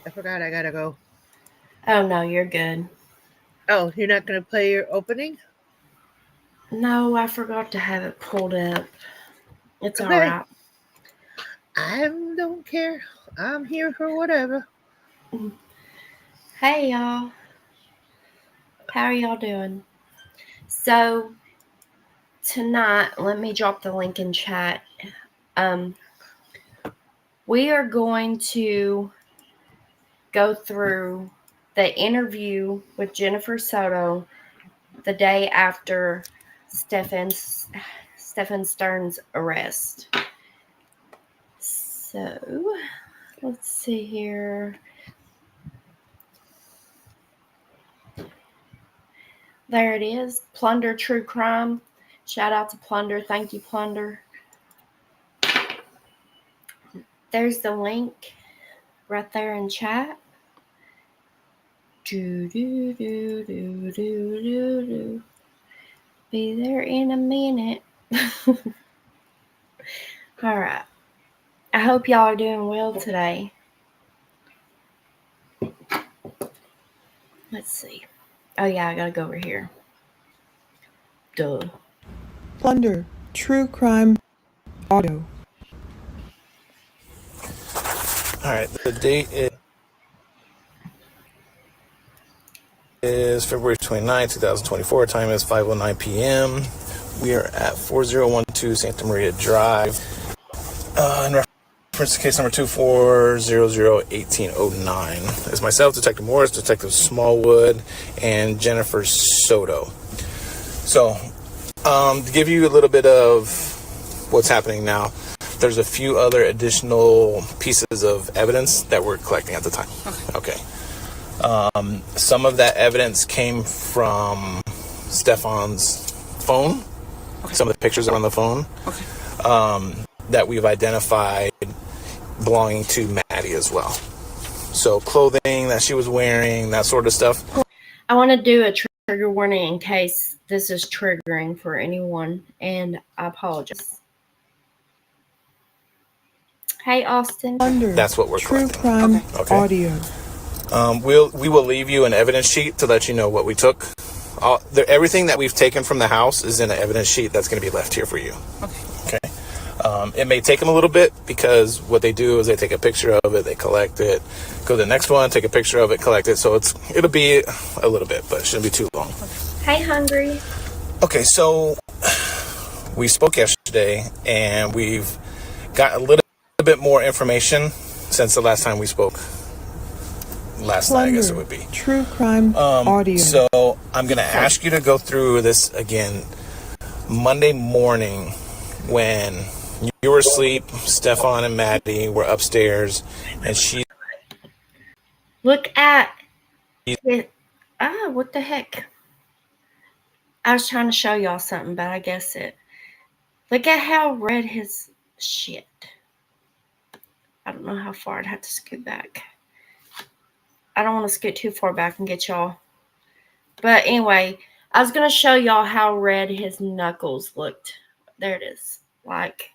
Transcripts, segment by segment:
I forgot I gotta go. Oh, no, you're good. Oh, you're not gonna play your opening? No, I forgot to have it pulled up. It's all Okay. right. I don't care. I'm here for whatever. Hey, y'all. How are y'all doing? So, tonight, let me drop the link in chat. Um, we are going to go through the interview with Jennifer Soto the day after Stephan Sterns' arrest. So, let's see here. There it is. Plunder True Crime. Shout out to Plunder. Thank you, Plunder. There's the link right there in chat. Do, do, do, do, do, do, do. Be there in a minute. All right. I hope y'all are doing well today. Let's see. Oh, yeah, I gotta go over here. Duh. Plunder, True Crime Audio. All right, the date is February 29, 2024. Time is 5:09 p.m. We are at 4012 Santa Maria Drive. In reference to case number 24001809. It's myself, Detective Morris, Detective Smallwood, and Jennifer Soto. So, to give you a little bit of what's happening now, there's a few other additional pieces of evidence that we're collecting at the time. Okay. Some of that evidence came from Stephan's phone. Okay. Some of the pictures are on the phone. Okay. That we've identified belonging to Maddie as well. So clothing that she was wearing, that sort of stuff. I want to do a trigger warning in case this is triggering for anyone, and I apologize. Hey, Austin. Plunder, That's what we're True collecting. Crime Audio. We will leave you an evidence sheet to let you know what we took. Everything that we've taken from the house is in an evidence sheet that's going to be left here for you. Okay. It may take them a little bit because what they do is they take a picture of it, they collect it, go to the next one, take a picture of it, collect it. So it'll be a little bit, but it shouldn't be too long. Hey, Hungry. Okay, so we spoke yesterday and we've got a little bit more information since the last time we spoke. Last night, I guess it would be. True Crime Audio. So I'm going to ask you to go through this again Monday morning when you were asleep. Stephan and Maddie were upstairs, and she. Look at it. What the heck? I was trying to show y'all something, but I guess it. Look at how red his shit. I don't know how far I'd have to scoot back. I don't want to scoot too far back and get y'all. But anyway, I was going to show y'all how red his knuckles looked. There it is. Like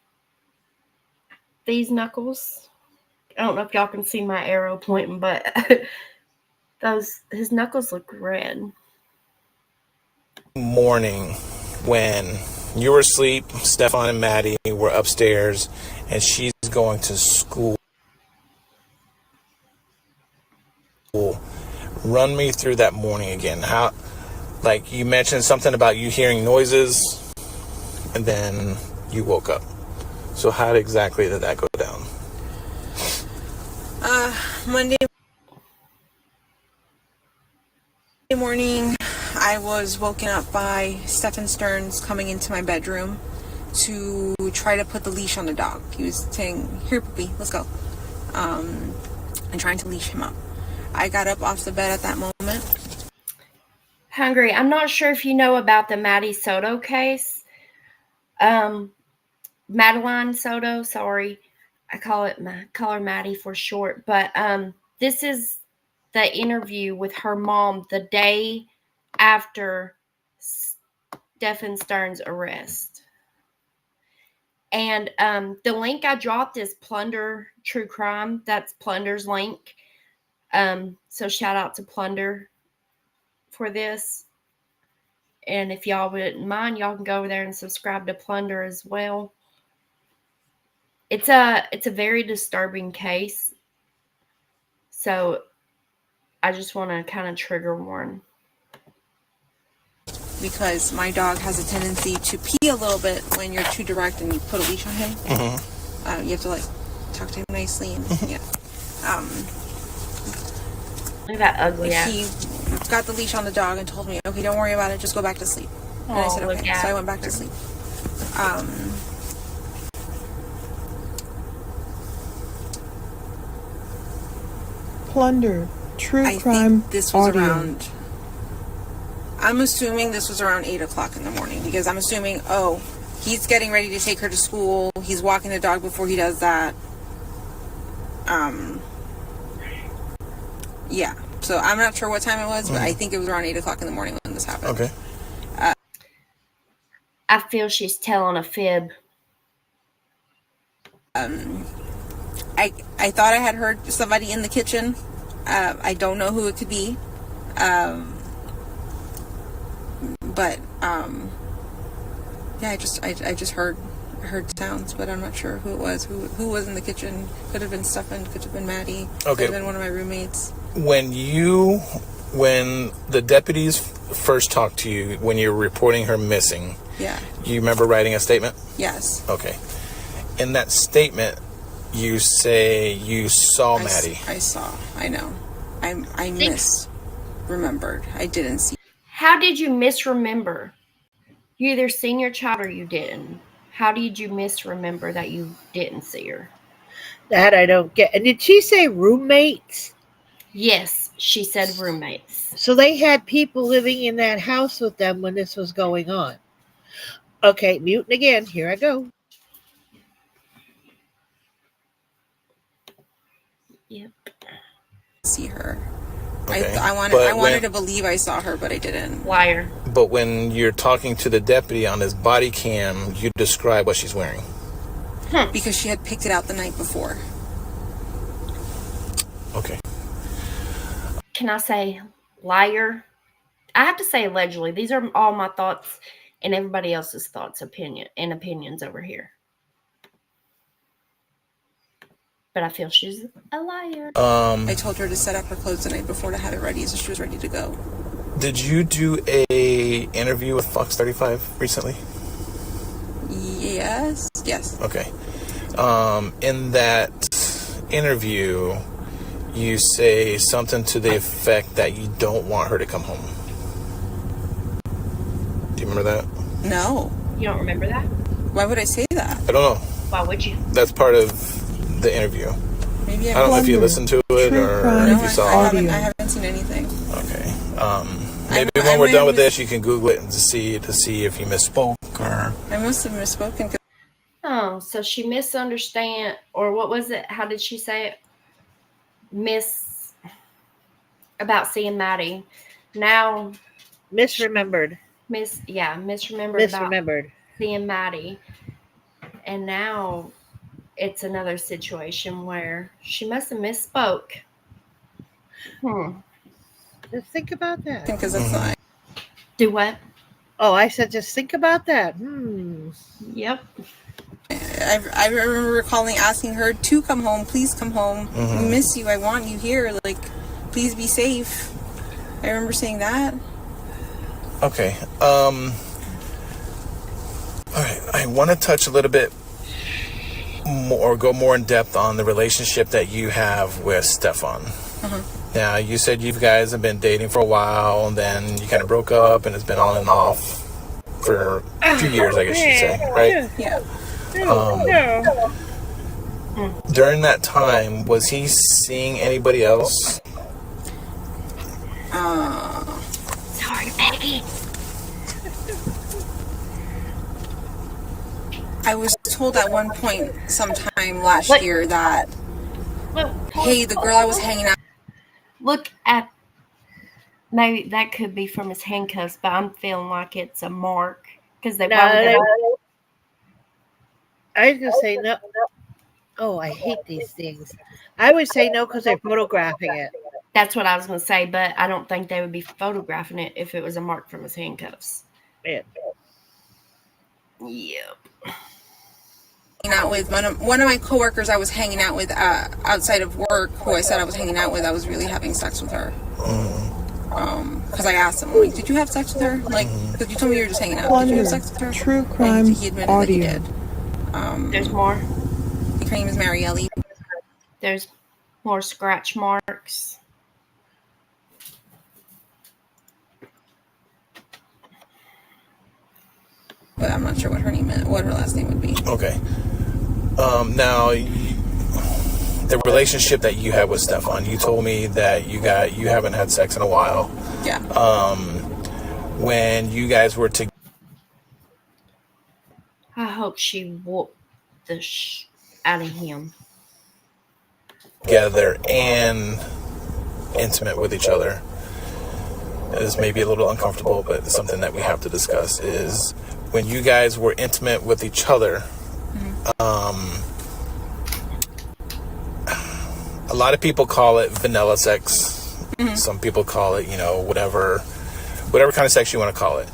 these knuckles. I don't know if y'all can see my arrow pointing, but his knuckles look red. Morning when you were asleep, Stephan and Maddie were upstairs, and she's going to school. Run me through that morning again. How, like you mentioned something about you hearing noises, and then you woke up. So how exactly did that go down? Monday morning, I was woken up by Stephan Sterns coming into my bedroom to try to put the leash on the dog. He was saying, "Here, puppy, let's go," and trying to leash him up. I got up off the bed at that moment. Hungry, I'm not sure if you know about the Maddie Soto case. Madeline Soto, sorry. I call her Maddie for short. But this is the interview with her mom the day after Stephan Sterns' arrest. And the link I dropped is Plunder True Crime. That's Plunder's link. So shout out to Plunder for this. And if y'all wouldn't mind, y'all can go over there and subscribe to Plunder as well. It's a very disturbing case. So I just want to kind of trigger warn. Because my dog has a tendency to pee a little bit when you're too direct and you put a leash on him. Mm-hmm. You have to like talk to him nicely and yeah. Look at that ugly ass. He got the leash on the dog and told me, okay, don't worry about it, just go back to sleep. And I said, okay. So I went back to sleep. Plunder, true I crime think this was audio. around, I'm assuming this was around 8 o'clock in the morning, because I'm assuming, oh, he's getting ready to take her to school. He's walking the dog before he does that. Yeah. So I'm not sure what time it was, but I think it was around 8 o'clock in the morning when this happened. Okay. I feel she's telling a fib. I thought I had heard somebody in the kitchen. I don't know who it could be. But yeah, I just heard sounds, but I'm not sure who it was. Who was in the kitchen? Could have been Stephan, could have been Maddie. Okay. Could have been one of my roommates. When the deputies first talked to you, when you were reporting her missing, Yeah. you remember writing a statement? Yes. Okay. In that statement, you say you saw Maddie. I saw. I know. I misremembered. I didn't see. How did you misremember? You either seen your child or you didn't. How did you misremember that you didn't see her? That I don't get. And did she say roommates? Yes, she said roommates. So they had people living in that house with them when this was going on. Okay, muting again. Here I go. Yep. See her. Okay. I wanted to believe I saw her, but I didn't. Liar. But when you're talking to the deputy on his body cam, you describe what she's wearing. Because she had picked it out the night before. Okay. Can I say liar? I have to say allegedly. These are all my thoughts and everybody else's thoughts, opinions over here. But I feel she's a liar. I told her to set up her clothes the night before to have it ready, so she was ready to go. Did you do a interview with Fox 35 recently? Yes. Okay. In that interview, you say something to the effect that you don't want her to come home. Do you remember that? No. You don't remember that? Why would I say that? I don't know. Why would you? That's part of the interview. Maybe I don't know if you listened to it or if you saw I it. haven't seen anything. Okay. Maybe when we're done with this, you can Google it and to see if you misspoke or. I must have misspoken. Oh, so she misunderstand, or what was it? How did she say it? About seeing Maddie. Now, Misremembered. misremembered about seeing Maddie. And now it's another situation where she must have misspoke. Just think about that. Because that's not. Do what? Oh, I said just think about that. Yep. I remember recalling asking her to come home. Please come home. We miss you. I want you here. Like, please be safe. I remember saying that. Okay. All right. I want to touch a little bit more, go more in depth on the relationship that you have with Stephan. Now, you said you guys have been dating for a while, and then you kind of broke up, and it's been on and off for a few years, I guess you'd say, right? Yeah. During that time, was he seeing anybody else? Sorry, Maggie. I was told at one point sometime last year that, hey, the girl I was hanging out. Look at. Maybe that could be from his handcuffs, but I'm feeling like it's a mark because they. I was going to say no. Oh, I hate these things. I would say no because they're photographing it. That's what I was going to say, but I don't think they would be photographing it if it was a mark from his handcuffs. Yeah. Yep. Out with one of my coworkers I was hanging out with outside of work, who I said I was hanging out with, I was really having sex with her. Because I asked him, like, did you have sex with her? Like, because you told me you were just hanging out. Did you have sex with her? True crime and he admitted audio. that he did. There's more. Her name is Marielle. There's more scratch marks. But I'm not sure what her name is, what her last name would be. Okay. Now, the relationship that you had with Stephan, you told me that you haven't had sex in a while. Yeah. When you guys were together. I hope she whooped the out of him. Together and intimate with each other. This may be a little uncomfortable, but it's something that we have to discuss. Is when you guys were intimate with each other, a lot of people call it vanilla sex. Some people call it, whatever kind of sex you want to call it.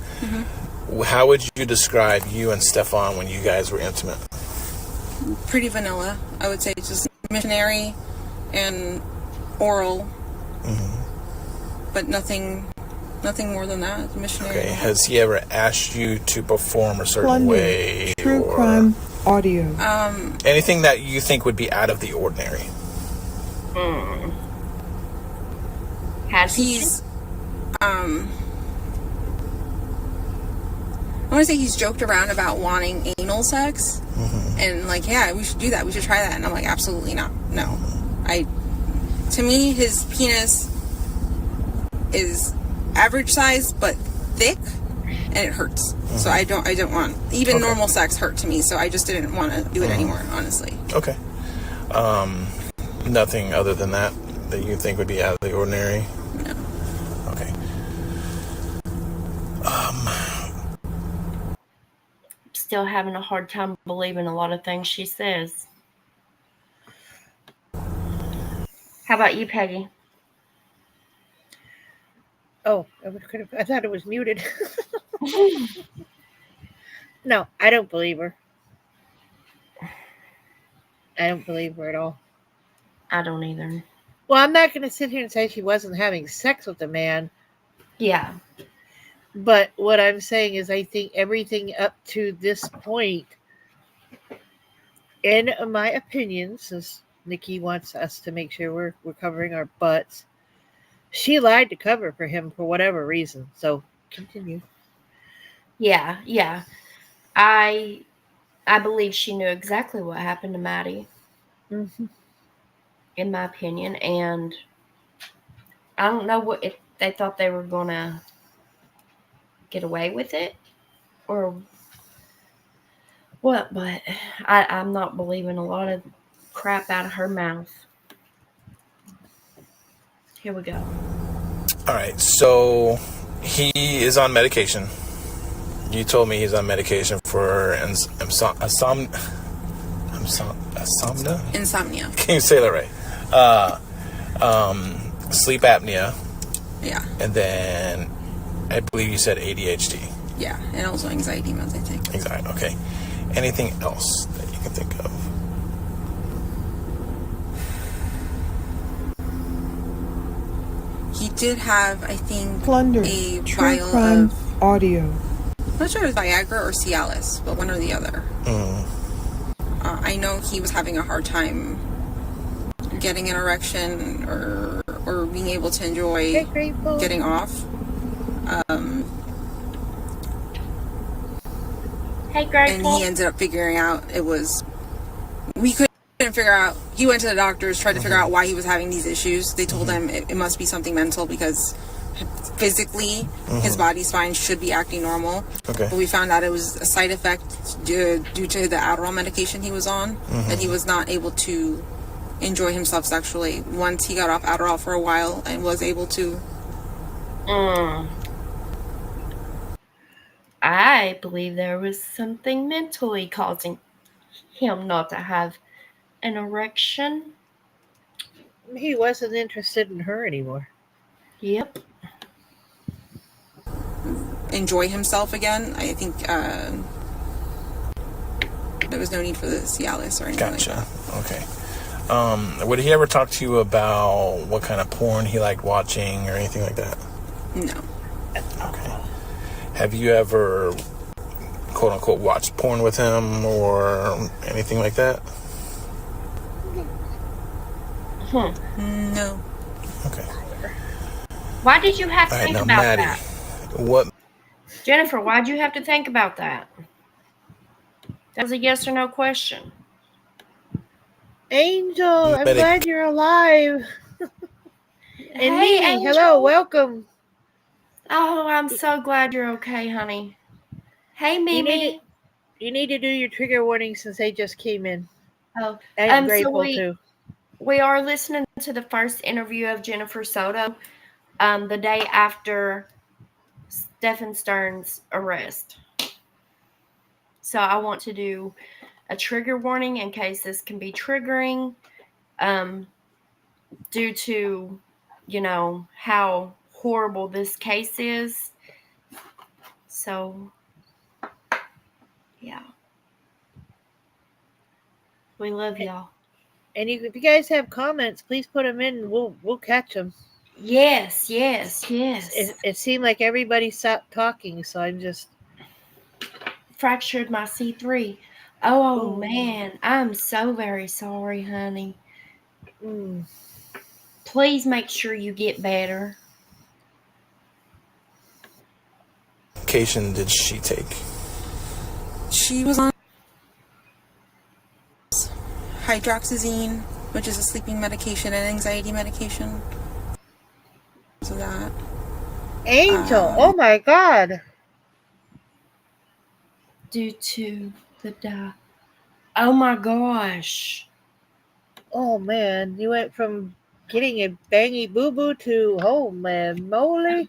How would you describe you and Stephan when you guys were intimate? Pretty vanilla, I would say. Just missionary and oral, but nothing more than that. Missionary. Okay. Has he ever asked you to perform a certain Plunder. way? True or crime audio. anything that you think would be out of the ordinary? Has He's, I want to say he's joked around about wanting anal sex, and like, yeah, we should do that. We should try that. And I'm like, absolutely not. No, to me, his penis is average size but thick, and it hurts. So I don't want even normal sex hurt to me. So I just didn't want to do it anymore, honestly. Okay. Nothing other than that you think would be out of the ordinary? No. Okay. still having a hard time believing a lot of things she says. How about you, Peggy? Oh, I thought it was muted. No, I don't believe her. I don't believe her at all. I don't either. Well, I'm not going to sit here and say she wasn't having sex with the man. Yeah. But what I'm saying is I think everything up to this point, in my opinion, since Nikki wants us to make sure we're covering our butts, she lied to cover for him for whatever reason. So continue. Yeah. I believe she knew exactly what happened to Maddie, Mm-hmm. in my opinion, and I don't know what if they thought they were gonna get away with it or what, but I'm not believing a lot of crap out of her mouth. Here we go. All right, so he is on medication. You told me he's on medication for insomnia. Insomnia. Can you say that right? Sleep apnea, Yeah. and then I believe you said ADHD. Yeah. And also anxiety meds, I think. Anxiety. Okay. Anything else that you can think of? He did have, I think, Plunder. a True vial crime of, audio. I'm not sure if it was Viagra or Cialis, but one or the other. I know he was having a hard time getting an erection or being able to enjoy getting off. Hey, Grateful. And he ended up figuring out we couldn't figure out, he went to the doctors, tried to figure out why he was having these issues. They told him it must be something mental because physically his body's fine, should be acting normal. Okay. But we found out it was a side effect due to the Adderall medication he was on, that he was not able to enjoy himself sexually once he got off Adderall for a while and was able to. I believe there was something mentally causing him not to have an erection. he wasn't interested in her anymore. Yep. Enjoy himself again. I think there was no need for the Cialis or anything Gotcha. like that. Okay. Would he ever talk to you about what kind of porn he liked watching or anything like that? No. Okay. Have you ever, quote unquote, watched porn with him or anything like that? No. Okay. Why did you have to All right, think now about Maddie, that? what? Jennifer, why'd you have to think about that? That was a yes or no question. Angel, I'm glad you're alive. And Hey, Mimi, Angel. hello, welcome. Oh, I'm so glad you're okay, honey. Hey, Mimi. You need to do your trigger warning since they just came in. Oh, I'm so grateful too. we are listening to the first interview of Jennifer Soto, the day after Stephan Sterns' arrest. So I want to do a trigger warning in case this can be triggering, due to, how horrible this case is. So, yeah. We love y'all. And if you guys have comments, please put them in and we'll catch them. Yes. It seemed like everybody stopped talking, so I'm just fractured my C3. Oh man, I'm so very sorry, honey. Please make sure you get better. Medication did she take? She was on hydroxyzine, which is a sleeping medication and anxiety medication. So that. Angel, oh my God. Due to the die. Oh my gosh. Oh man, you went from getting a bangy boo boo to oh man, moly.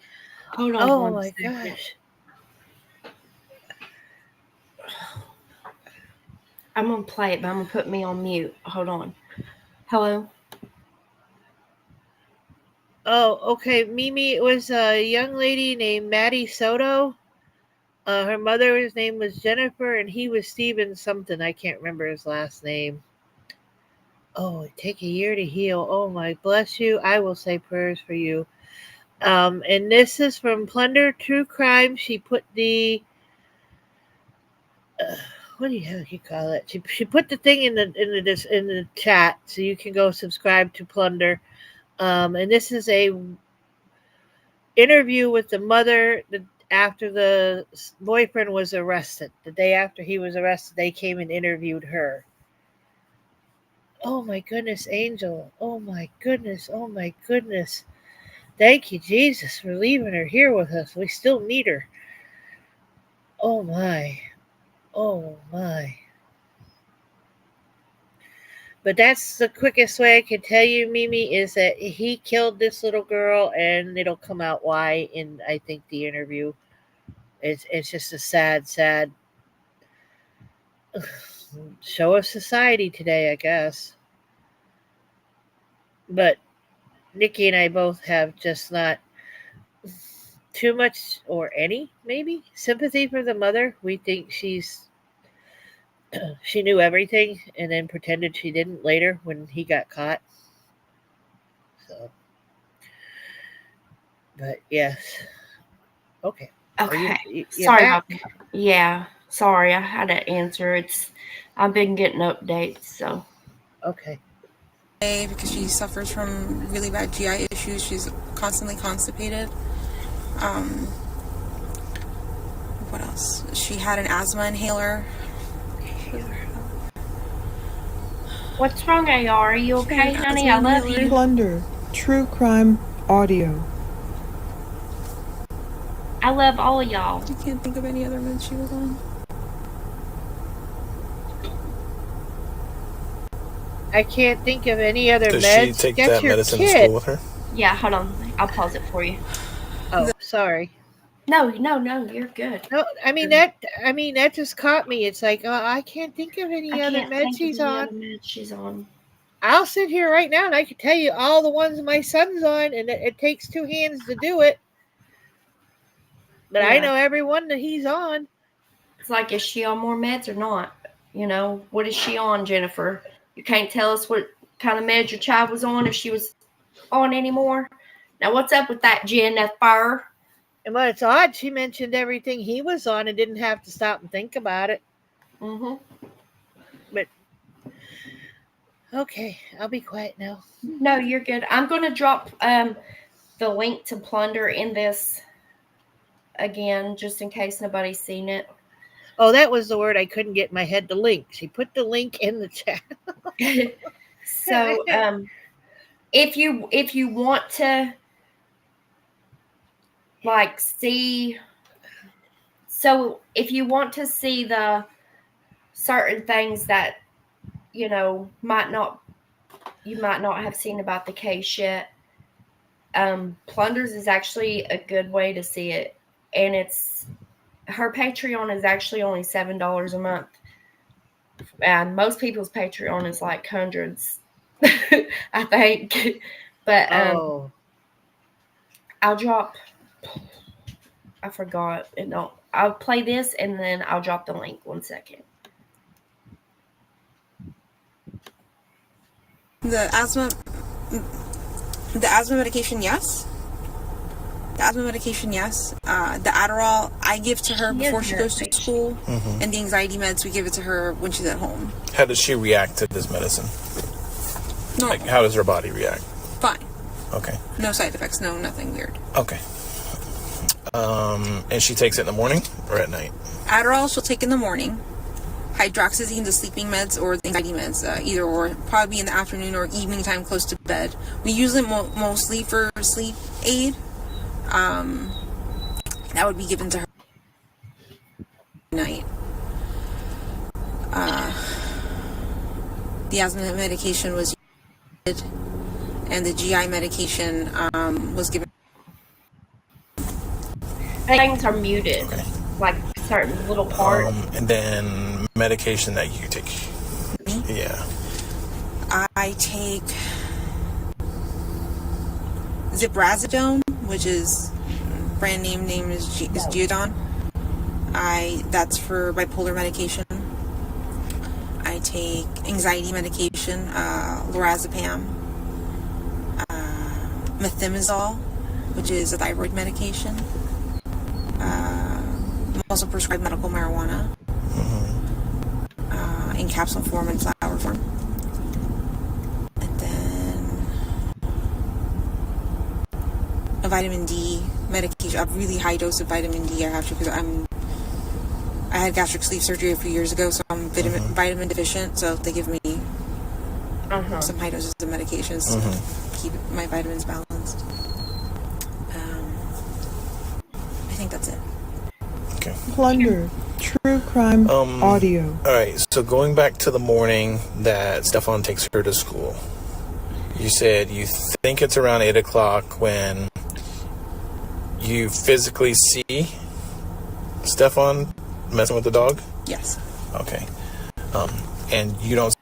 Hold on. Oh my gosh. I'm gonna play it, but I'm gonna put me on mute. Hold on. Hello? Oh, okay. Mimi, it was a young lady named Maddie Soto. Her mother's name was Jennifer, and he was Stephen something. I can't remember his last name. Oh, it take a year to heal. Oh my, bless you. I will say prayers for you. And this is from Plunder True Crime. She put the what do you call it? She put the thing in the chat, so you can go subscribe to Plunder. And this is a interview with the mother after the boyfriend was arrested. The day after he was arrested, they came and interviewed her. Oh my goodness, Angel. Oh my goodness. Oh my goodness. Thank you, Jesus, for leaving her here with us. We still need her. Oh my. Oh my. But that's the quickest way I can tell you, Mimi, is that he killed this little girl, and it'll come out why in, I think, the interview. It's just a sad show of society today, I guess. But Nikki and I both have just not too much or any, maybe, sympathy for the mother. We think she knew everything and then pretended she didn't later when he got caught. So, but yes. Okay. Okay. You're Sorry back? about that. Yeah. Sorry, I had to answer. I've been getting updates, so. Okay. Because she suffers from really bad GI issues. She's constantly constipated. What else? She had an asthma inhaler. What's wrong, AR? Are you okay, honey? I love you. Plunder, True Crime Audio. I love all of y'all. I can't think of any other meds she was on. I can't think of any other Does meds. she take that medicine to school with her? Yeah, hold on. I'll pause it for you. Oh, sorry. No, you're good. No, I mean that just caught me. It's like I can't think of any other meds she's on. She's on. I'll sit here right now and I can tell you all the ones my son's on, and it takes two hands to do it. But I know every one that he's on. It's like, is she on more meds or not? You know, what is she on, Jennifer? You can't tell us what kind of meds your child was on, if she was on anymore. Now, what's up with that, Jennifer? And well, it's odd she mentioned everything he was on and didn't have to stop and think about it. Mm-hmm. But okay, I'll be quiet now. No, you're good. I'm going to drop the link to Plunder in this again, just in case nobody's seen it. Oh, that was the word I couldn't get in my head. The link. She put the link in the chat. So, if you want to like see, so if you want to see the certain things that you know you might not have seen about the case yet, Plunders is actually a good way to see it, and her Patreon is actually only $7 a month, and most people's Patreon is like hundreds, I think. But I'll drop. I forgot. I'll play this and then I'll drop the link. 1 second. The asthma medication, yes. The asthma medication, yes. The Adderall I give to her before she goes to school, and the anxiety meds we give it to her when she's at home. How does she react to this medicine? Normal. Like, how does her body react? Fine. Okay. No side effects. No, nothing weird. Okay. And she takes it in the morning or at night? Adderall she'll take in the morning. Hydroxyzine, the sleeping meds, or the anxiety meds, either or. Probably in the afternoon or evening time close to bed. We use it mostly for sleep aid. That would be given to her at night. The asthma medication was used, and the GI medication was given. Things are muted, Okay. like certain little parts. And then medication that you take. Me? Yeah. I take Ziprazidone, which is brand name is Geodon. That's for bipolar medication. I take anxiety medication, lorazepam, methimazole, which is a thyroid medication. I'm also prescribed medical marijuana in capsule form and flower form. And then a vitamin D medication, a really high dose of vitamin D I have to, because I had gastric sleeve surgery a few years ago, so I'm vitamin deficient, so they give me some high doses of medications to keep my vitamins balanced. I think that's it. Okay. Plunder, true crime audio. All right. So going back to the morning that Stephan takes her to school, you said you think it's around 8 o'clock when you physically see Stephan messing with the dog? Yes. Okay. And you don't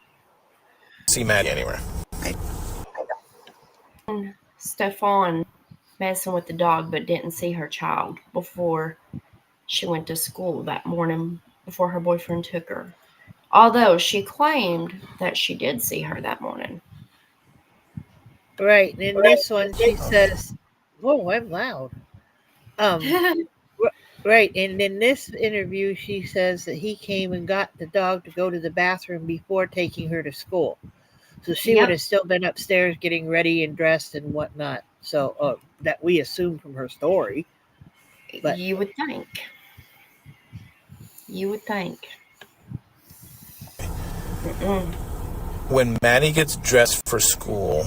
see Maddie anywhere? Right. Stephan messing with the dog, but didn't see her child before she went to school that morning, before her boyfriend took her. Although she claimed that she did see her that morning. Right. And in this one, she says, "Whoa, I'm loud." Right. And in this interview, she says that he came and got the dog to go to the bathroom before taking her to school. So she would have still been upstairs getting ready and dressed and whatnot. So that we assume from her story. But you would think. You would think. When Maddie gets dressed for school,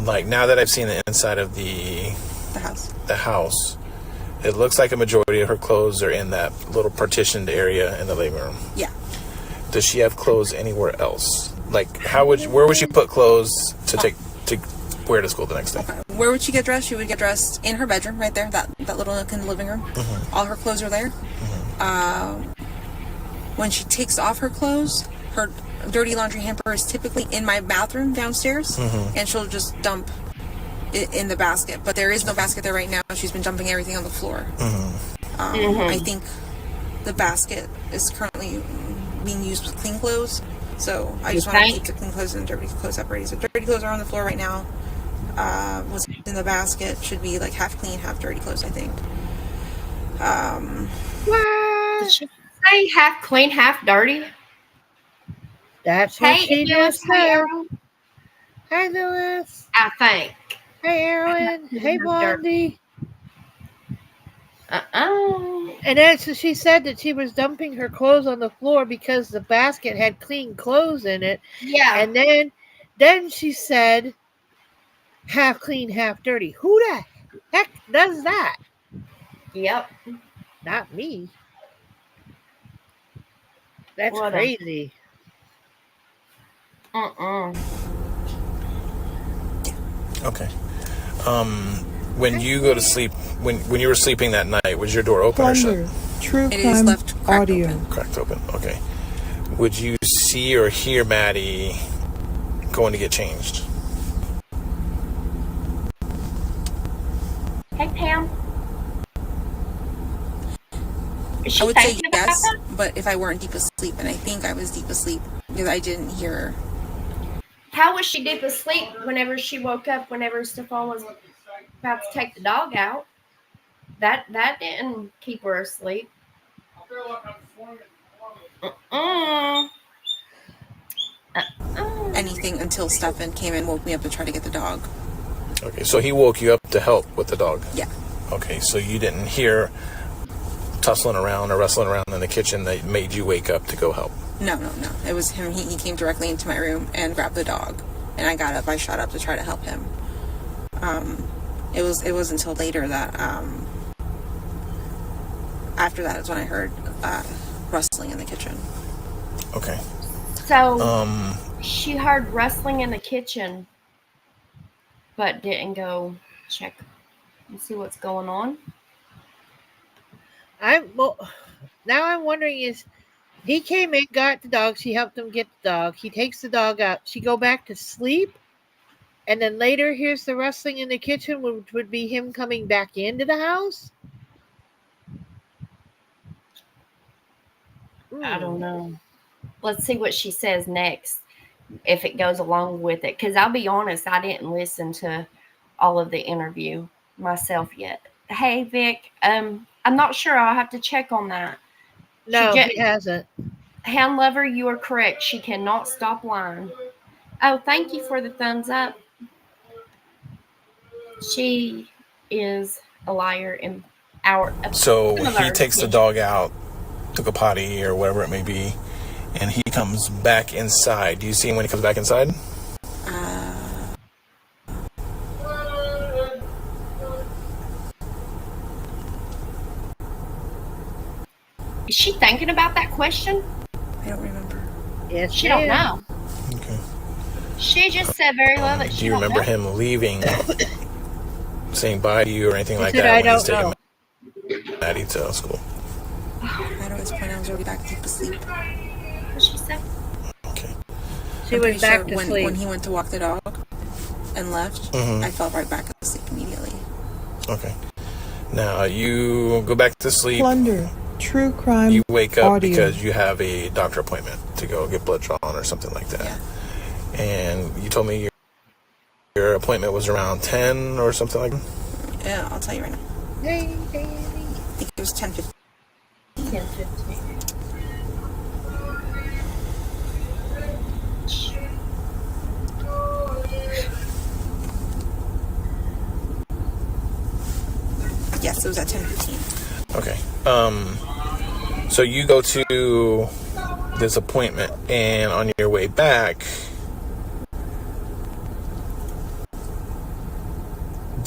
like now that I've seen the inside of the house, it looks like a majority of her clothes are in that little partitioned area in the living room. Yeah. Does she have clothes anywhere else? Like, where would she put clothes to wear to school the next day? Okay. Where would she get dressed? She would get dressed in her bedroom, right there, that little nook in the living room. All her clothes are there. When she takes off her clothes, dirty laundry hamper is typically in my bathroom downstairs, and she'll just dump it in the basket. But there is no basket there right now. She's been dumping everything on the floor. I think the basket is currently being used with clean clothes. So I just want to keep the clean clothes and dirty clothes separated. So dirty clothes are on the floor right now. What's in the basket should be like half clean, half dirty clothes, I think. Did she say half clean, half dirty? That's what she just said. Hi, Lewis. I think. Hey, Erwin. Hey, Blondie. And then so she said that she was dumping her clothes on the floor because the basket had clean clothes in it. Yeah. And then she said half clean, half dirty. Who the heck does that? Yep. Not me. That's crazy. Okay. When you go to sleep, when you were sleeping that night, was your door open or shut? True It crime is left cracked audio. open. Cracked open. Okay. Would you see or hear Maddie going to get changed? Hey, Pam. I would say yes, but if I weren't deep asleep, and I think I was deep asleep because I didn't hear her. How was she deep asleep whenever she woke up, whenever Stephan was about to take the dog out? That didn't keep her asleep. Anything until Stephan came and woke me up to try to get the dog. Okay, so he woke you up to help with the dog? Yeah. Okay, so you didn't hear tussling around or wrestling around in the kitchen that made you wake up to go help? No. It was him. He came directly into my room and grabbed the dog. And I got up. I shot up to try to help him. It was until later that, after that is when I heard rustling in the kitchen. Okay. So, she heard rustling in the kitchen, but didn't go check and see what's going on. Now I'm wondering is he came in, got the dog, she helped him get the dog, he takes the dog out, she go back to sleep, and then later here's the rustling in the kitchen, which would be him coming back into the house? I don't know. Let's see what she says next, if it goes along with it. Because I'll be honest, I didn't listen to all of the interview myself yet. Hey, Vic, I'm not sure. I'll have to check on that. No, he hasn't. Hand lover, you are correct. She cannot stop lying. Oh, thank you for the thumbs up. She is a liar in our episode. So he takes the dog out, took a potty or whatever it may be, and he comes back inside. Do you see him when he comes back inside? Is she thinking about that question? I don't remember. Yes, she don't know. Okay. She just said very well that she do you remember him leaving, saying bye to you or anything like that I when don't he's taking know. Maddie to school? Right at this point, I was already back deep asleep. What she said? Okay. She went back to sleep. When he went to walk the dog and left, I fell right back asleep immediately. Okay. Now you go back to sleep. Plunder. True crime You wake up audio. because you have a doctor appointment to go get blood drawn or something like that. Yeah. And you told me your appointment was around 10 or something like that? Yeah, I'll tell you right now. Hey. I think it was 10:15. 10:15. Yes, it was at 10:15. Okay. So you go to this appointment, and on your way back,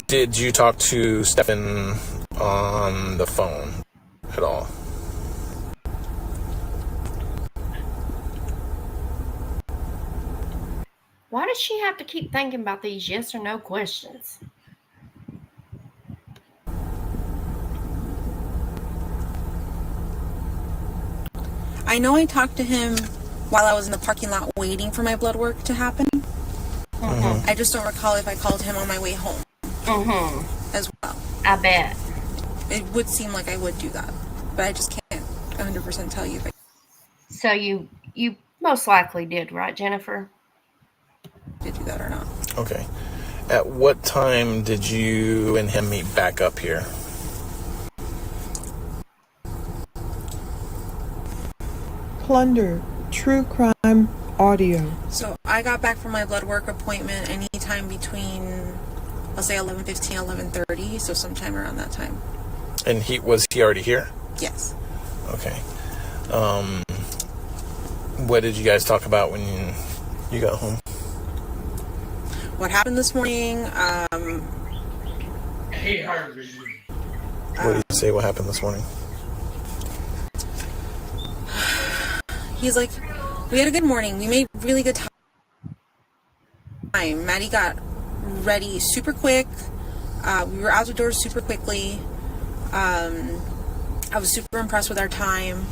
did you talk to Stephan on the phone at all? Why does she have to keep thinking about these yes or no questions? I know I talked to him while I was in the parking lot waiting for my blood work to happen. I just don't recall if I called him on my way home as well. I bet. It would seem like I would do that, but I just can't 100% tell you if I So you most likely did, right, Jennifer? did do that or not. Okay. At what time did you and him meet back up here? Plunder, true crime audio. So I got back from my blood work appointment anytime between, I'll say 11:15, 11:30, so sometime around that time. And was he already here? Yes. Okay. What did you guys talk about when you got home? What happened this morning? What did you say? What happened this morning? He's like, we had a good morning. We made really good time. Maddie got ready super quick. We were out the door super quickly. I was super impressed with our time.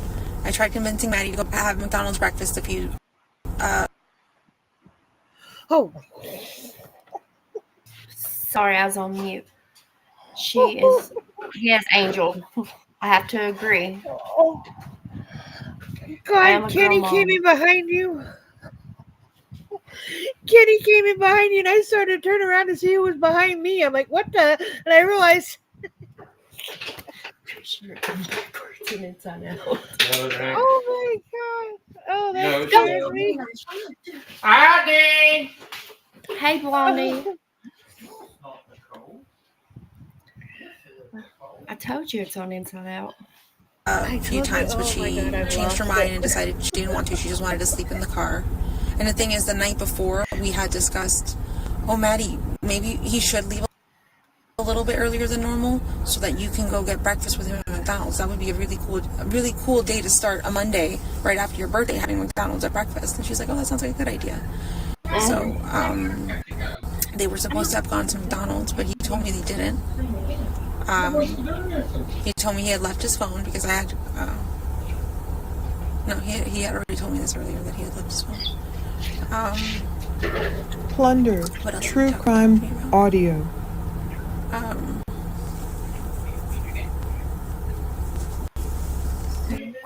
I tried convincing Maddie to go have McDonald's breakfast a few. Oh, Sorry, I was on mute. Yes, Angel. I have to agree. oh. I am God, a Kenny girl came mom. in behind you. Kenny came in behind you, and I started to turn around to see who was behind me. I'm like, what the? And I realized, Sure, backwards and inside out. oh my God. Oh, that scared me. Howdy. Hey, Blondie. I told you it's on inside out. A few times, but she changed her mind and decided she didn't want to. She just wanted to sleep in the car. And the thing is, the night before, we had discussed, oh, Maddie, maybe he should leave a little bit earlier than normal so that you can go get breakfast with him at McDonald's. That would be a really cool day to start a Monday right after your birthday, having McDonald's at breakfast. And she's like, oh, that sounds like a good idea. So they were supposed to have gone to McDonald's, but he told me they didn't. He told me he had left his phone because I had no, he had already told me this earlier that he had left his phone. Plunder, What else true did we talk crime about? audio.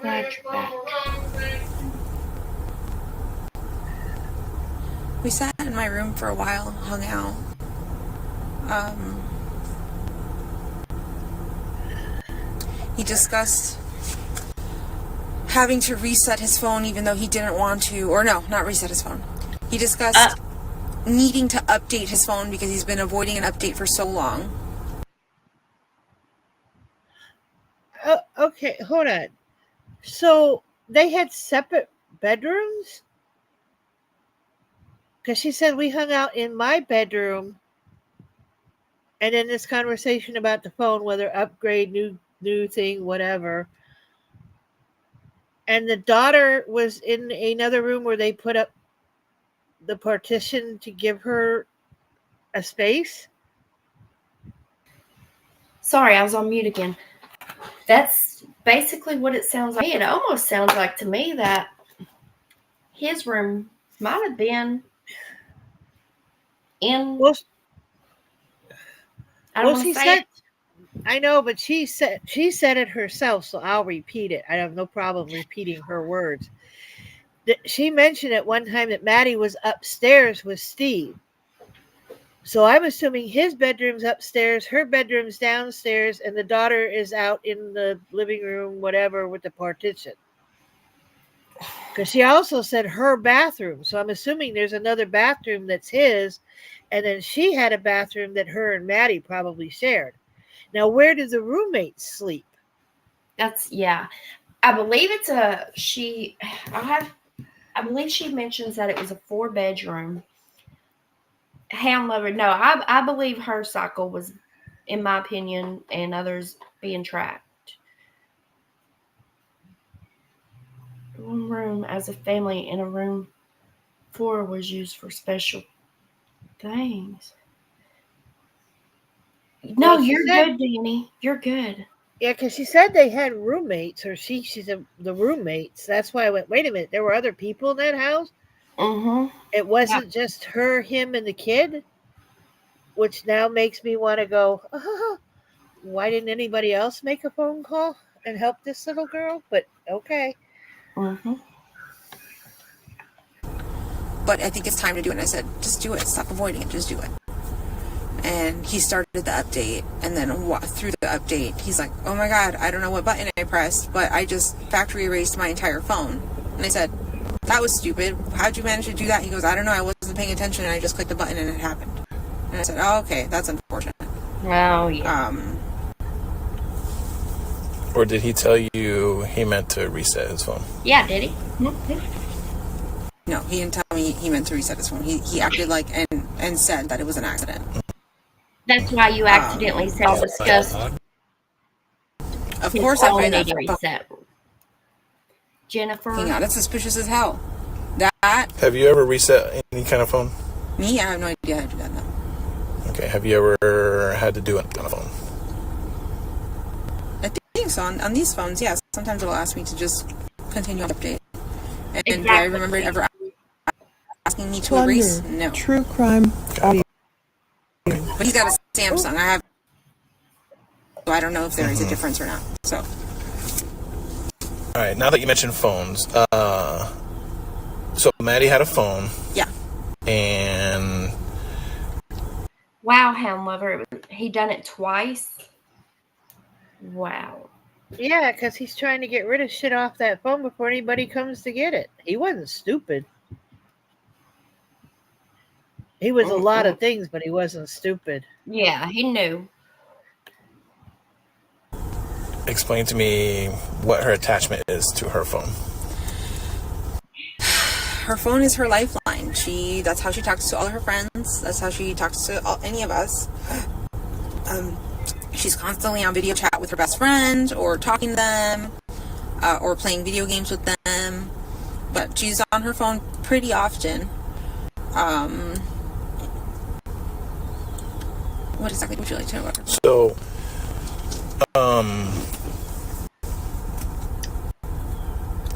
Glad you're back. We sat in my room for a while, hung out. He discussed having to reset his phone even though he didn't want to, or no, not reset his phone. He discussed needing to update his phone because he's been avoiding an update for so long. Okay, hold on. So they had separate bedrooms? Because she said we hung out in my bedroom, and then this conversation about the phone, whether upgrade, new thing, whatever. And the daughter was in another room where they put up the partition to give her a space. Sorry, I was on mute again. That's basically what it sounds like. It almost sounds like to me that his room might have been in. Well, I don't want she to say said, it. I know, but she said it herself, so I'll repeat it. I have no problem repeating her words. She mentioned at one time that Maddie was upstairs with Steve. So I'm assuming his bedroom's upstairs, her bedroom's downstairs, and the daughter is out in the living room, whatever, with the partition. Because she also said her bathroom. So I'm assuming there's another bathroom that's his, and then she had a bathroom that her and Maddie probably shared. Now, where do the roommates sleep? Yeah. I believe it's I believe she mentions that it was a 4-bedroom. Hand lover. No, I believe her cycle was, in my opinion, and others being tracked. One room as a family, and a room 4 was used for special things. No, Well, you're good, Danny. You're good. Yeah, because she said they had roommates, or she's the roommates. That's why I went, wait a minute, there were other people in that house? Mm-hmm. It wasn't just her, him, and the kid? Which now makes me want to go, why didn't anybody else make a phone call and help this little girl? But okay. Mm-hmm. But I think it's time to do it. And I said, just do it. Stop avoiding it. Just do it. And he started the update, and then through the update, he's like, oh my God, I don't know what button I pressed, but I just factory erased my entire phone. And I said, that was stupid. How'd you manage to do that? He goes, I don't know. I wasn't paying attention, and I just clicked the button, and it happened. And I said, oh, okay, that's unfortunate. Oh, yeah. Or did he tell you he meant to reset his phone? Yeah, did he? No, he didn't tell me he meant to reset his phone. He acted like and said that it was an accident. That's why you accidentally said it was just. Of course, I find that reset. Jennifer. Hang on, that's suspicious as hell. That. Have you ever reset any kind of phone? Me? I have no idea how to do that now. Okay. Have you ever had to do it on a phone? I think so. On these phones, yes. Sometimes it'll ask me to just continue on update. And Exactly. do I remember it ever asking me to Plunder, erase? No. true crime audio. But he's got a Samsung. I have. So I don't know if there is a difference or not. So. All right. Now that you mentioned phones, so Maddie had a phone. Yeah. And Wow, Hound Lover. He done it twice. Wow. Yeah, because he's trying to get rid of shit off that phone before anybody comes to get it. He wasn't stupid. He was a lot of things, but he wasn't stupid. Yeah, he knew. explain to me what her attachment is to her phone. Her phone is her lifeline. That's how she talks to all her friends. That's how she talks to any of us. She's constantly on video chat with her best friend, or talking to them, or playing video games with them. But she's on her phone pretty often. What exactly would you like to know about her? So,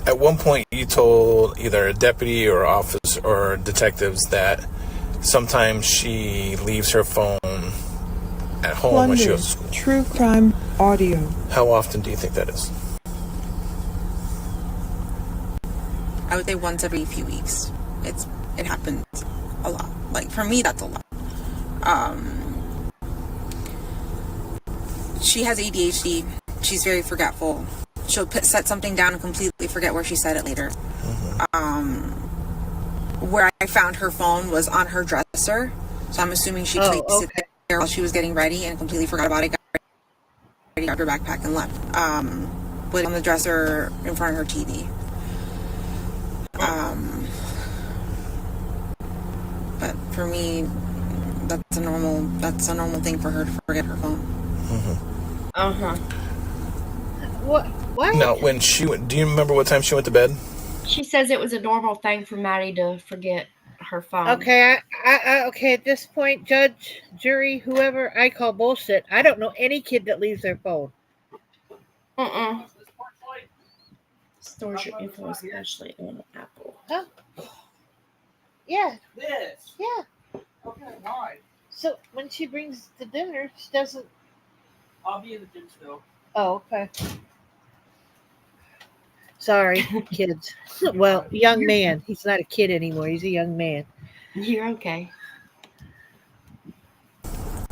at one point you told either a deputy or officer or detectives that sometimes she leaves her phone at home when she goes to school. True crime audio. How often do you think that is? I would say once every few weeks. It happens a lot. Like, for me, that's a lot. She has ADHD. She's very forgetful. She'll set something down and completely forget where she said it later. Where I found her phone was on her dresser, so I'm assuming she placed it there while she was getting ready and completely forgot about it. Got ready, grabbed her backpack and left. Put it on the dresser in front of her TV. But for me, that's a normal thing for her to forget her phone. What? Now, when she went, do you remember what time she went to bed? She says it was a normal thing for Maddie to forget her phone. Okay, okay. At this point, judge, jury, whoever, I call bullshit. I don't know any kid that leaves their phone. Stores your info, especially on Apple. Huh? Yeah. This. Yeah. Okay, why? So when she brings the dinner, she doesn't. I'll be in the gym still. Oh, okay. Sorry, kids. Well, young man. He's not a kid anymore. He's a young man. You're okay.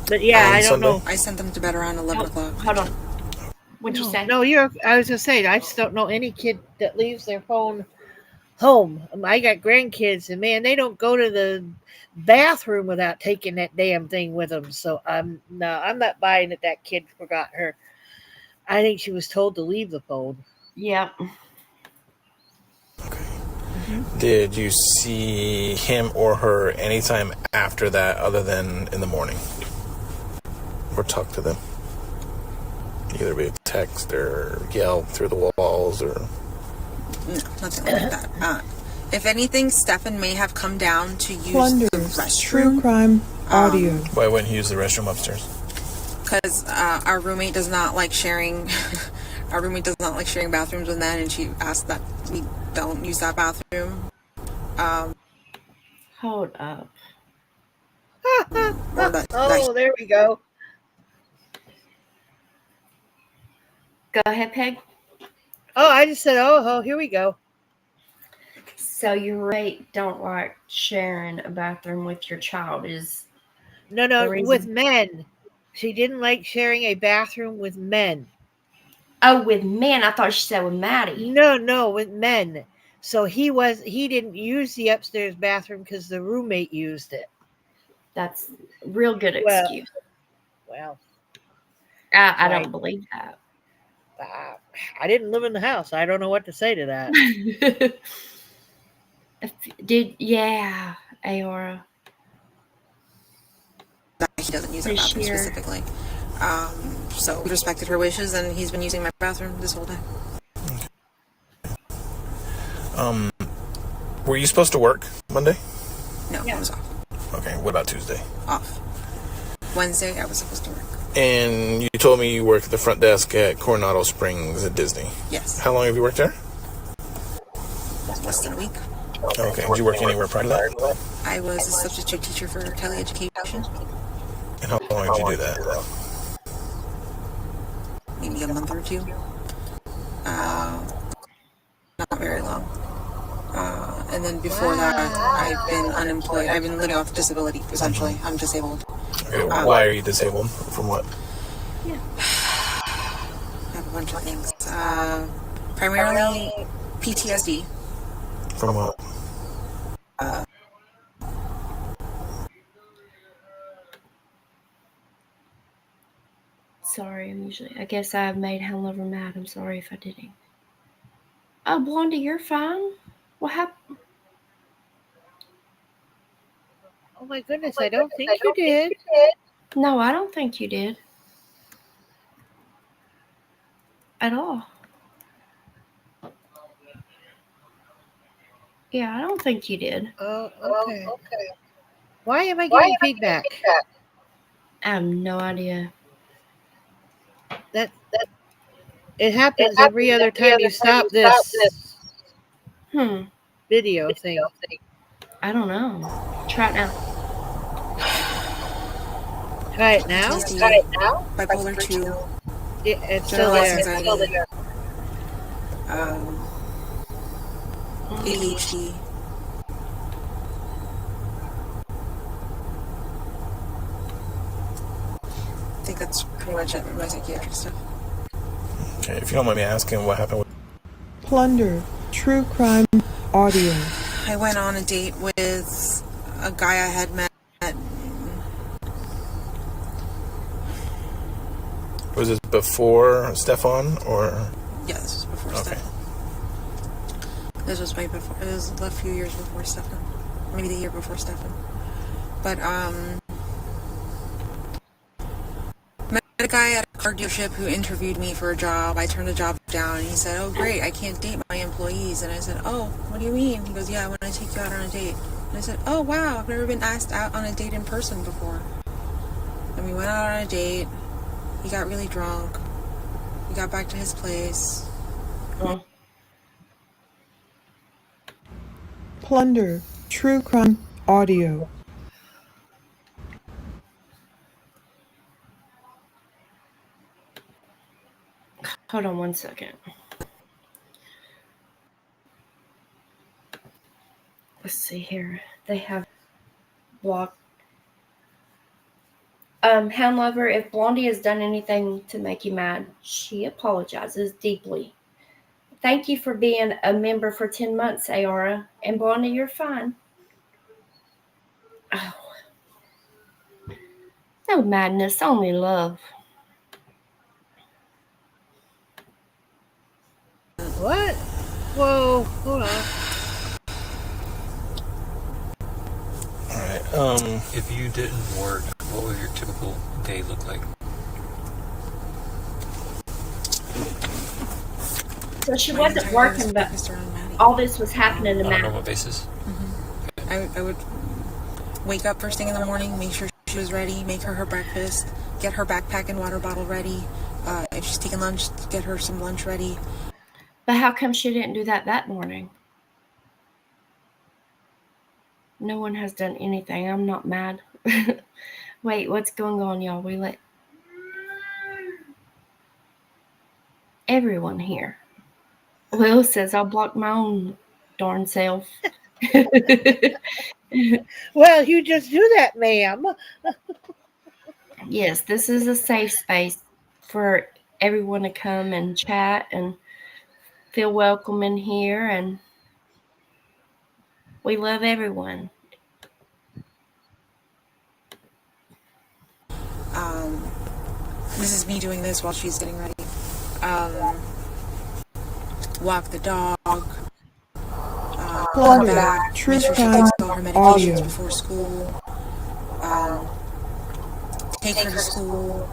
But yeah, I don't Sunday? know. I sent them to bed around 11 o'clock. Hold on. What'd you say? No, I was gonna say I just don't know any kid that leaves their phone home. I got grandkids, and man, they don't go to the bathroom without taking that damn thing with them. So I'm not buying that kid forgot her. I think she was told to leave the phone. Yep. Okay. Did you see him or her anytime after that other than in the morning? Or talk to them? Either via text or yell through the walls or... No, nothing like that. If anything, Stephan may have come down to use the Plunders. restroom. True crime audio. Why wouldn't he use the restroom upstairs? because our roommate does not like sharing. Our roommate does not like sharing bathrooms with men, and she asked that we don't use that bathroom. Hold up. Or that Oh, there we go. Go ahead, Peg. Oh, I just said, oh, here we go. So your roommate don't like sharing a bathroom with your child is No, the reason? with men. She didn't like sharing a bathroom with men. Oh, with men. I thought she said with Maddie. No, with men. So he didn't use the upstairs bathroom because the roommate used it. That's a real good Well, excuse. Well, I right. don't believe that. I didn't live in the house. I don't know what to say to that. Yeah, Aora. that he doesn't use our bathroom specifically. So we respected her wishes, and he's been using my bathroom this whole time. Were you supposed to work Monday? No, I was off. Okay, what about Tuesday? Off. Wednesday, I was supposed to work. And you told me you work at the front desk at Coronado Springs at Disney. Yes. How long have you worked there? Less than a week. Okay, did you work anywhere prior to that? I was a substitute teacher for Kelly Education. And how long did you do that? Maybe a month or two. Not very long. And then before that, I've been unemployed. I've been living off disability, essentially. I'm disabled. Okay, why are you disabled? From what? I have a bunch of things. Primarily PTSD. From what? Sorry, I guess I've made Hanover mad. I'm sorry if I didn't. Oh, Blondie, you're fine. What happened? Oh my goodness, I don't think you did. No, I don't think you did. At all. Yeah, I don't think you did. Oh, okay. Why am I getting feedback? I have no idea. That it happens every other time you stop this video thing. I don't know. Try it now. Try it now. Bipolar 2. Yeah, it's still there. Anxiety. ADHD. I think that's pretty much it with my psychiatric stuff. Okay, if you don't mind me asking, what happened with... Plunder, true crime audio. I went on a date with a guy I had met. Was this before Stephan, or... Yeah, this was before Okay. Stephan. This was way before. It was a few years before Stephan. Maybe the year before Stephan. But, met a guy at a car dealership who interviewed me for a job. I turned the job down, and he said, "Oh, great, I can't date my employees." And I said, "Oh, what do you mean?" He goes, "Yeah, I want to take you out on a date." And I said, "Oh, wow, I've never been asked out on a date in person before." And we went out on a date. He got really drunk. We got back to his place. Plunder, true crime audio. Hold on one second. Let's see here. They have blocked. Hound Lover, if Blondie has done anything to make you mad, she apologizes deeply. Thank you for being a member for 10 months, Aora. And Blondie, you're fine. Oh. No madness, only love. What? Whoa, hold on. Alright, If you didn't work, what would your typical day look like? So she wasn't working, but all this was happening to On a normal Matt. basis? I would wake up first thing in the morning, make sure she was ready, make her breakfast, get her backpack and water bottle ready. If she's taking lunch, get her some lunch ready. But how come she didn't do that morning? No one has done anything. I'm not mad. Wait, what's going on, y'all? We let everyone here. Will says I'll block my own darn self. Well, you just do that, ma'am. Yes, this is a safe space for everyone to come and chat and feel welcome in here, and we love everyone. This is me doing this while she's getting ready. Walk the dog. Come Plunder, back. true Make sure she crime takes all her medications audio. before school. Take her to school.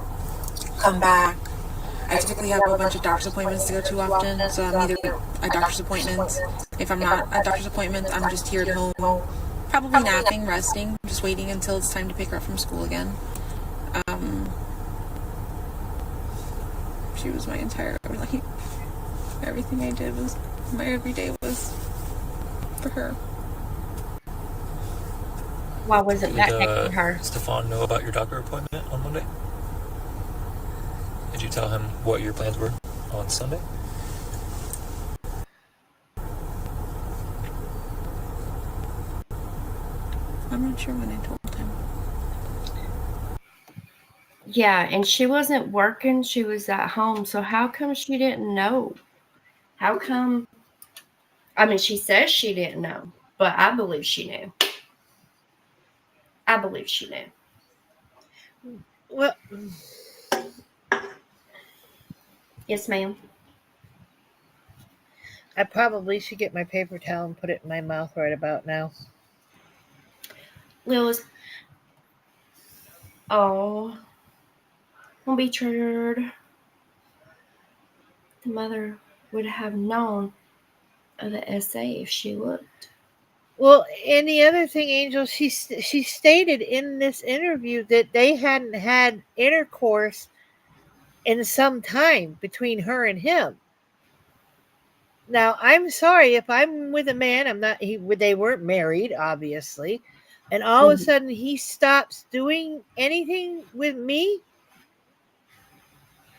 Come back. I typically have a bunch of doctor's appointments to go to often, so I'm either at doctor's appointments. If I'm not at doctor's appointments, I'm just here at home, probably napping, resting, just waiting until it's time to pick her up from school again. She was my entire life. Everything I did was, my everyday was for her. Why wasn't that Did taking her? Stephan know about your doctor appointment on Monday? Did you tell him what your plans were on Sunday? I'm not sure when I told him. Yeah, and she wasn't working, she was at home, so how come she didn't know? How come? I mean, she says she didn't know, but I believe she knew. I believe she knew. Well, Yes, ma'am. I probably should get my paper towel and put it in my mouth right about now. Lil's. Oh, don't be triggered. The mother would have known of the essay if she looked. Well, and the other thing, Angel, she stated in this interview that they hadn't had intercourse in some time between her and him. Now, I'm sorry if I'm with a man. I'm not. They weren't married, obviously, and all of a sudden he stops doing anything with me.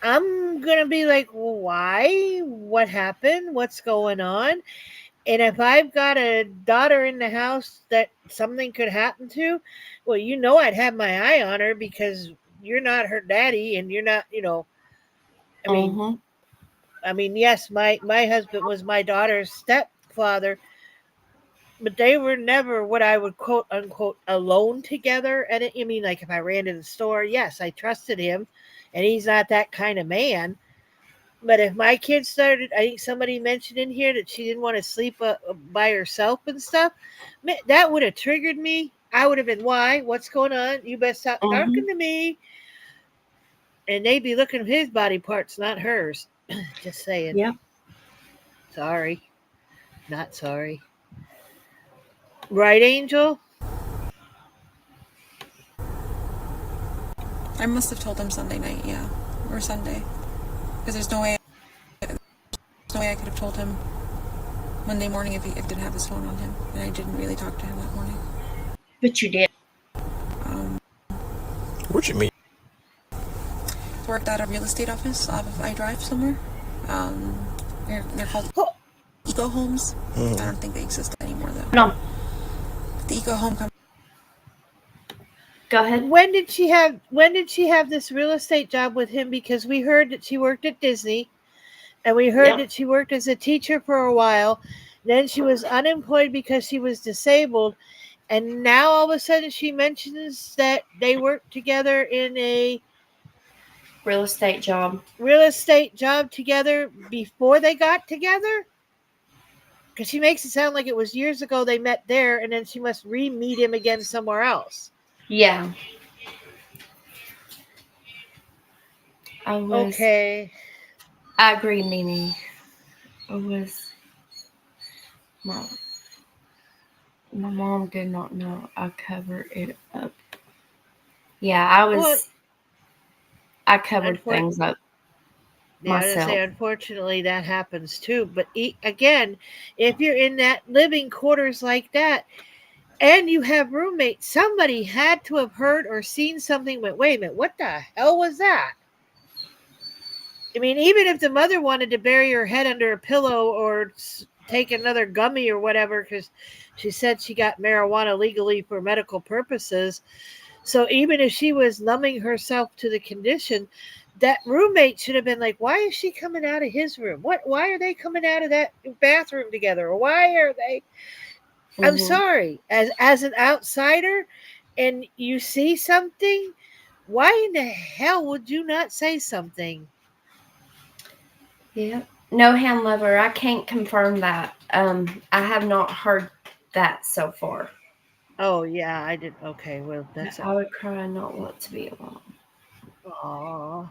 I'm gonna be like, well, why? What happened? What's going on? And if I've got a daughter in the house that something could happen to, well, I'd have my eye on her because you're not her daddy and you're not, I mean, Mm-hmm. yes, my husband was my daughter's stepfather, but they were never what I would quote unquote alone together. And like if I ran to the store, yes, I trusted him, and he's not that kind of man. But if my kid started, I think somebody mentioned in here that she didn't want to sleep by herself and stuff, that would have triggered me. I would have been, why? What's going on? You better stop talking to me. And they'd be looking at his body parts, not hers. Just saying. Yep. Sorry. Not sorry. Right, Angel? I must have told him Sunday night, yeah, or Sunday, because there's no way I could have told him Monday morning if he didn't have his phone on him, and I didn't really talk to him that morning. But you did. Where'd you meet? Worked at a real estate office off of iDrive somewhere. They're called eco homes. I don't think they exist anymore though. No. The eco home company. Go ahead. When did she have this real estate job with him? Because we heard that she worked at Disney, and we heard that she worked as a teacher for a while. Then she was unemployed because she was disabled, and now all of a sudden she mentions that they worked together in a Real estate job together before they got together. Because she makes it sound like it was years ago they met there, and then she must re-meet him again somewhere else. Yeah. Okay. I agree, Mimi. It was my mom did not know. I covered it up. Yeah, I was. I covered things up Yeah, I was gonna say, myself. unfortunately, that happens too. But again, if you're in that living quarters like that, and you have roommates, somebody had to have heard or seen something. Went, wait a minute, what the hell was that? I mean, even if the mother wanted to bury her head under a pillow or take another gummy or whatever, because she said she got marijuana legally for medical purposes. So even if she was numbing herself to the condition, that roommate should have been like, why is she coming out of his room? Why are they coming out of that bathroom together? Or why are they? I'm Hmm. sorry, as an outsider, and you see something, why in the hell would you not say something? Yeah. No, hand lover, I can't confirm that. I have not heard that so far. Oh yeah, I did. Okay, well that's I would cry and not want to be alone. aw.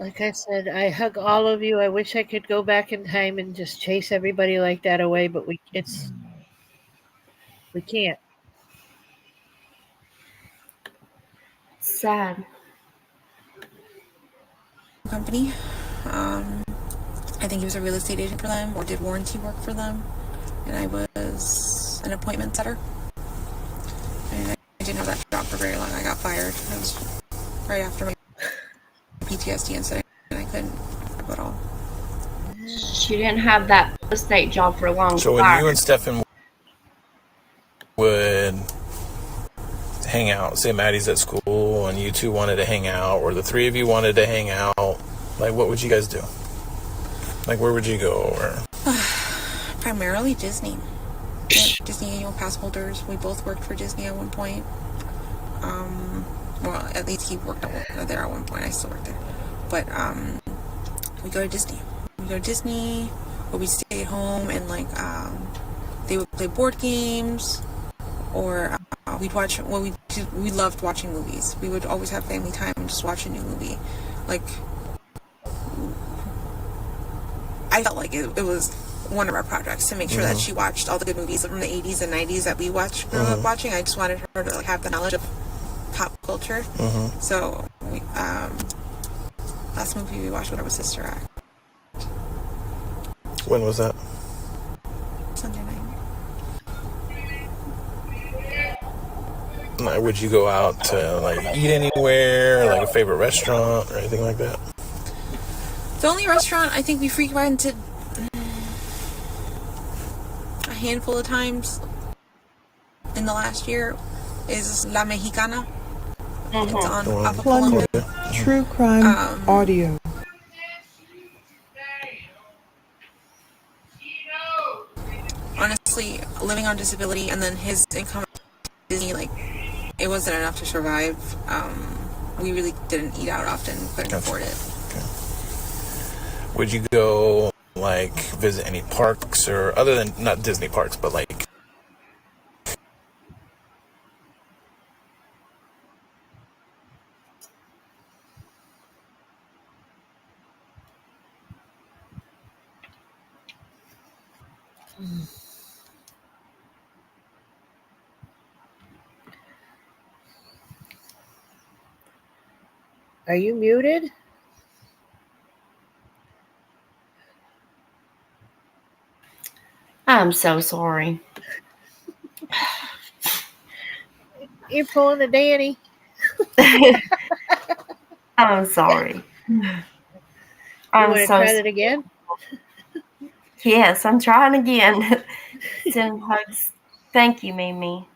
Like I said, I hug all of you. I wish I could go back in time and just chase everybody like that away, but we can't. Sad. Company. I think he was a real estate agent for them or did warranty work for them. And I was an appointment setter. And I didn't have that job for very long. I got fired. It was right after my PTSD incident, and I couldn't go at all. She didn't have that real estate job for a long So when time. you and Stephan would hang out, say Maddie's at school and you two wanted to hang out, or the three of you wanted to hang out, like what would you guys do? Like where would you go? Or Primarily Disney. Disney annual pass holders. We both worked for Disney at one point. Well, at least he worked there at one point. I still work there. But we go to Disney. We go to Disney, or we stay at home and they would play board games, or we'd watch. Well, we loved watching movies. We would always have family time and just watch a new movie. Like, I felt like it was one of our projects to make sure that she watched all the good movies from the 80s and 90s that we grew up watching. I just wanted her to have the knowledge of pop culture. So we, last movie we watched with our sister Act. when was that? Sunday night. Like, would you go out to like eat anywhere, like a favorite restaurant or anything like that? The only restaurant I think we frequented a handful of times in the last year is La Mexicana. It's on off of Plunder. Columbus. True crime audio. Honestly, living on disability and then his income at Disney, it wasn't enough to survive. We really didn't eat out often, couldn't afford it. Okay. Would you go like visit any parks, or other than not Disney parks, but like Are you muted? I'm so sorry. You're pulling a Danny. I'm sorry. You I'm want to so try that again? Yes, I'm trying again. Send hugs. Thank you, Mimi.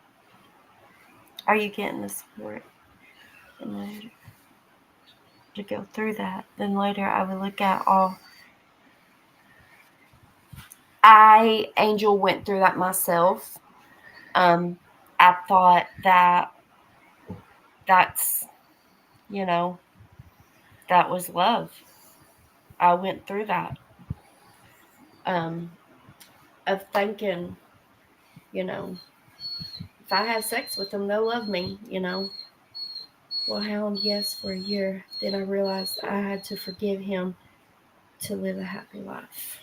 Are you getting the support? And then to go through that. Then later I would look at all. Angel went through that myself. I thought that's, that was love. I went through that. Of thinking, if I have sex with them, they'll love me, Well, hound, yes, for a year. Then I realized I had to forgive him to live a happy life.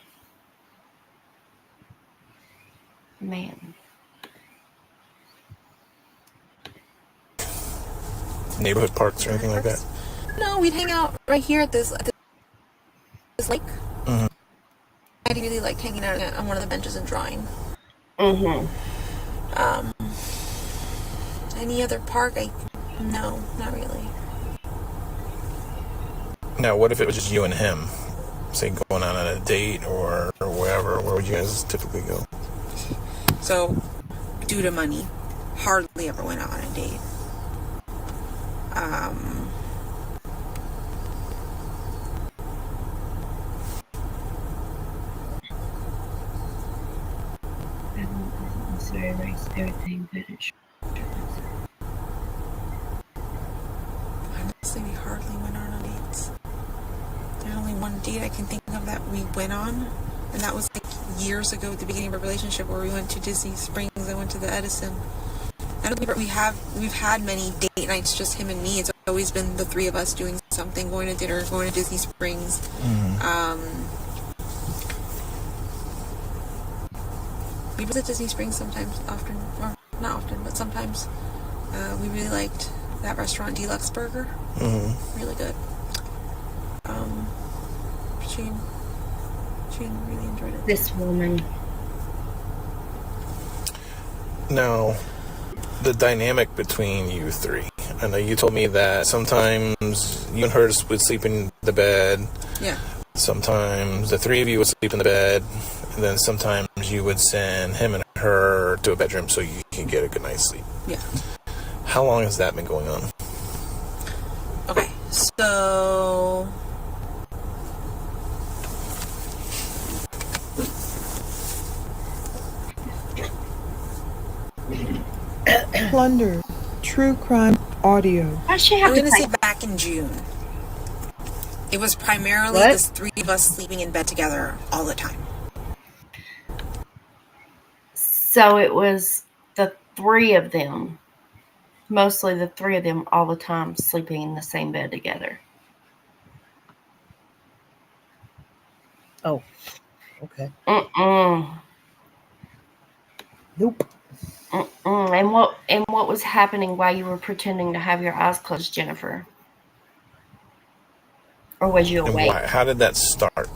Man. neighborhood parks or anything like that? No, we'd hang out right here at this lake. Mm-hmm. Maddie really liked hanging out on one of the benches and drawing. Mm-hmm. Any other park? No, not really. Now, what if it was just you and him? Say going out on a date or wherever. Where would you guys typically go? So, due to money, hardly ever went out on a date. Honestly, we hardly went out on dates. There's only one date I can think of that we went on, and that was like years ago at the beginning of our relationship, where we went to Disney Springs. I went to the Edison. I don't think we've had many date nights, just him and me. It's always been the three of us doing something, going to dinner, going to Disney Springs. We visit Disney Springs sometimes, often, or not often, but sometimes. We really liked that restaurant, Deluxe Burger. Really good. She really enjoyed it. This woman. Now, the dynamic between you three. I know you told me that sometimes you and her would sleep in the bed. Yeah. Sometimes the three of you would sleep in the bed. And then sometimes you would send him and her to a bedroom so you can get a good night's sleep. Yeah. How long has that been going on? Okay, so... Plunder. True crime audio. Why she have I'm to going to say say back in June. It was primarily What? the three of us sleeping in bed together all the time. So it was the three of them, mostly the three of them all the time sleeping in the same bed together. Oh, okay. Nope. And what was happening while you were pretending to have your eyes closed, Jennifer? Or was you And awake? why? How did that start?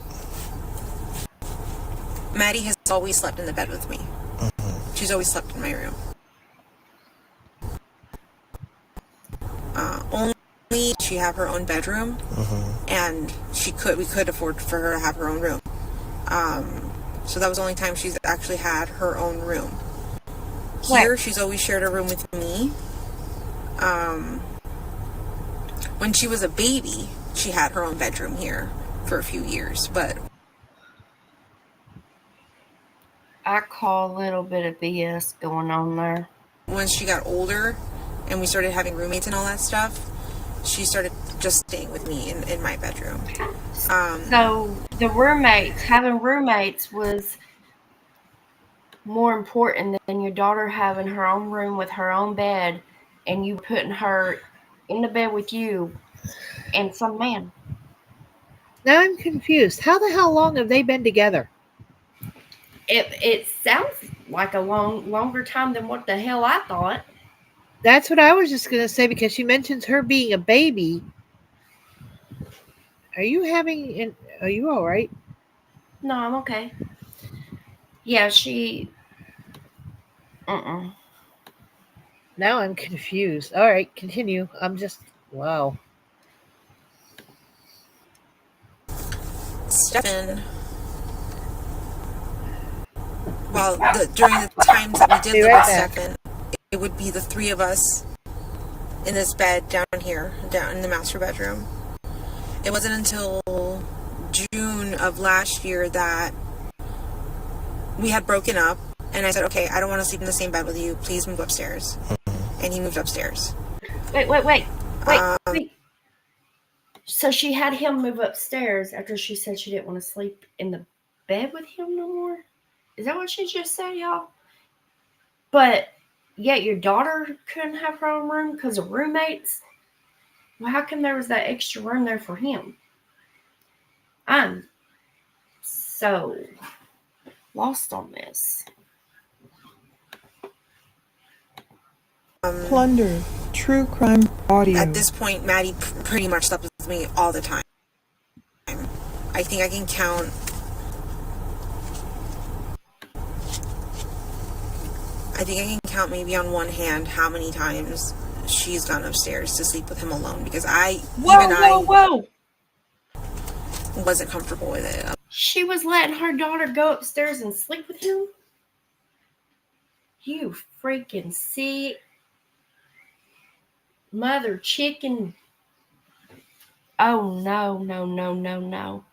Maddie has always slept in the bed with me. She's always slept in my room. Only she have her own bedroom, and we could afford for her to have her own room. So that was the only time she's actually had her own room. Here, she's always shared a room with me. When she was a baby, she had her own bedroom here for a few years, but I call a little bit of BS going on there. once she got older and we started having roommates and all that stuff, she started just staying with me in my bedroom. So having roommates was more important than your daughter having her own room with her own bed and you putting her in the bed with you and some man. Now I'm confused. How the hell long have they been together? It sounds like a longer time than what the hell I thought. That's what I was just going to say, because she mentions her being a baby. Are you all right? No, I'm okay. Yeah, she... Now I'm confused. All right, continue. I'm just... Wow. Stephan, well, during the times that we did Be live right with back. Stephan, it would be the three of us in this bed down here, down in the master bedroom. It wasn't until June of last year that we had broken up, and I said, okay, I don't want to sleep in the same bed with you. Please move upstairs. And he moved upstairs. Wait. So she had him move upstairs after she said she didn't want to sleep in the bed with him no more? Is that what she just said, y'all? But yet your daughter couldn't have her own room because of roommates? Well, how come there was that extra room there for him? I'm so lost on this. Plunder, true crime audio. At this point, Maddie pretty much slept with me all the time. I think I can count. Maybe on one hand how many times she's gone upstairs to sleep with him alone, because I wasn't comfortable with it. She was letting her daughter go upstairs and sleep with him? You freaking sick mother chicken. Oh, no.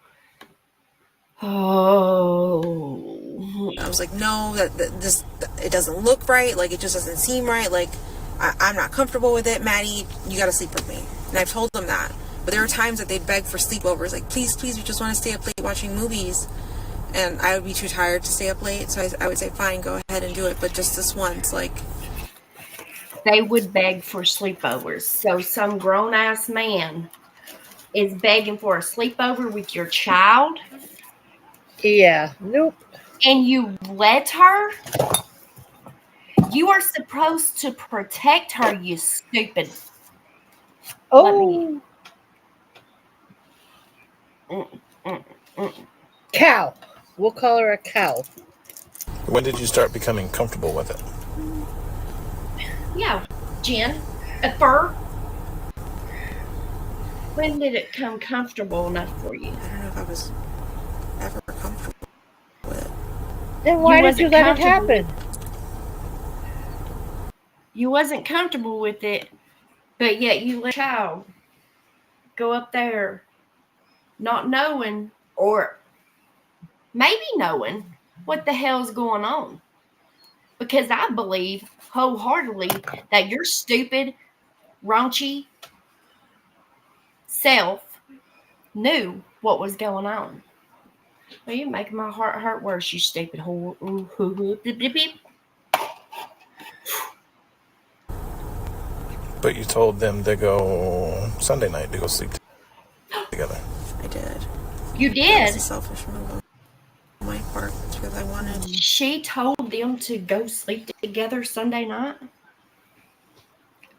Oh. I was like, no, this it doesn't look right. Like, it just doesn't seem right. Like, I'm not comfortable with it. Maddie, you gotta sleep with me. And I've told them that. But there were times that they'd beg for sleepovers. Like, please, we just want to stay up late watching movies. And I would be too tired to stay up late. So I would say, fine, go ahead and do it. But just this once, like... They would beg for sleepovers. So some grown-ass man is begging for a sleepover with your child? Yeah. Nope. And you let her? You are supposed to protect her, you stupid. Oh. Cow. We'll call her a cow. When did you start becoming comfortable with it? Yeah, Jen. A fur. When did it come comfortable enough for you? I don't know if I was ever comfortable with it. Then why did you let it happen? You wasn't comfortable with it, but yet you let a child go up there not knowing, or maybe knowing, what the hell's going on. Because I believe wholeheartedly that your stupid, raunchy self knew what was going on. Well, you're making my heart hurt worse, you stupid whore. But you told them to go Sunday night to go sleep together. I did. You did? It was a selfish move on my part, because I wanted... She told them to go sleep together Sunday night?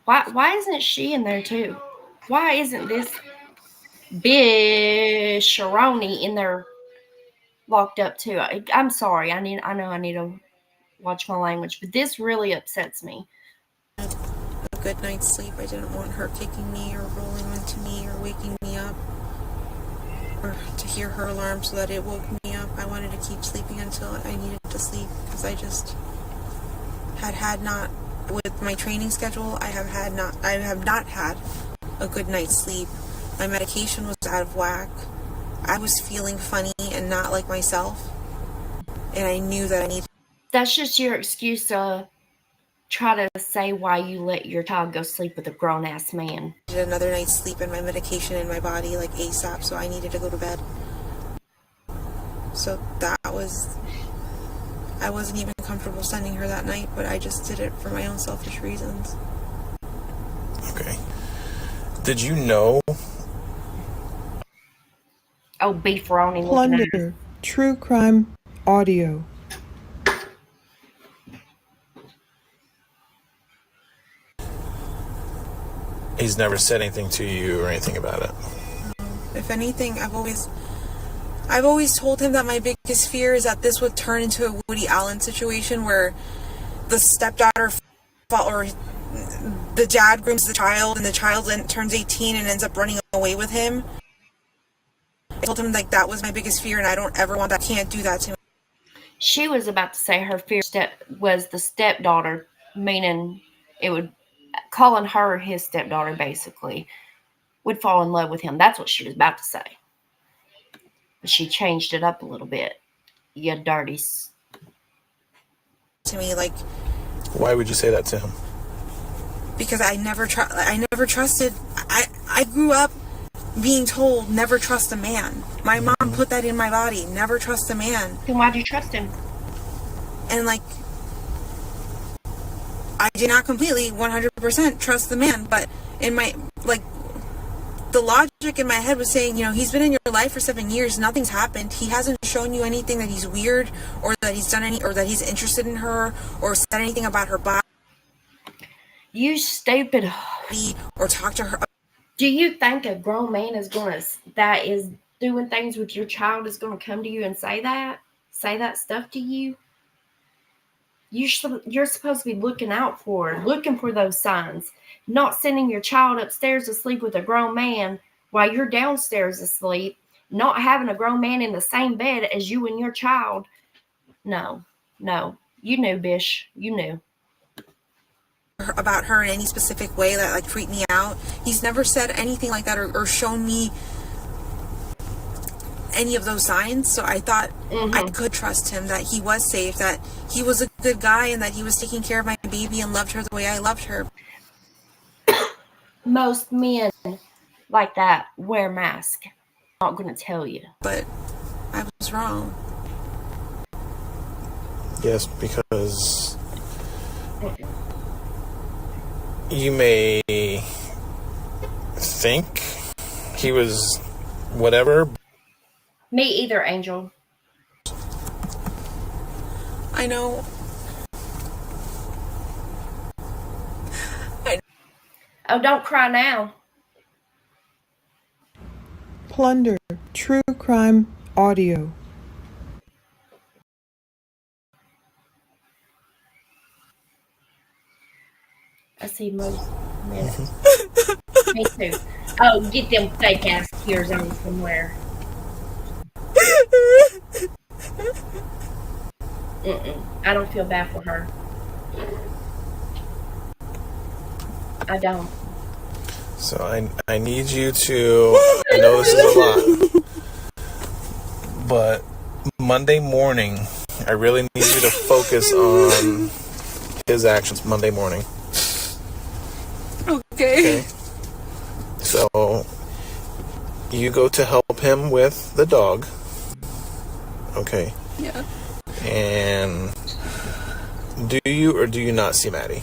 Why isn't she in there too? Why isn't this Bisharoni in there locked up too? I'm sorry. I know I need to watch my language, but this really upsets me. A good night's sleep. I didn't want her kicking me or rolling into me or waking me up, or to hear her alarm so that it woke me up. I wanted to keep sleeping until I needed to sleep, because I just had not, with my training schedule, I have not had a good night's sleep. My medication was out of whack. I was feeling funny and not like myself, and I knew that I needed... That's just your excuse to try to say why you let your child go sleep with a grown-ass man. Another night's sleep and my medication in my body, like, ASAP, so I needed to go to bed. So I wasn't even comfortable sending her that night, but I just did it for my own selfish reasons. Okay. Did you know? Oh, beefaroni looking Plunder, true crime audio. He's never said anything to you or anything about it. If anything, I've always told him that my biggest fear is that this would turn into a Woody Allen situation where the stepdaughter or the dad grooms the child and the child turns 18 and ends up running away with him. I told him, like, that was my biggest fear, and I don't ever want that. Can't do that to me. She was about to say her fear was the stepdaughter, meaning it would, calling her his stepdaughter basically, would fall in love with him. That's what she was about to say. But she changed it up a little bit. You dirty. To me, like... Why would you say that to him? Because I never trusted... I grew up being told, never trust a man. My mom put that in my body, never trust a man. Then why'd you trust him? And, like, I did not completely 100% trust the man, but in my, like, the logic in my head was saying, you know, he's been in your life for 7 years, nothing's happened, he hasn't shown you anything that he's weird, or that he's done or that he's interested in her, or said anything about her body. You stupid. or talk to her. Do you think a grown man that is doing things with your child is going to come to you and say that stuff to you? You're supposed to be looking for those signs, not sending your child upstairs to sleep with a grown man while you're downstairs asleep, not having a grown man in the same bed as you and your child. No, you knew, Bish, you knew. About her in any specific way that like freaked me out. He's never said anything like that or shown me any of those signs, so I thought I could trust him, that he was safe, that he was a good guy, and that he was taking care of my baby and loved her the way I loved her. Most men like that wear masks. I'm not going to tell you. But I was wrong. Yes, because you may think he was whatever. Me either, Angel. I know. Oh, don't cry now. Plunder, True Crime Audio. I see most men. Me too. Oh, get them fake ass tears on somewhere. I don't feel bad for her. I don't. So I need you to, I know this is a lot, but Monday morning, I really need you to focus on his actions Monday morning. Okay. So you go to help him with the dog. Okay. Yeah. And do you or do you not see Maddie?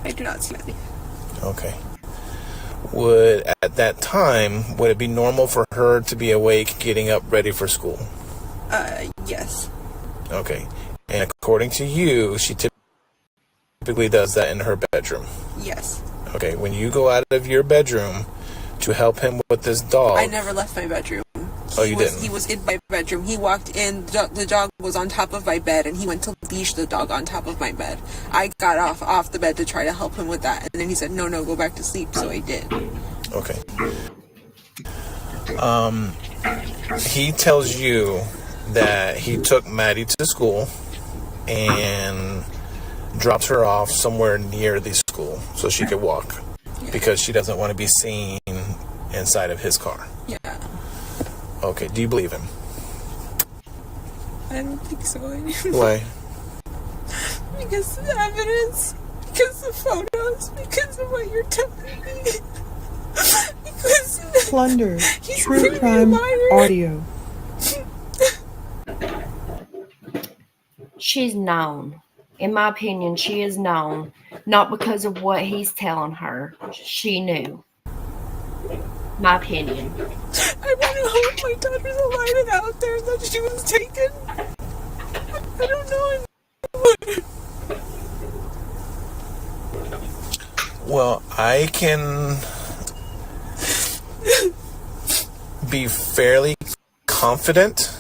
I do not see Maddie. Okay. At that time, would it be normal for her to be awake, getting up, ready for school? Yes. Okay. And according to you, she typically does that in her bedroom. Yes. Okay. When you go out of your bedroom to help him with this dog... I never left my bedroom. Didn't? He was in my bedroom. He walked in, the dog was on top of my bed, and he went to leash the dog on top of my bed. I got off the bed to try to help him with that, and then he said, no, go back to sleep, so I did. Okay. He tells you that he took Maddie to school and dropped her off somewhere near the school so she could walk, because she doesn't want to be seen inside of his car. Yeah. Okay, do you believe him? I don't think so. Why? Because of the evidence, because of photos, because of what you're telling me. Because Plunder, True Crime Audio. She's known. In my opinion, she is known. Not because of what he's telling her. She knew. My opinion. I want to hope my daughter's alive and out there, that she was taken. I don't know anymore. Well, I can be fairly confident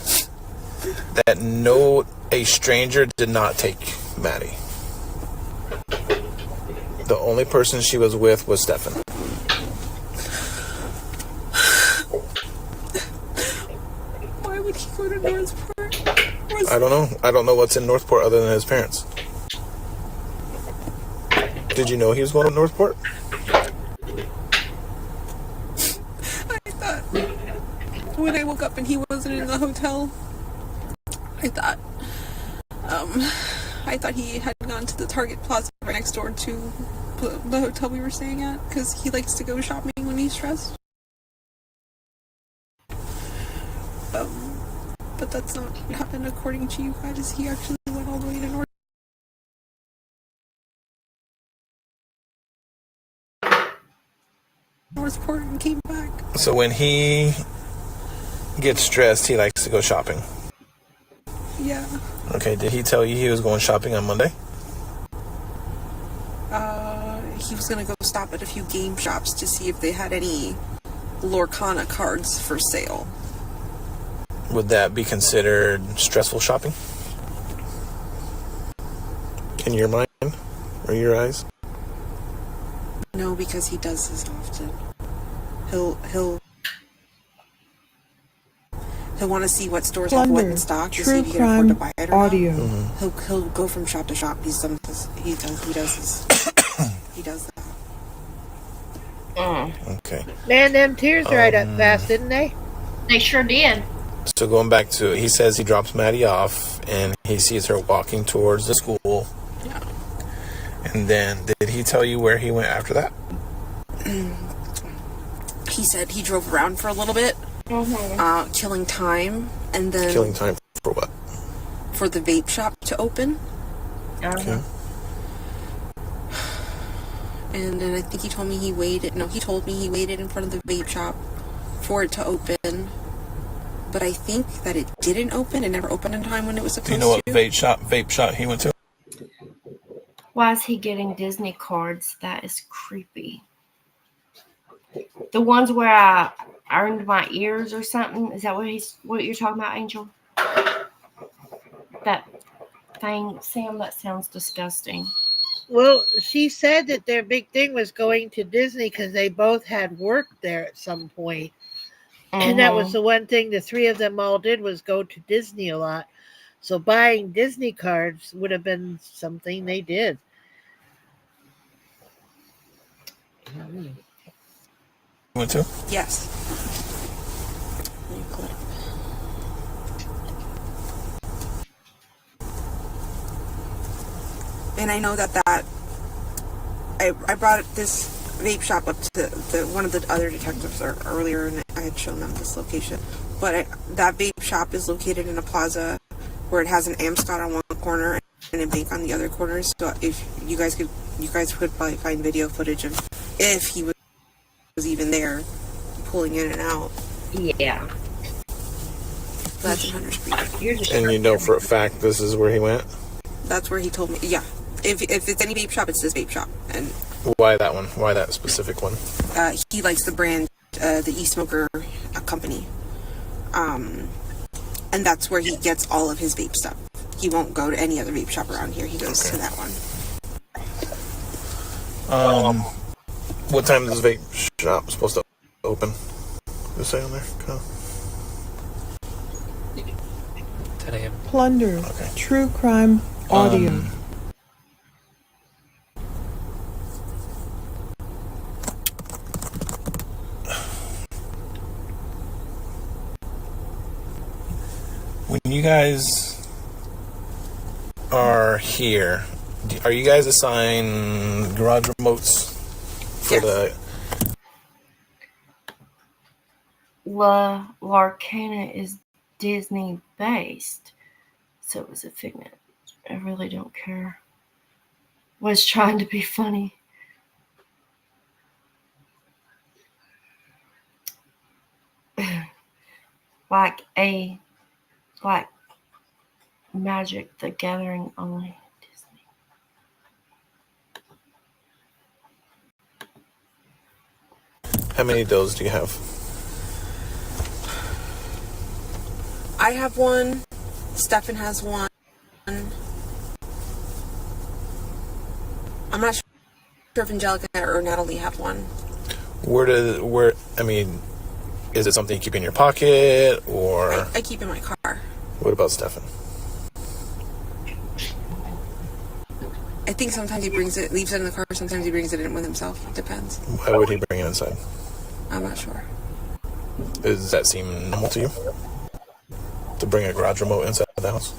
that a stranger did not take Maddie. The only person she was with was Stephan. Why would he go to Northport? I don't know. I don't know what's in Northport other than his parents. Did you know he was going to Northport? I thought when I woke up and he wasn't in the hotel, I thought he had gone to the Target Plaza right next door to the hotel we were staying at, because he likes to go shopping when he's stressed. But that's not what happened according to you guys. He actually went all the way to Northport and came back. So when he gets stressed, he likes to go shopping. Yeah. Okay, did he tell you he was going shopping on Monday? was going to go stop at a few game shops to see if they had any Lorcana cards for sale. Would that be considered stressful shopping? In your mind or your eyes? No, because he does this often. He'll want to see what stores have what in Plunder, stock to see true if he can afford to crime buy it or audio. not. He'll go from shop to shop. He does that. Okay. Man, them tears dried up fast, didn't they? They sure did. So going back to, he says he drops Maddie off and he sees her walking towards the school. Yeah. And then, did he tell you where he went after that? He said he drove around for a little bit, killing time, and then Killing time for what? for the vape shop to open. Okay. And then I think he told me he waited. No, he told me he waited in front of the vape shop for it to open. But I think that it didn't open. It never opened in time when it was supposed to. Do you know what vape shop he went to? Why is he getting Disney cards? That is creepy. The ones where I earned my ears or something. Is that what you're talking about, Angel? That thing, Sam. That sounds disgusting. Well, she said that their big thing was going to Disney because they both had worked there at some point. And that was the one thing the three of them all did was go to Disney a lot. So buying Disney cards would have been something they did. Went to? Yes. Let me pull it up. And I know that I brought this vape shop up to one of the other detectives earlier, and I had shown them this location. But that vape shop is located in a plaza where it has an Amscot on one corner and a bank on the other corner. So if you guys could probably find video footage of if he was even there, pulling in and out. Yeah. That's in Hunter's Creek. And you know for a fact this is where he went? That's where he told me. Yeah. If it's any vape shop, it's this vape shop. And Why that one? Why that specific one? he likes the brand, the e-smoker company. And that's where he gets all of his vape stuff. He won't go to any other vape shop around here. He goes to that one. What time is this vape shop supposed to open? Does it say on there? Kyle? 10 a.m. Plunder, Okay. true crime audio. When you guys are here, are you guys assigned garage remotes for Yes. La Larcana is Disney based, so it was a figment. I really don't care. Was trying to be funny. like Magic the Gathering only Disney. How many of those do you have? I have one. Stephan has one. I'm not sure if Angelica or Natalie have one. Is it something you keep in your pocket or I keep in my car. what about Stephan? I think sometimes he leaves it in the car. Sometimes he brings it in with himself. It depends. Why would he bring it inside? I'm not sure. Does that seem normal to you? To bring a garage remote inside the house?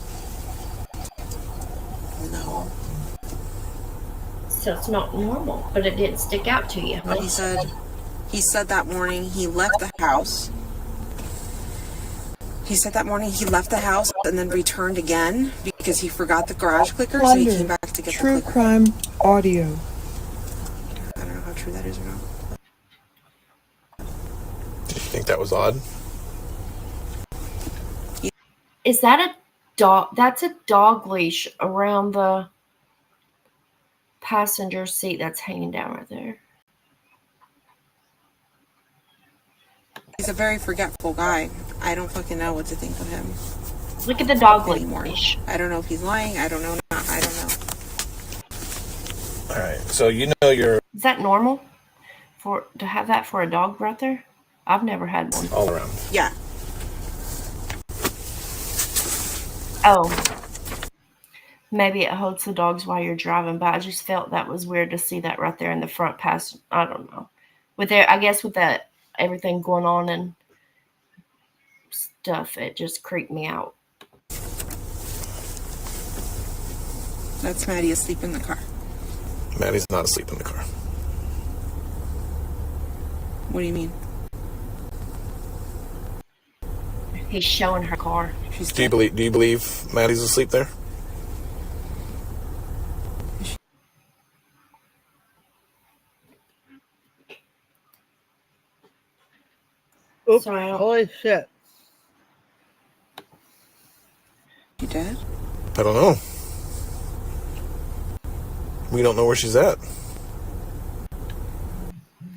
No. So it's not normal, but it didn't stick out to you. But he said that morning he left the house. He said that morning he left the house and then returned again because he forgot the garage clicker, so he came Plunder, back to get true the clicker. crime audio. I don't know how true that is or not. Do you think that was odd? Is that a dog? That's a dog leash around the passenger seat that's hanging down right there. He's a very forgetful guy. I don't fucking know what to think of him Look at the dog anymore. leash. I don't know if he's lying. I don't know. I don't know. All right. So you know you're Is that normal to have that for a dog right there? I've never had one. all around. Yeah. Oh, maybe it holds the dogs while you're driving, but I just felt that was weird to see that right there in the front pass. I don't know. I guess with that everything going on and stuff, it just creeped me out. That's Maddie asleep in the car. Maddie's not asleep in the car. What do you mean? He's showing her car. Do you believe Maddie's asleep there? Oops. Sorry, Holy shit. You dead? I don't know. We don't know where she's at.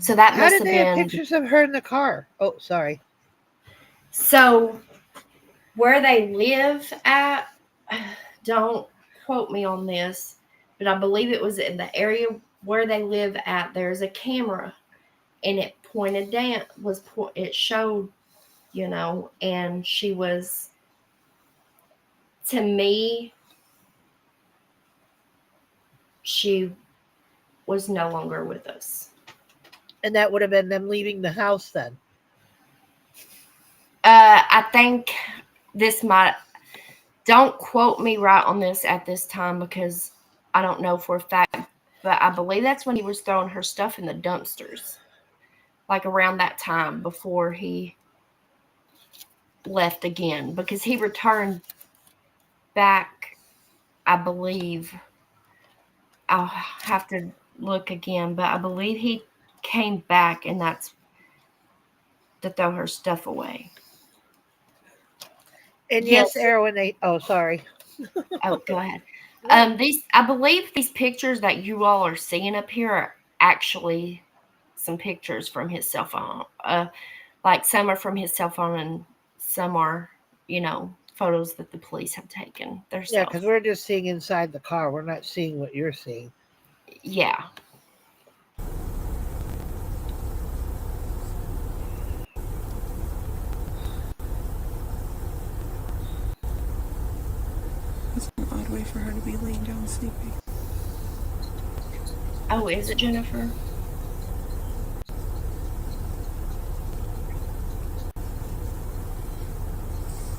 So that How must did have they have been. pictures of her in the car? Oh, sorry. So where they live at, don't quote me on this, but I believe it was in the area where they live at. There's a camera, and it pointed down. It showed, and she was. To me, she was no longer with us. And that would have been them leaving the house then. I think this might. Don't quote me right on this at this time because I don't know for a fact, but I believe that's when he was throwing her stuff in the dumpsters, like around that time before he left again, because he returned back, I believe. I'll have to look again, but I believe he came back, and that's to throw her stuff away. And yes, Erwin, oh, sorry. Oh, go ahead. I believe these pictures that you all are seeing up here are actually some pictures from his cell phone. Like some are from his cell phone, and some are, photos that the police have taken. Yeah, because we're just seeing inside the car. We're not seeing what you're seeing. Yeah. That's an odd way for her to be laying down sleeping. Oh, is it Jennifer?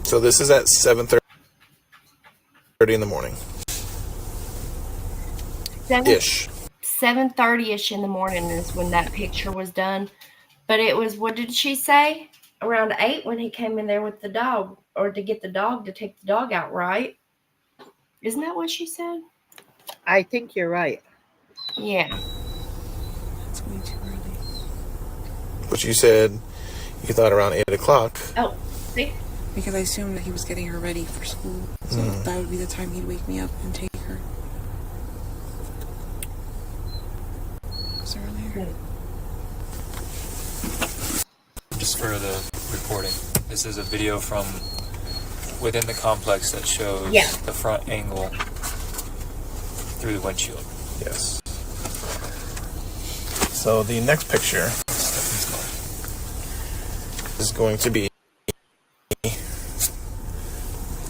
So this is at 7:30 in the morning. Ish. 7:30ish in the morning is when that picture was done. But it was, what did she say? Around 8 when he came in there with the dog, or to get the dog, to take the dog out, right? Isn't that what she said? I think you're right. Yeah. It's way too early. But you said you thought around 8 o'clock. Oh, see? Because I assumed that he was getting her ready for school. So that would be the time he'd wake me up and take her. It was earlier. Just for the recording, this is a video from within the complex that shows the front angle through the windshield. Yes. So the next picture is going to be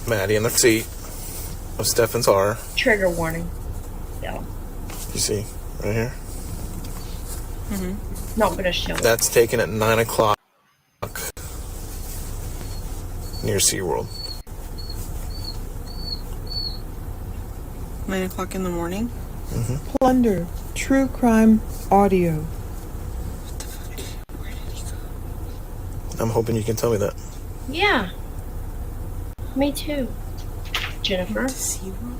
Maddie in the seat of Stephan's car. Trigger warning. Yeah. You see right here? Mm-hmm. Not going to show it. That's taken at 9 o'clock near SeaWorld. 9 o'clock in the morning? Mm-hmm. Plunder. True crime audio. What the fuck? Where did he go? I'm hoping you can tell me that. Yeah. Me too. Jennifer? To SeaWorld?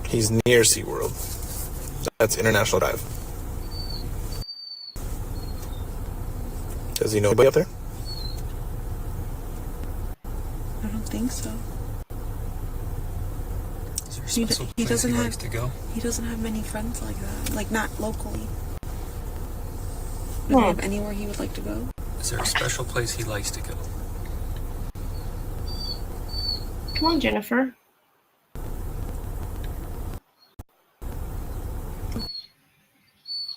He's near SeaWorld. That's International Drive. Does he know anybody up there? I don't think so. Is there He doesn't he have likes to go? He doesn't have many friends like that. Like, not locally. Does he have anywhere he would like to go? Is there a special place he likes to go? Come on, Jennifer.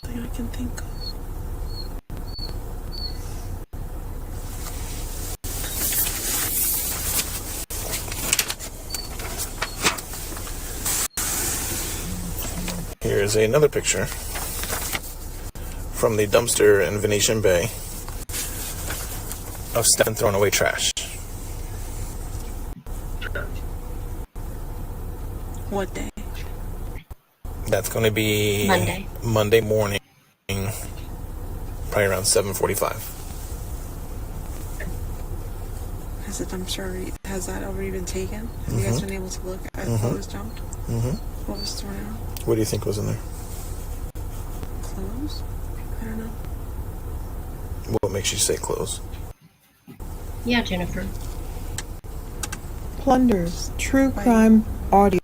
Thing I can think of. Here's another picture from the dumpster in Venetian Bay of Stephan throwing away trash. What day? That's going to be Monday morning, probably around 7:45. Has the dumpster has that already been taken? Have you guys been able to look at what was dumped? What was thrown out? What do you think was in there? Clothes? I don't know. What makes you say clothes? Yeah, Jennifer. Plunders, true crime audio.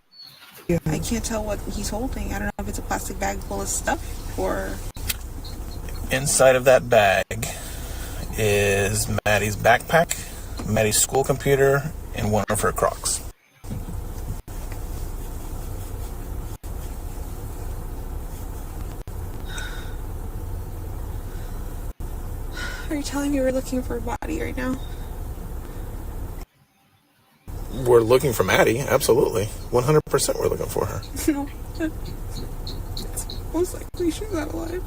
I can't tell what he's holding. I don't know if it's a plastic bag full of stuff or... Inside of that bag is Maddie's backpack, Maddie's school computer, and one of her Crocs. Are you telling me we're looking for a body right now? We're looking for Maddie, absolutely. 100% we're looking for her. No. It's most likely she's not alive.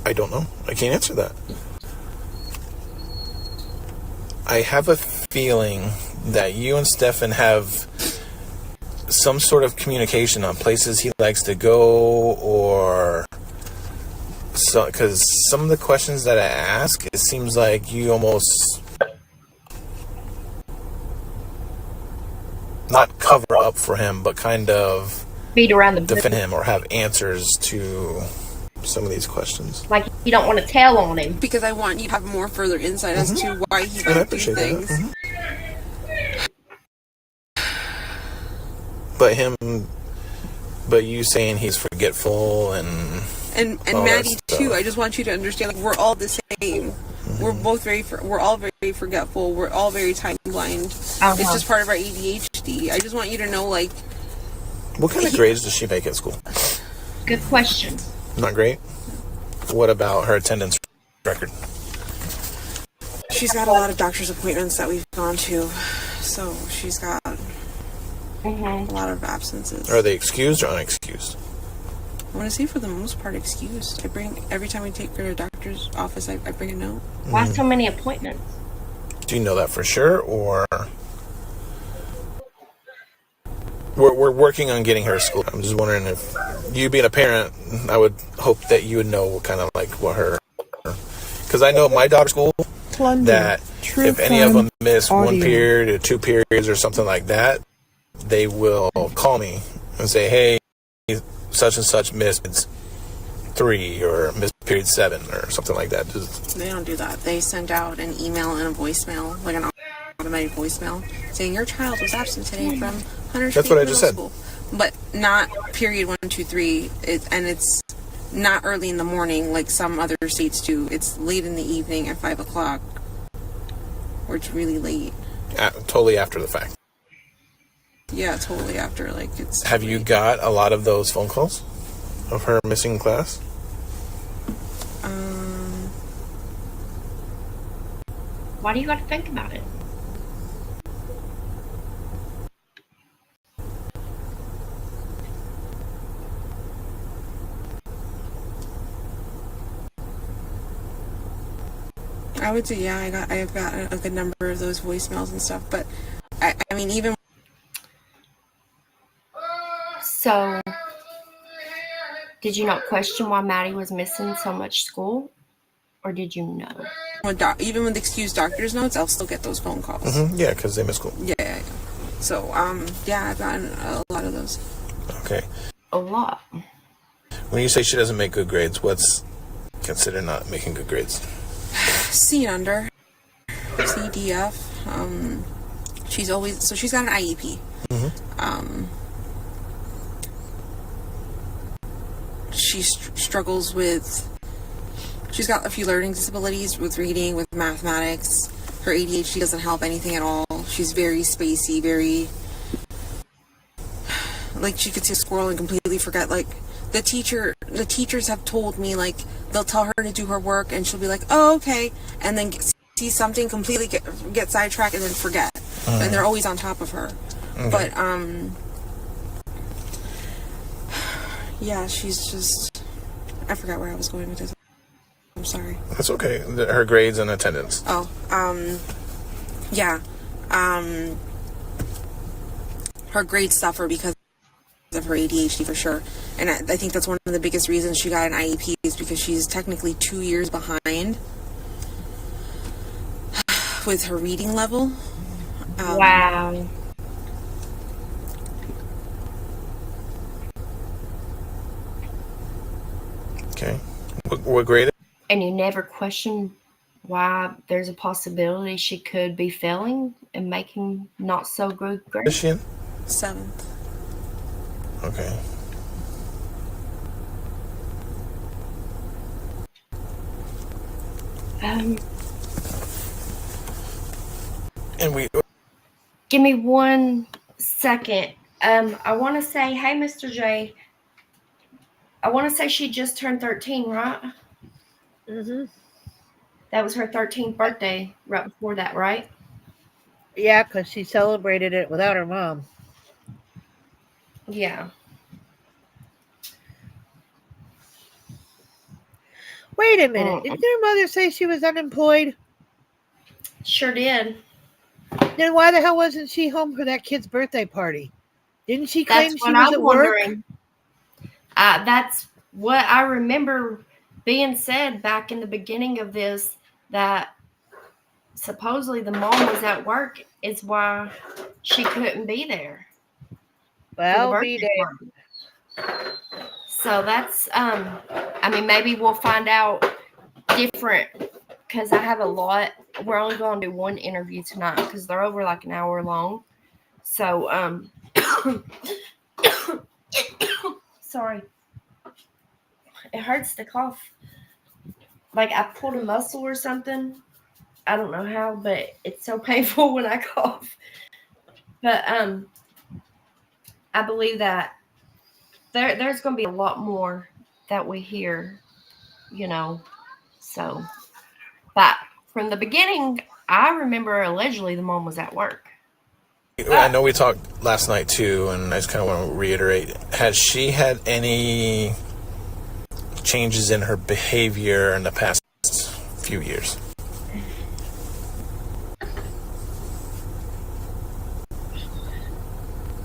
I don't know. I can't answer that. I have a feeling that you and Stephan have some sort of communication on places he likes to go, or so, because some of the questions that I ask, it seems like you almost not cover up for him, but kind of Beat around the defend bush. him or have answers to some of these questions. Like you don't want to tell on him. Because I want you to have more further insight as to why he And I did these appreciate that. things. But you saying he's forgetful and all that Maddie too. stuff. I just want you to understand, like, we're all the same. We're both we're all very forgetful. We're all very time blind. It's just part of our ADHD. I just want you to know, like, What kind of grades does she make at school? Good question. Not great. What about her attendance record? she's got a lot of doctor's appointments that we've gone to, so she's got a lot of absences. Are they excused or unexcused? I want to say for the most part excused. Every time we take her to a doctor's office, I bring a note. Why so many appointments? Do you know that for sure, or we're working on getting her to school? I'm just wondering if you being a parent, I would hope that you would know kind of like what her, because I know my daughter's school that if any of them miss one period or 2 periods or something like that, they will call me and say, hey, such and such missed 3 or missed period 7 or something like that. They don't do that. They send out an email and a voicemail, like an automated voicemail, saying your child was absent today from 100 That's what I just said. School. But not period 1, 2, 3. And it's not early in the morning like some other states do. It's late in the evening at 5 o'clock, or it's really late. Totally after the fact. Yeah, totally after. Like it's. Have you got a lot of those phone calls of her missing class? Why do you got to think about it? I would say yeah. I've got a good number of those voicemails and stuff, but I mean even. So, did you not question why Maddie was missing so much school? Or did you know? Even with excused doctor's notes, I'll still get those phone calls. Yeah, because they miss school. Yeah. So, yeah, I've gotten a lot of those. Okay. A lot. When you say she doesn't make good grades, what's considered not making good grades? C under. C, D, F. She's got an IEP. she struggles with, she's got a few learning disabilities with reading, with mathematics. Her ADHD doesn't help anything at all. She's very spacey, very, like, she could see a squirrel and completely forget, like, the teachers have told me, like, they'll tell her to do her work and she'll be like, oh, okay, and then see something, completely get sidetracked and then forget. And they're always on top of her. Okay. But yeah, she's just, I forgot where I was going with this. I'm sorry. That's okay. Her grades and attendance. Oh, yeah. Her grades suffer because of her ADHD for sure. And I think that's one of the biggest reasons she got an IEP is because she's technically 2 years behind with her reading level. Wow. Okay. What grade? And you never question why there's a possibility she could be failing and making not so good grades? Is she in? 7th. Okay. And we... Give me 1 second. I want to say, hey, Mr. J. I want to say she just turned 13, right? Mm-hmm. That was her 13th birthday right before that, right? Yeah, because she celebrated it without her mom. Yeah. Wait a minute. Did your mother say she was unemployed? Sure did. Then why the hell wasn't she home for that kid's birthday party? Didn't she claim That's she what was I'm at work? wondering. That's what I remember being said back in the beginning of this, that supposedly the mom was at work is why she couldn't be there. Well, be damned. So that's, I mean, maybe we'll find out different, because I have a lot. We're only going to do one interview tonight because they're over like an hour long. So, sorry. It hurts to cough. Like I pulled a muscle or something. I don't know how, but it's so painful when I cough. But I believe that there's going to be a lot more that we hear, you know. So, but from the beginning, I remember allegedly the mom was at work. I know we talked last night too, and I just kind of want to reiterate. Has she had any changes in her behavior in the past few years?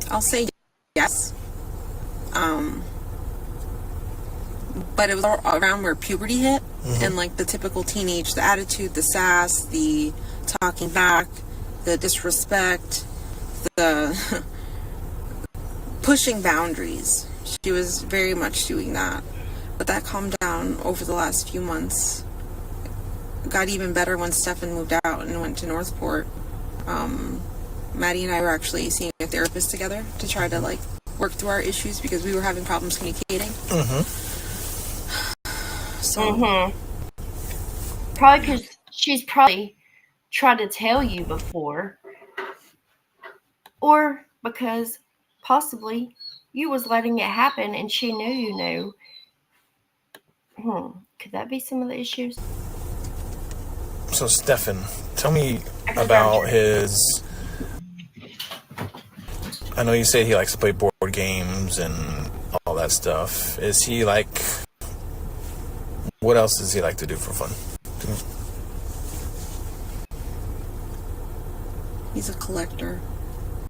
I'll say yes. But it was all around where puberty hit, and like the typical teenage, the attitude, the sass, the talking back, the disrespect, the pushing boundaries. She was very much doing that. But that calmed down over the last few months. It got even better when Stephan moved out and went to Northport. Maddie and I were actually seeing a therapist together to try to like work through our issues because we were having problems communicating. So probably because she's probably tried to tell you before, or because possibly you was letting it happen and she knew you knew. Could that be some of the issues? So Stephan, tell me about his... I know you say he likes to play board games and all that stuff. Is he like... What else does he like to do for fun? He's a collector.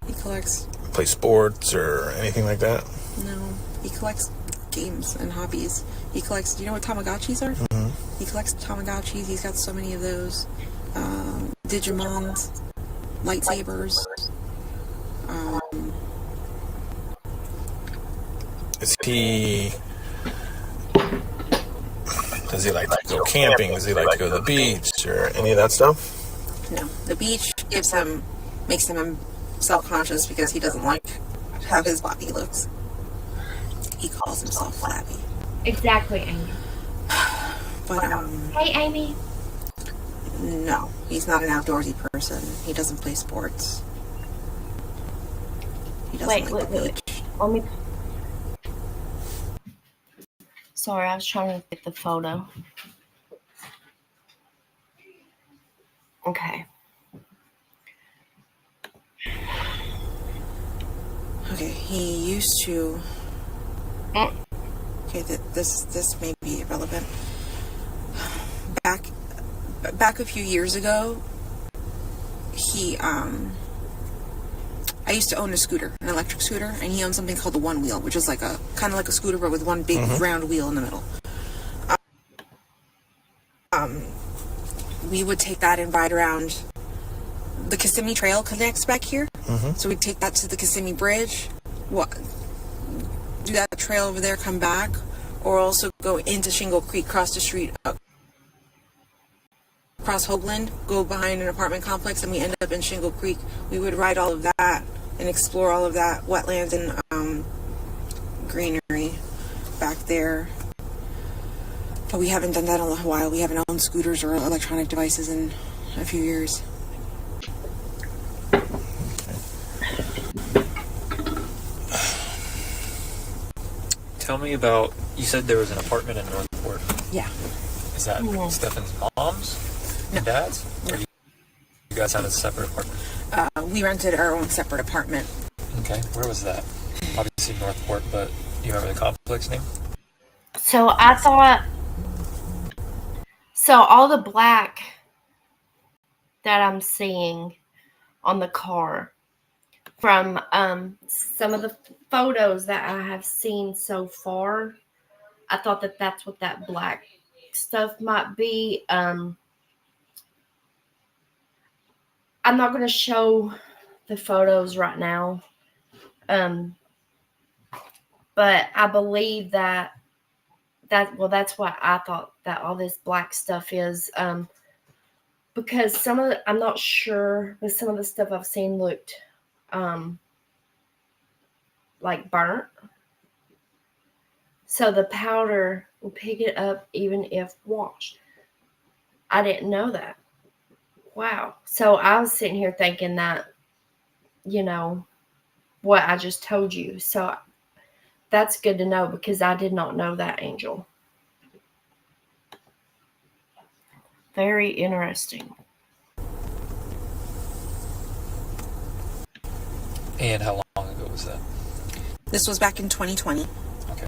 He collects... Play sports or anything like that? No. He collects games and hobbies. He collects... Do you know what Tamagotchis are? He collects Tamagotchis. He's got so many of those. Digimons. Lightsabers. Is he... Does he like to go camping? Does he like to go to the beach or any of that stuff? No. The beach makes him self-conscious because he doesn't like how his body looks. He calls himself flabby. Exactly, Amy. But Hey, Amy. no, he's not an outdoorsy person. He doesn't play sports. He doesn't like the beach. Let me. Sorry, I was trying to get the photo. Okay. Okay, he used to. Okay, this may be irrelevant. Back a few years ago, I used to own a scooter, an electric scooter, and he owned something called the One Wheel, which is like a kind of like a scooter but with one big round wheel in the middle. We would take that and ride around. The Kissimmee Trail connects back here, so we'd take that to the Kissimmee Bridge, do that trail over there, come back, or also go into Shingle Creek, cross the street, across Hoagland, go behind an apartment complex, and we end up in Shingle Creek. We would ride all of that and explore all of that wetlands and greenery back there. But we haven't done that in a while. We haven't owned scooters or electronic devices in a few years. Tell me about, you said there was an apartment in Northport. Yeah. Is that Stephan's mom's and dad's? Or you guys had a separate apartment? We rented our own separate apartment. Okay, where was that? Obviously Northport, but do you remember the complex name? So I thought. So all the black that I'm seeing on the car from some of the photos that I have seen so far, I thought that that's what that black stuff might be. I'm not going to show the photos right now, but I believe that's what I thought that all this black stuff is, because I'm not sure, but some of the stuff I've seen looked like burnt. So the powder will pick it up even if washed. I didn't know that. Wow. So I was sitting here thinking that, what I just told you. So that's good to know because I did not know that, Angel. Very interesting. And how long ago was that? This was back in 2020. Okay.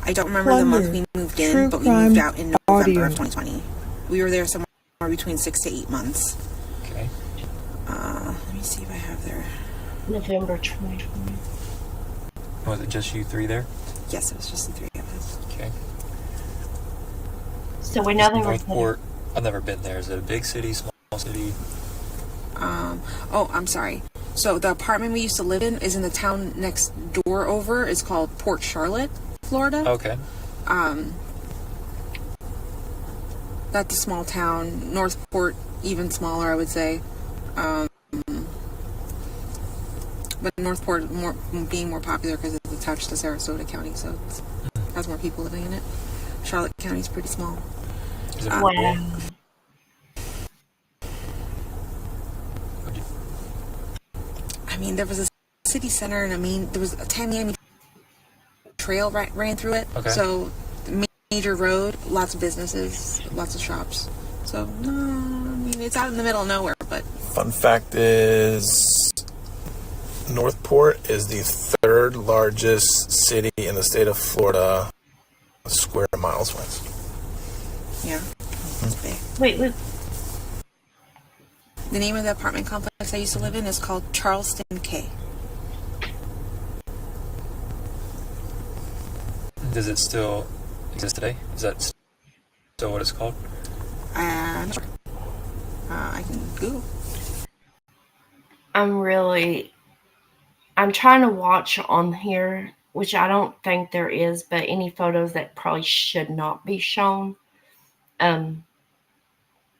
I don't remember the month we moved in, but we moved out in November of 2020. We were there somewhere between 6 to 8 months. Okay. Let me see if I have there. November 2020. Was it just you three there? Yes, it was just the three of us. Okay. So we know they were Northport. I've never been there. Is it a big city, small city? I'm sorry. So the apartment we used to live in is in the town next door over. It's called Port Charlotte, Florida. Okay. That's a small town. Northport, even smaller, I would say. But Northport being more popular because it's attached to Sarasota County, so it has more people living in it. Charlotte County is pretty small. Is it wow. I mean, there was a city center, and there was a Tamiami Trail ran through it. Okay. So, major road, lots of businesses, lots of shops. So, no, I mean, it's out in the middle of nowhere, but... Fun fact is, Northport is the third largest city in the state of Florida, square miles wise. Yeah, it's big. Wait. The name of the apartment complex I used to live in is called Charleston K. Does it still exist today? Is that still what it's called? I'm not sure. I can Google. I'm trying to watch on here, which I don't think there is, but any photos that probably should not be shown on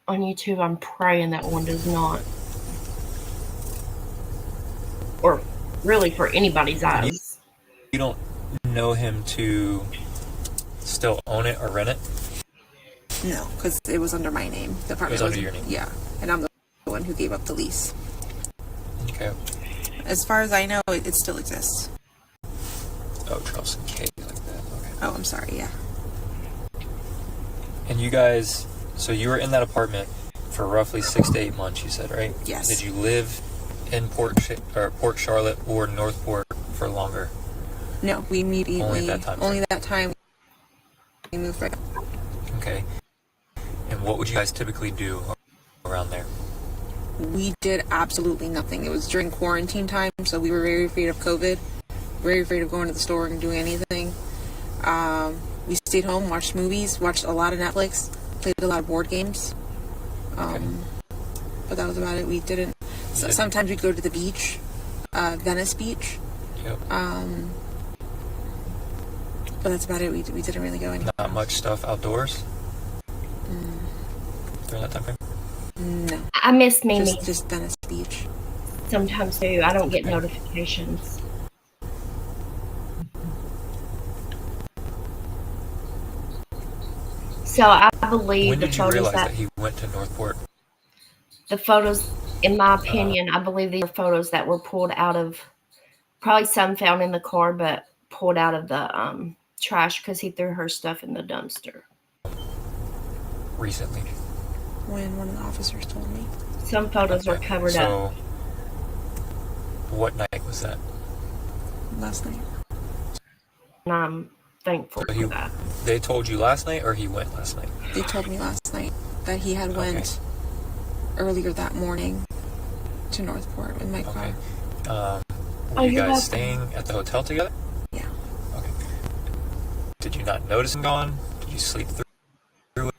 YouTube, I'm praying that one does not. Or really for anybody's eyes. You don't know him to still own it or rent it? No, because it was under my name. The apartment It was under your name? Yeah, and I'm the one who gave up the lease. Okay. As far as I know, it still exists. Oh, Charleston K, like that. Okay. Oh, I'm sorry, yeah. And you guys, so you were in that apartment for roughly 6 to 8 months, you said, right? Yes. Did you live in Port Charlotte or Northport for longer? No, we immediately... Only at that time? Only that time we moved right. Okay. And what would you guys typically do around there? We did absolutely nothing. It was during quarantine time, so we were very afraid of COVID. Very afraid of going to the store and doing anything. We stayed home, watched movies, watched a lot of Netflix, played a lot of board games. Okay. But that was about it. We didn't... sometimes we'd go to the beach, Venice Beach. Yep. But that's about it. We didn't really go anywhere. Not much stuff outdoors? During that time frame? No. I miss Mimi Just Venice Beach. sometimes too. I don't get notifications. So I believe When the did you photos realize that that he went to Northport? the photos, in my opinion, I believe these are photos that were pulled out of, probably some found in the car, but pulled out of the trash because he threw her stuff in the dumpster. Recently. When one of the officers told me. Some photos were covered up. So, what night was that? Last night. And I'm thankful So for that. They told you last night, or he went last night? They told me last night that he had went earlier that morning to Northport with my car. Were you guys staying at the hotel together? Yeah. Okay. Did you not notice him gone? Did you sleep through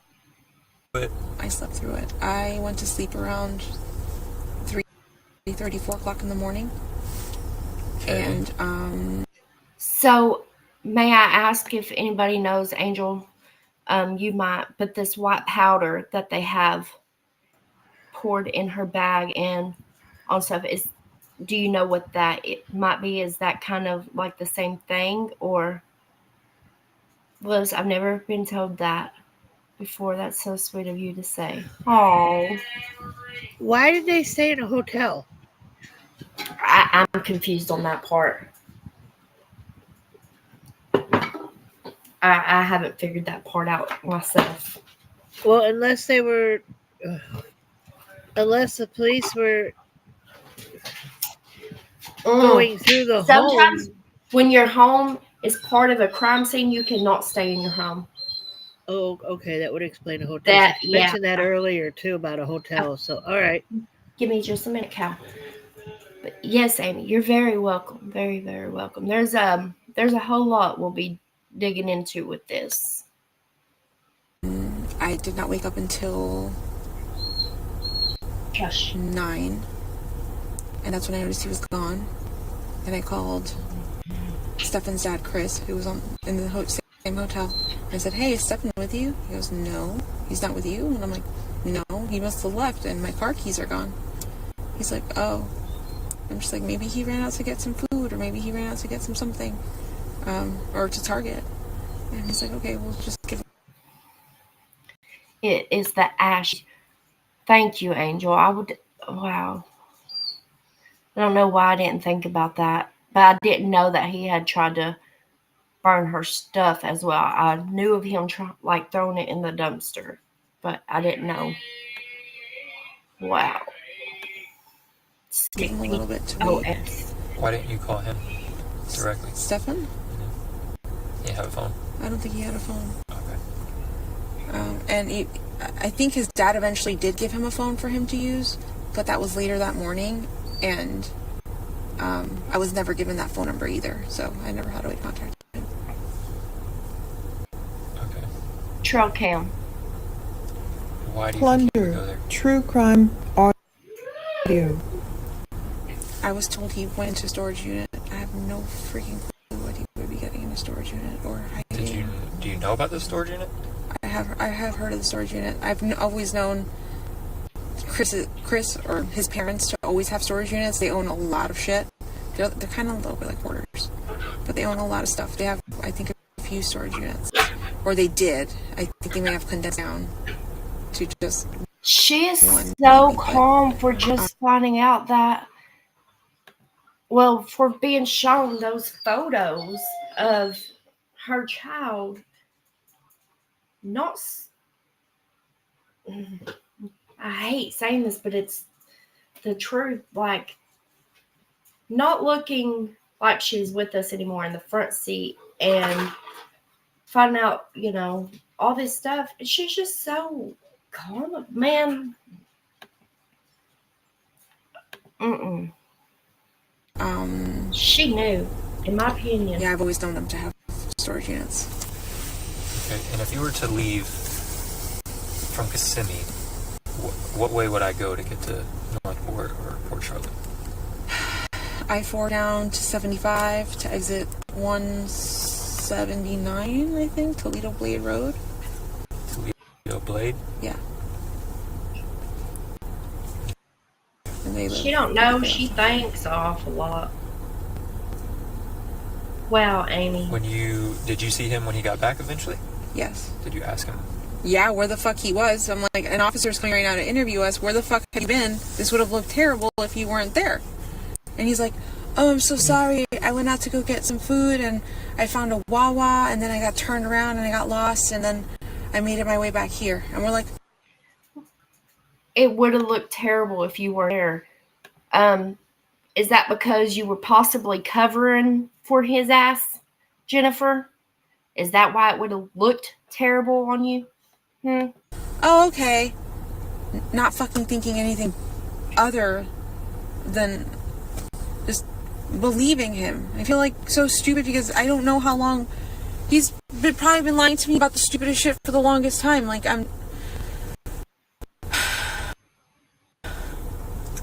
it? I slept through it. I went to sleep around 3:30, 4 o'clock in the morning. Okay. And So, may I ask if anybody knows, Angel, you might, but this white powder that they have poured in her bag and on stuff, do you know what that it might be? Is that kind of like the same thing? Or I've never been told that before. That's so sweet of you to say. Oh, Why did they stay in a hotel? I'm confused on that part. I haven't figured that part out myself. Well, unless they were, unless the police were going through the Sometimes home. when your home is part of a crime scene, you cannot stay in your home. Oh, okay, that would explain a hotel. That, You mentioned that earlier too about a hotel. So, all right. Give me just a minute, Cal. But yes, Amy, you're very welcome. Very, very welcome. There's a whole lot we'll be digging into with this. I did not wake up until Gosh. 9. And that's when I noticed he was gone. And I called Stephan's dad, Chris, who was in the same hotel. I said, "Hey, is Stephan with you?" He goes, "No, he's not with you." And I'm like, "No, he must have left and my car keys are gone." He's like, "Oh." I'm just like, maybe he ran out to get some food, or maybe he ran out to get something, or to Target. And he's like, "Okay, we'll just give him." It is the ash. Thank you, Angel. Wow. I don't know why I didn't think about that, but I didn't know that he had tried to burn her stuff as well. I knew of him throwing it in the dumpster, but I didn't know. Wow. Give him a little bit to wait. Why didn't you call him directly? Stephan? You have a phone? I don't think he had a phone. Okay. And I think his dad eventually did give him a phone for him to use, but that was later that morning, and I was never given that phone number either, so I never had a way to contact him. Okay. Trail cam. Why do you think he would go Plunder. there? True crime audio. I was told he went into a storage unit. I have no freaking clue what he would be getting in a storage unit or hiding. Do you know about the storage unit? I have heard of the storage unit. I've always known Chris or his parents to always have storage units. They own a lot of shit. They're kind of a little bit like hoarders, but they own a lot of stuff. They have, I think, a few storage units. or they did. I think they may have condensed down to just. She is One so maybe, but- calm for just finding out that, well, for being shown those photos of her child. Not, I hate saying this, but it's the truth. Like, not looking like she's with us anymore in the front seat and finding out, you know, all this stuff. And she's just so calm. Man. She knew, in my opinion. Yeah, I've always known them to have storage units. Okay, and if you were to leave from Kissimmee, what way would I go to get to Northport or Port Charlotte? I-4 down to 75 to exit 179, I think, Toledo Blade Road. Toledo Blade? Yeah. And they live She don't know. She thinks an awful lot. Wow, Amy. Did you see him when he got back eventually? Yes. Did you ask him? Yeah, where the fuck he was. I'm like, an officer's coming right now to interview us. Where the fuck have you been? This would have looked terrible if you weren't there. And he's like, oh, I'm so sorry. I went out to go get some food and I found a Wawa and then I got turned around and I got lost and then I made it my way back here. And we're like, It would have looked terrible if you were there. Is that because you were possibly covering for his ass, Jennifer? Is that why it would have looked terrible on you? oh, okay. Not fucking thinking anything other than just believing him. I feel like so stupid because I don't know how long he's probably been lying to me about the stupidest shit for the longest time. Like,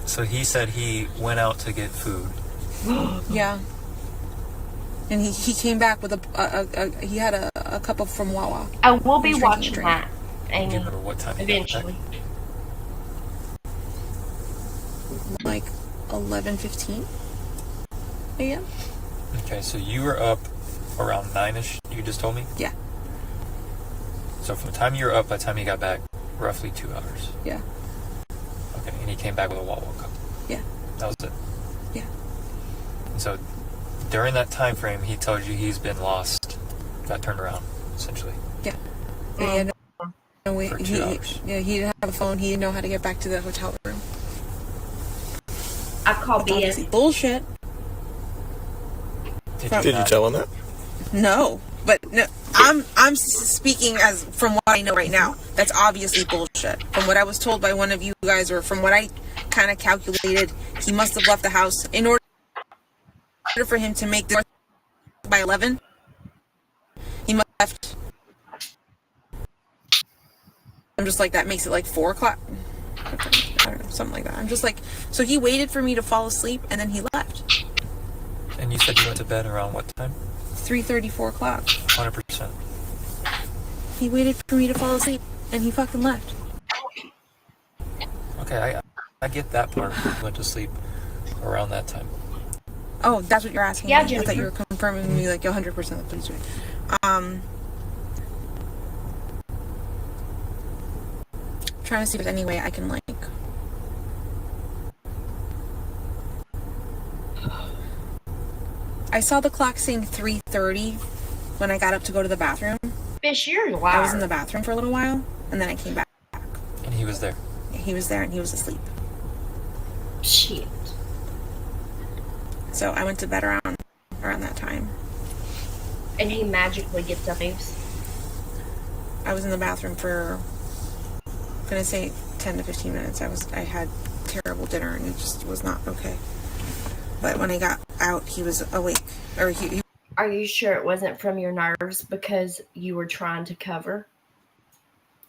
So he said he went out to get food. yeah. And he came back with he had a cup of from Wawa. Oh, we'll be He's drinking a watching drink. that, Do you Amy, remember what time he eventually. got back? Like 11:15 a.m. Okay, so you were up around 9ish, you just told me? Yeah. So from the time you were up by the time you got back, roughly 2 hours. Yeah. Okay, and he came back with a Wawa cup. Yeah. That was it. Yeah. And so during that time frame, he told you he's been lost, got turned around, essentially. Yeah. He had no way. For 2 hours. Yeah, he didn't have a phone. He didn't know how to get back to the hotel room. I call It's obviously BS. bullshit. Did Did you tell him that? No, but no, I'm speaking as from what I know right now. That's obviously bullshit. From what I was told by one of you guys, or from what I kind of calculated, he must have left the house in order for him to make the by 11. He must have left. I'm just like, that makes it like 4 o'clock. I don't know, something like that. I'm just like, so he waited for me to fall asleep and then he left. And you said you went to bed around what time? 3:30, 4 o'clock. 100%. He waited for me to fall asleep and he fucking left. Okay, I get that part. You went to sleep around that time. Oh, that's what you're asking Yeah, me. I Jennifer. thought you were confirming with me like 100% that's what he's doing. Trying to see if there's any way I can like I saw the clock saying 3:30 when I got up to go to the bathroom. Fish, you're a I was in liar. the bathroom for a little while and then I came back. And he was there. He was there and he was asleep. Shit. So I went to bed around that time. And he magically gets up. I was in the bathroom for, I'm gonna say 10 to 15 minutes. I had terrible dinner and it just was not okay. But when I got out, he was awake. Or he Are you sure it wasn't from your nerves because you were trying to cover?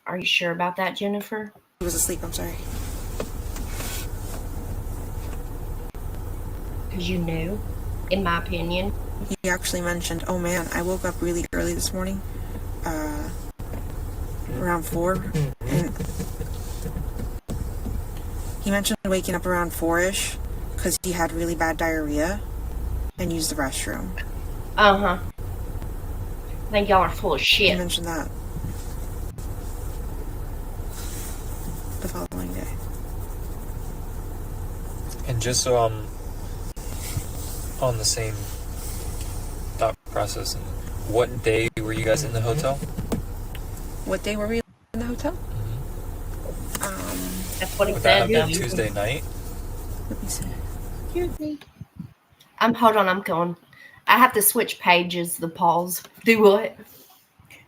Are you sure about that, Jennifer? was asleep, I'm sorry. Because you knew, in my opinion. He actually mentioned, oh man, I woke up really early this morning. Around 4. And he mentioned waking up around 4-ish because he had really bad diarrhea and used the restroom. Uh-huh. think y'all are full of He shit. mentioned that the following day. And just so I'm on the same thought process, what day were you guys in the hotel? What day were we in the hotel? That's what he Would that said. have been Tuesday night? Let me see. Excuse me. Hold on, I'm going. I have to switch pages, the pause. Do what?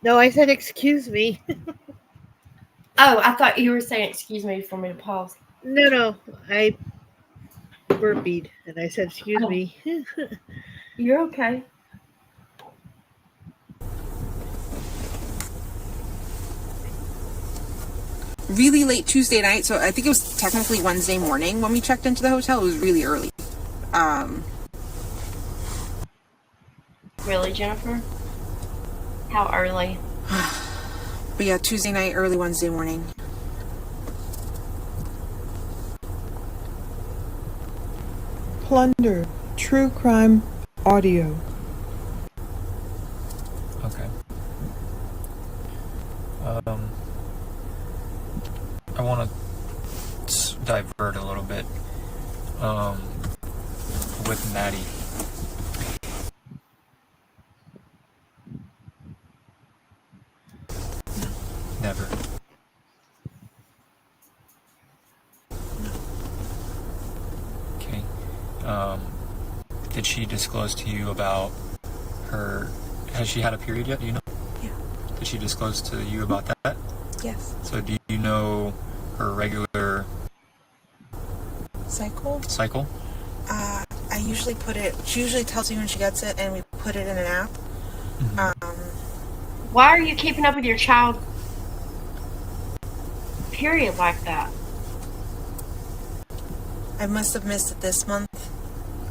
No, I said excuse me. Oh, I thought you were saying excuse me for me to pause. No, I burpeed and I said excuse Oh. me. You're okay. Really late Tuesday night, so I think it was technically Wednesday morning when we checked into the hotel. It was really early. Really, Jennifer? How early? But yeah, Tuesday night, early Wednesday morning. Plunder, true crime audio. Okay. I want to divert a little bit with Maddie. Never. Okay. Did she disclose to you about her? Has she had a period yet? Do you know? Yeah. Did she disclose to you about that? Yes. So do you know her regular Cycle? I usually put it, she usually tells me when she gets it, and we put it in an app. Why are you keeping up with your child? Period like that. I must have missed it this month,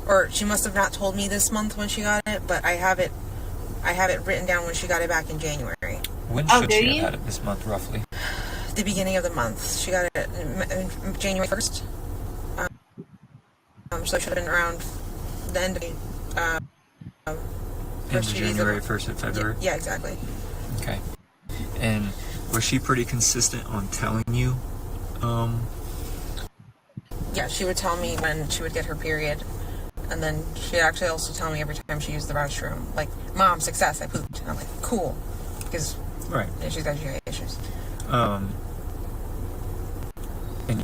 or she must have not told me this month when she got it, but I have it written down when she got it back in January. When Oh, should do she you? have had it this month, roughly? The beginning of the month. She got it in January 1st. So it should have been around the end of In first few days of- January, 1st of February? Yeah, exactly. Okay. And was she pretty consistent on telling you? Yeah, she would tell me when she would get her period. And then she'd actually also tell me every time she used the restroom. Like, Mom, success, I pooped. And I'm like, cool. Because Right. yeah, she's got GI issues. And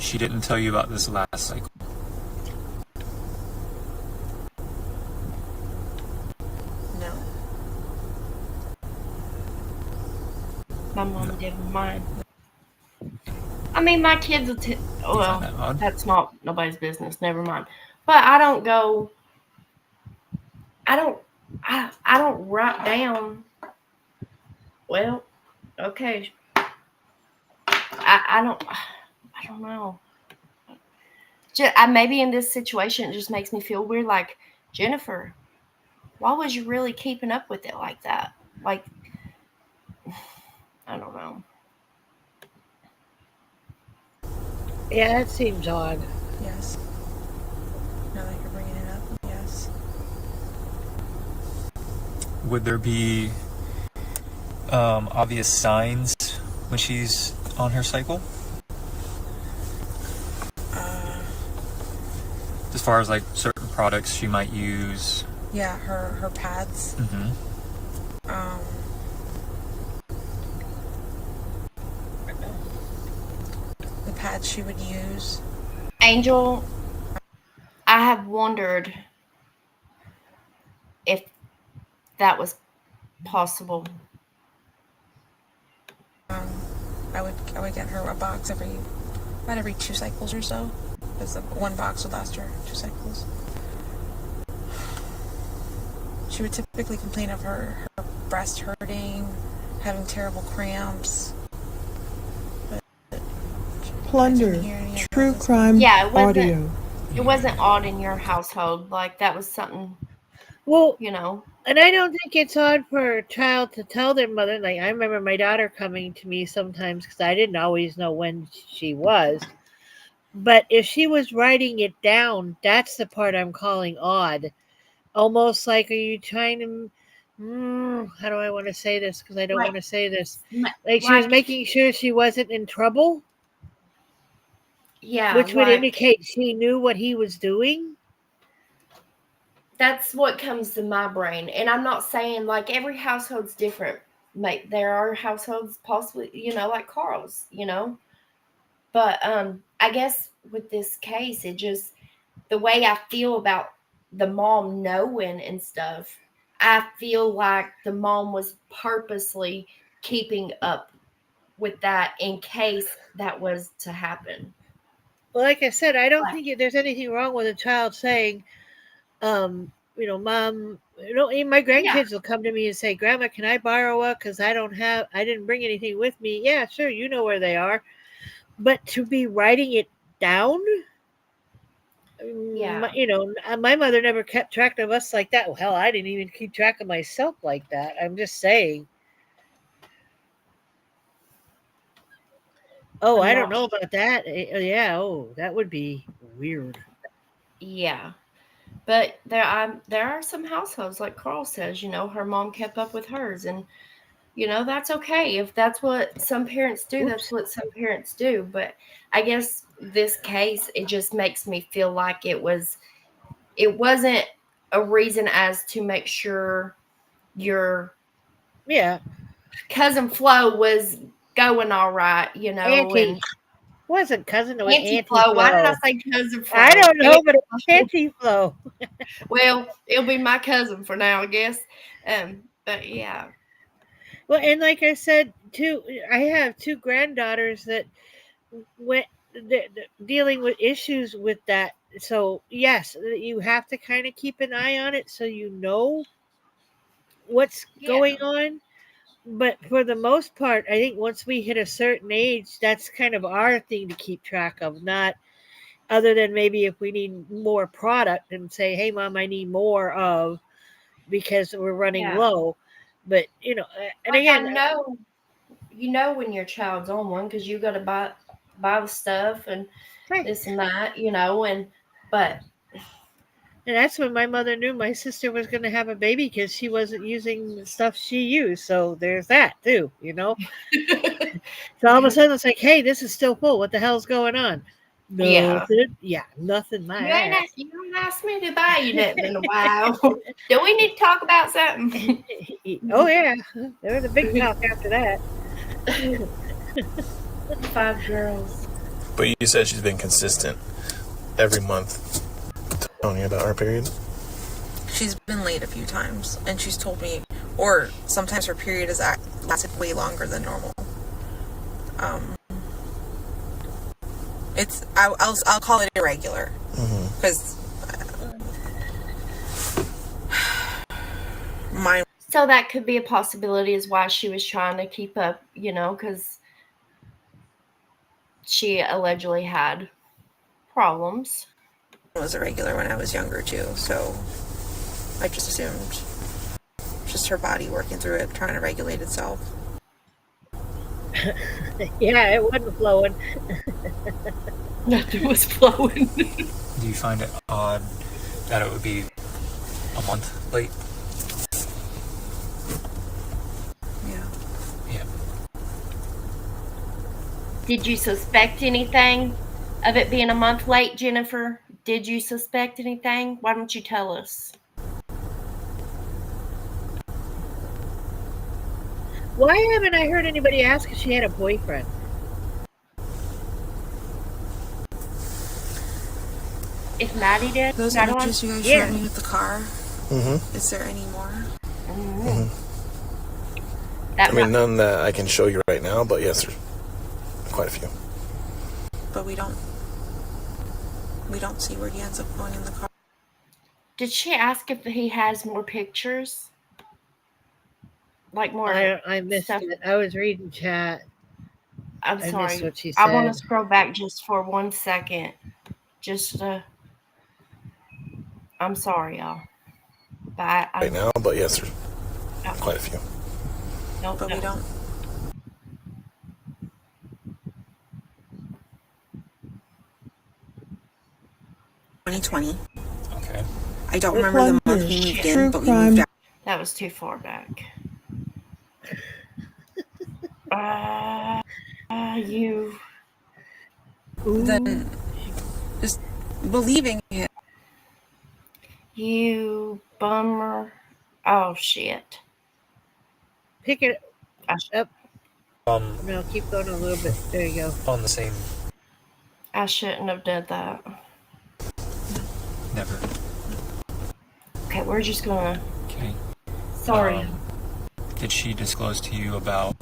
she didn't tell you about this last cycle? No. My mom did mine. I mean, my kids will well, that odd? that's not nobody's business. Never mind. But I don't go. I don't write down. Well, okay. I don't know. Maybe in this situation, it just makes me feel weird. Like, Jennifer, why was you really keeping up with it like that? Like, I don't know. Yeah, that seems odd. Yes. Now that you're bringing it up, yes. Would there be obvious signs when she's on her cycle? As far as like certain products she might use? Yeah, her pads. Mm-hmm. The pads she would use. Angel, I have wondered if that was possible. I would get her a box about every 2 cycles or so. Because one box would last her 2 cycles. She would typically complain of her breast hurting, having terrible cramps. Plunder, true crime Yeah, it wasn't. audio. It wasn't odd in your household. Like, that was something, Well, you know. and I don't think it's odd for a child to tell their mother. Like, I remember my daughter coming to me sometimes because I didn't always know when she was. But if she was writing it down, that's the part I'm calling odd. Almost like, are you trying to How do I want to say this? Because I don't Like, want to say this. like, Like she was making sure she wasn't in trouble, yeah, which would like indicate she knew what he was doing. that's what comes to my brain. And I'm not saying like every household's different. Mate, there are households possibly, like Carl's, But I guess with this case, it just the way I feel about the mom knowing and stuff, I feel like the mom was purposely keeping up with that in case that was to happen. Well, like I said, I don't But, think there's anything wrong with a child saying, Mom, even my yeah, grandkids will come to me and say, Grandma, can I borrow a? Because I didn't bring anything with me. Yeah, sure, you know where they are. But to be writing it down, yeah, my mother never kept track of us like that. Well, hell, I didn't even keep track of myself like that. I'm just saying. Oh, I'm I don't not. know about that. Yeah, oh, that would be weird. Yeah, but there are some households like Carl says. Her mom kept up with hers, and that's okay if that's what some parents do. That's Whoops. what some parents do. But I guess this case, it just makes me feel like it wasn't a reason as to make sure your Yeah, cousin Flo was going all right, Auntie and wasn't cousin. It was Auntie Auntie Flo. Why did I Flo. say cousin I Flo? don't know, but it was Auntie Flo. Well, it'll be my cousin for now, I guess. But yeah, Well, and like I said, too, I have two granddaughters that went dealing with issues with that. So yes, you have to kind of keep an eye on it so you know what's yeah, going on. But for the most part, I think once we hit a certain age, that's kind of our thing to keep track of, not other than maybe if we need more product and say, "Hey, mom, I need more of," because we're running yeah. low. But and Like again, I know, when your child's on one because you got to buy the stuff and right. this and that, but And that's when my mother knew my sister was going to have a baby because she wasn't using the stuff she used. So there's that too. So all of a sudden it's like, hey, this is still full. What the hell's going on? yeah. Nothing. Yeah, nothing my ass. You ain't asked me to buy you nothing in a while. Do we need to talk about something? Oh yeah, there was a big talk after that. 5 girls. But you said she's been consistent every month telling you about her period. She's been late a few times, and she's told me, or sometimes her period has lasted way longer than normal. I'll call it irregular because mine. So that could be a possibility is why she was trying to keep up, because she allegedly had problems. Was irregular when I was younger too, so I just assumed just her body working through it, trying to regulate itself. Yeah, it wasn't flowing. Nothing was flowing. Do you find it odd that it would be a month late? Yeah. Yeah. Did you suspect anything of it being a month late, Jennifer? Did you suspect anything? Why don't you tell us? Why haven't I heard anybody ask if she had a boyfriend? If Maddie did, Those Madeline? images you guys Yeah. showed me with the car. Mm-hmm. Is there any more? That I mean, none that I can show you right now, but yes, there's quite a few. But we don't see where he ends up going in the car. Did she ask if he has more pictures? Like more I missed stuff? it. I was reading chat. I'm I sorry. missed what she I want to said. scroll back just for 1 second. I'm sorry, y'all. But Right now, but yes, there's quite a few. But we don't. Okay. I don't remember the month we moved in, True but we crime moved out. That was too far back. You. Then just believing him. You bummer. Oh, shit. Pick it up. Um, No, keep going a little bit. There you go. on the same. I shouldn't have done that. Never. Okay, we're just gonna. Okay. Sorry. Did she disclose to you about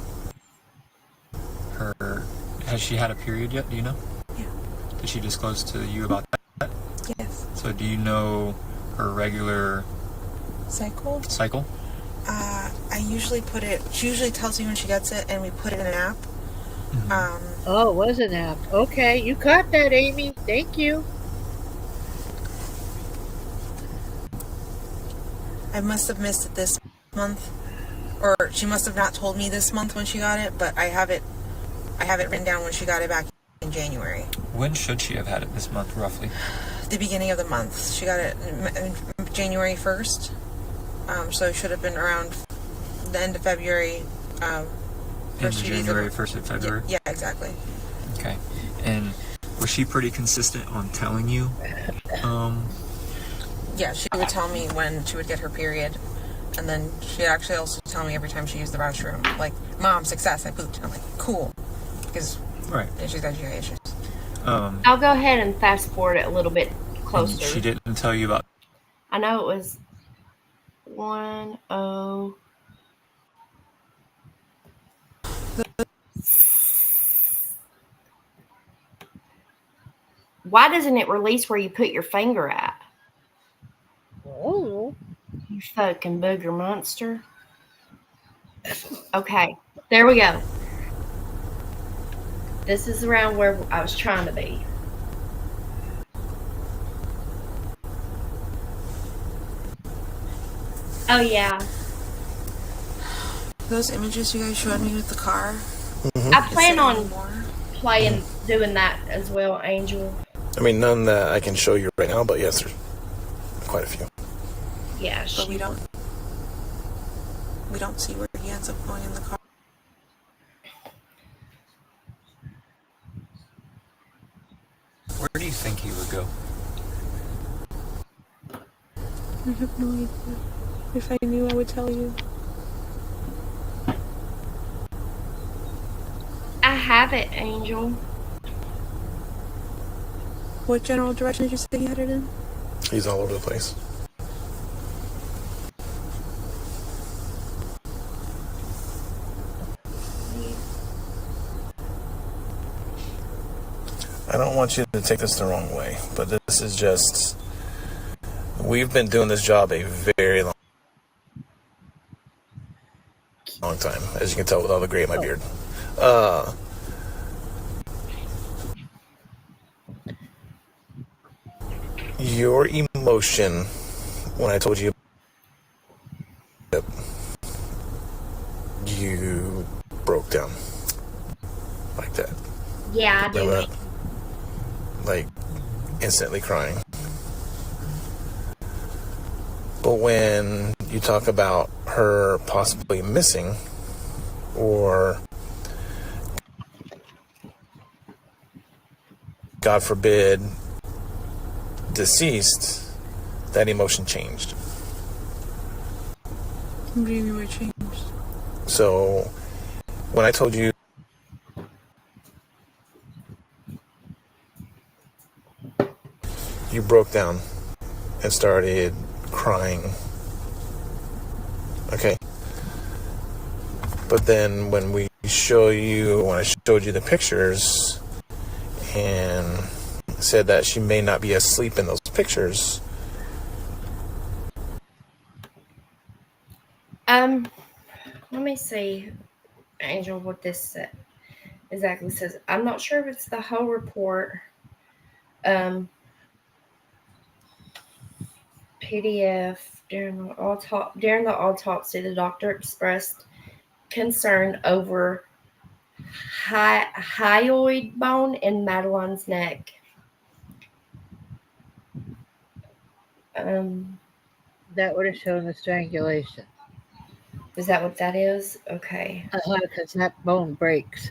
her? Has she had a period yet? Do you know? Yeah. Did she disclose to you about that? Yes. So do you know her regular Cycle? cycle? I usually put it. She usually tells me when she gets it, and we put it in an app. Oh, it was an app. Okay, you caught that, Amy. Thank you. I must have missed it this month, or she must have not told me this month when she got it. But I have it written down when she got it back in January. When should she have had it this month, roughly? The beginning of the month. She got it January 1st. So it should have been around the end of February. First few days January, of 1st of February? Yeah, exactly. Okay. And was she pretty consistent on telling you? Yeah, she would tell me when she would get her period. And then she'd actually also tell me every time she used the restroom. Like, Mom, success, I pooped. I'm like, cool. Because Right. she's got GI issues. I'll go ahead and fast forward it a little bit closer. She didn't tell you about. I know it was 10. Why doesn't it release where you put your finger at? Oh. You fucking booger monster. Okay, there we go. This is around where I was trying to be. Oh, yeah. Those images you guys showed me with the car. I plan on Anymore. doing that as well, Angel. I mean, none that I can show you right now, but yes, there's quite a few. Yeah, But we don't see where he ends up going in the car. Where do you think he would go? I have no idea. If I knew, I would tell you. I have it, Angel. What general direction did you say he headed in? He's all over the place. I don't want you to take this the wrong way, but this is just... We've been doing this job a very long time, as you can tell with all the gray in my beard. Your emotion when I told you you broke down like that. Yeah, I do. Remember that? Like instantly crying. But when you talk about her possibly missing or God forbid deceased, that emotion changed. What do you mean by changed? So when I told you you broke down and started crying, okay, but then when I showed you the pictures and said that she may not be asleep in those pictures. Let me see, Angel, what this exactly says. I'm not sure if it's the whole report. PDF. During the autopsy, the doctor expressed concern over hyoid bone in Madeline's neck. That would have shown the strangulation. Is that what that is? Okay. Because that bone breaks.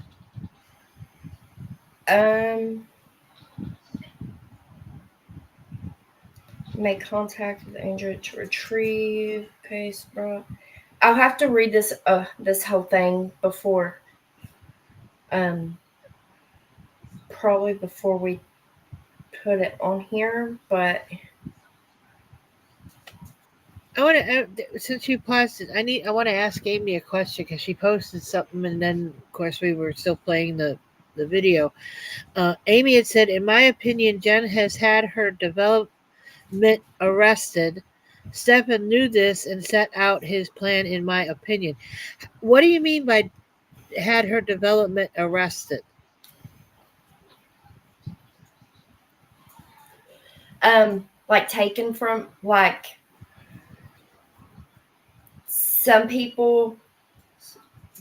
Make contact with Andrew to retrieve case brought. I'll have to read this whole thing before probably before we put it on here, but I want to, since you paused it, I want to ask Amy a question because she posted something, and then of course we were still playing the video. Amy had said, "In my opinion, Jen has had her development arrested. Stephan knew this and set out his plan. In my opinion, what do you mean by had her development arrested?" like taken from, like, some people,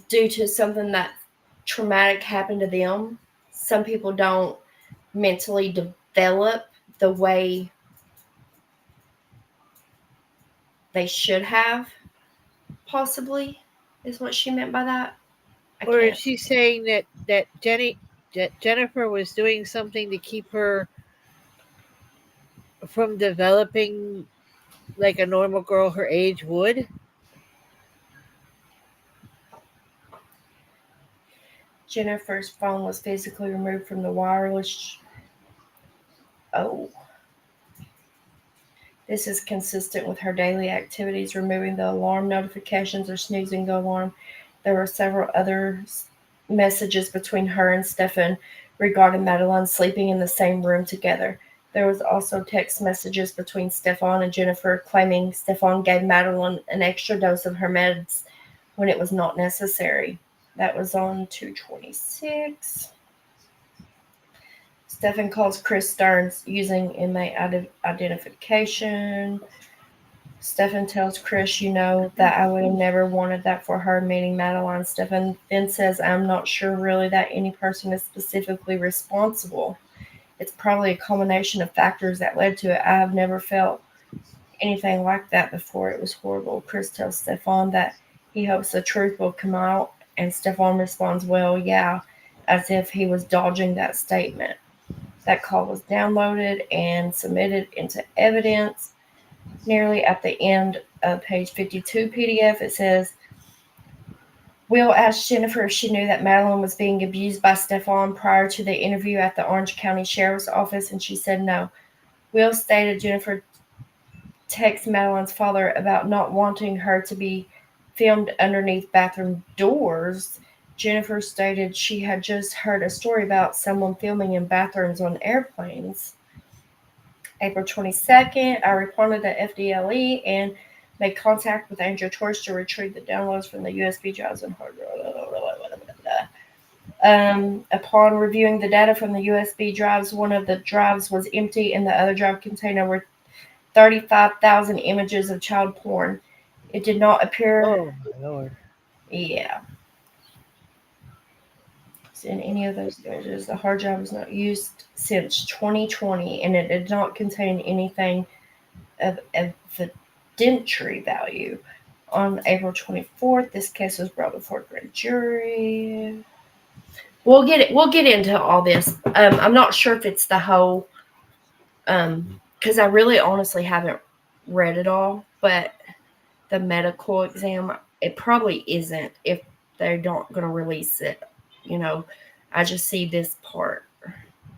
due to something that traumatic happened to them, some people don't mentally develop the way they should have, possibly, is what she meant by that. Or is she saying that Jennifer was doing something to keep her from developing like a normal girl her age would? Jennifer's phone was physically removed from the wireless. Oh. This is consistent with her daily activities, removing the alarm notifications or snoozing the alarm. There were several other messages between her and Stephan regarding Madeline sleeping in the same room together. There was also text messages between Stephan and Jennifer claiming Stephan gave Madeline an extra dose of her meds when it was not necessary. That was on 2/26. Stephan calls Chris Sterns using inmate identification. Stephan tells Chris, "You know that I would have never wanted that for her," meaning Madeline. Stephan then says, "I'm not sure really that any person is specifically responsible. It's probably a combination of factors that led to it. I have never felt anything like that before. It was horrible." Chris tells Stephan that he hopes the truth will come out, and Stephan responds, "Well, yeah," as if he was dodging that statement. That call was downloaded and submitted into evidence. Nearly at the end of page 52 PDF, it says, Will asked Jennifer if she knew that Madeline was being abused by Stephan prior to the interview at the Orange County Sheriff's Office, and she said no. Will stated Jennifer texted Madeline's father about not wanting her to be filmed underneath bathroom doors. Jennifer stated she had just heard a story about someone filming in bathrooms on airplanes. April 22nd, I responded to FDLE and made contact with Andrew Torch to retrieve the downloads from the USB drives and hard drive. Upon reviewing the data from the USB drives, one of the drives was empty and the other drive contained over 35,000 images of child porn. It did not appear. Oh my lord. Yeah. In any of those images, the hard drive was not used since 2020, and it did not contain anything of evidentiary value. On April 24th, this case was brought before grand jury. We'll get into all this. I'm not sure if it's the whole, because I really honestly haven't read it all, but the medical exam, it probably isn't if they're not going to release it. You know, I just see this part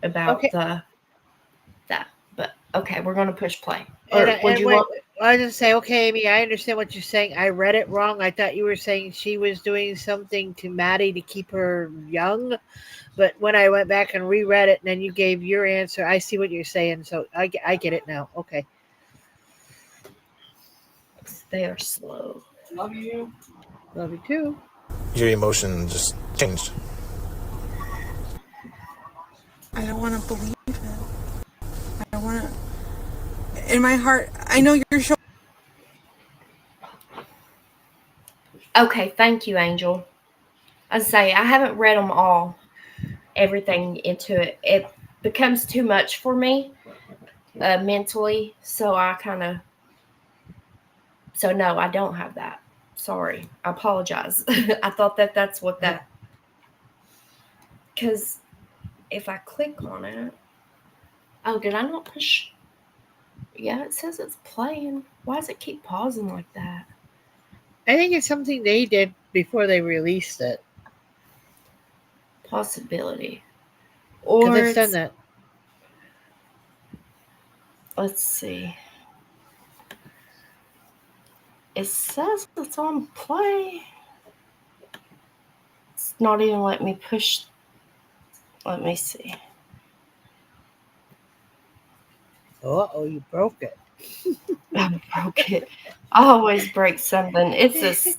about that. But okay, we're going to push play. I was going to say, okay, Amy, I understand what you're saying. I read it wrong. I thought you were saying she was doing something to Maddie to keep her young. But when I went back and reread it, and then you gave your answer, I see what you're saying. So I get it now. Okay. They are slow. Love you. Love you too. Your emotion just changed. I don't want to believe it. I don't want to. In my heart, I know you're showing. Okay, thank you, Angel. As I say, I haven't read them all, everything into it. It becomes too much for me mentally, so I kind of. So no, I don't have that. Sorry, I apologize. I thought that's what that. Because if I click on it, oh, did I not push? Yeah, it says it's playing. Why does it keep pausing like that? I think it's something they did before they released it. Possibility. Because Or it's done that. Let's see. It says it's on play. It's not even letting me push. Let me see. Oh, you broke it. I broke it. I always break something. It's this.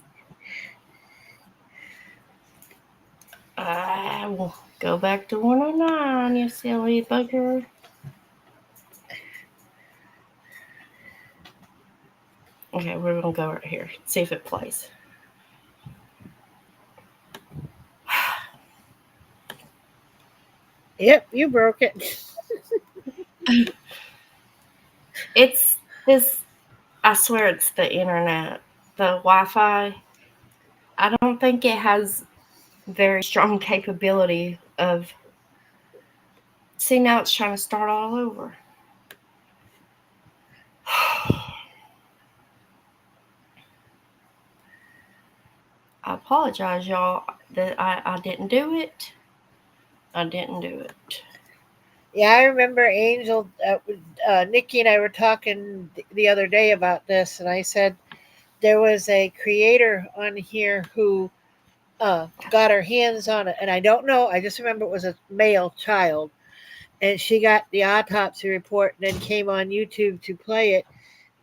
I will go back to 109, you silly bugger. Okay, we're going to go right here. See if it plays. Yep, you broke it. It's this. I swear it's the internet. The Wi-Fi. I don't think it has very strong capability of. See, now it's trying to start all over. I apologize, y'all, that I didn't do it. I didn't do it. Yeah, I remember Angel, Nikki and I were talking the other day about this, and I said there was a creator on here who got her hands on it, and I don't know, I just remember it was a male child, and she got the autopsy report and then came on YouTube to play it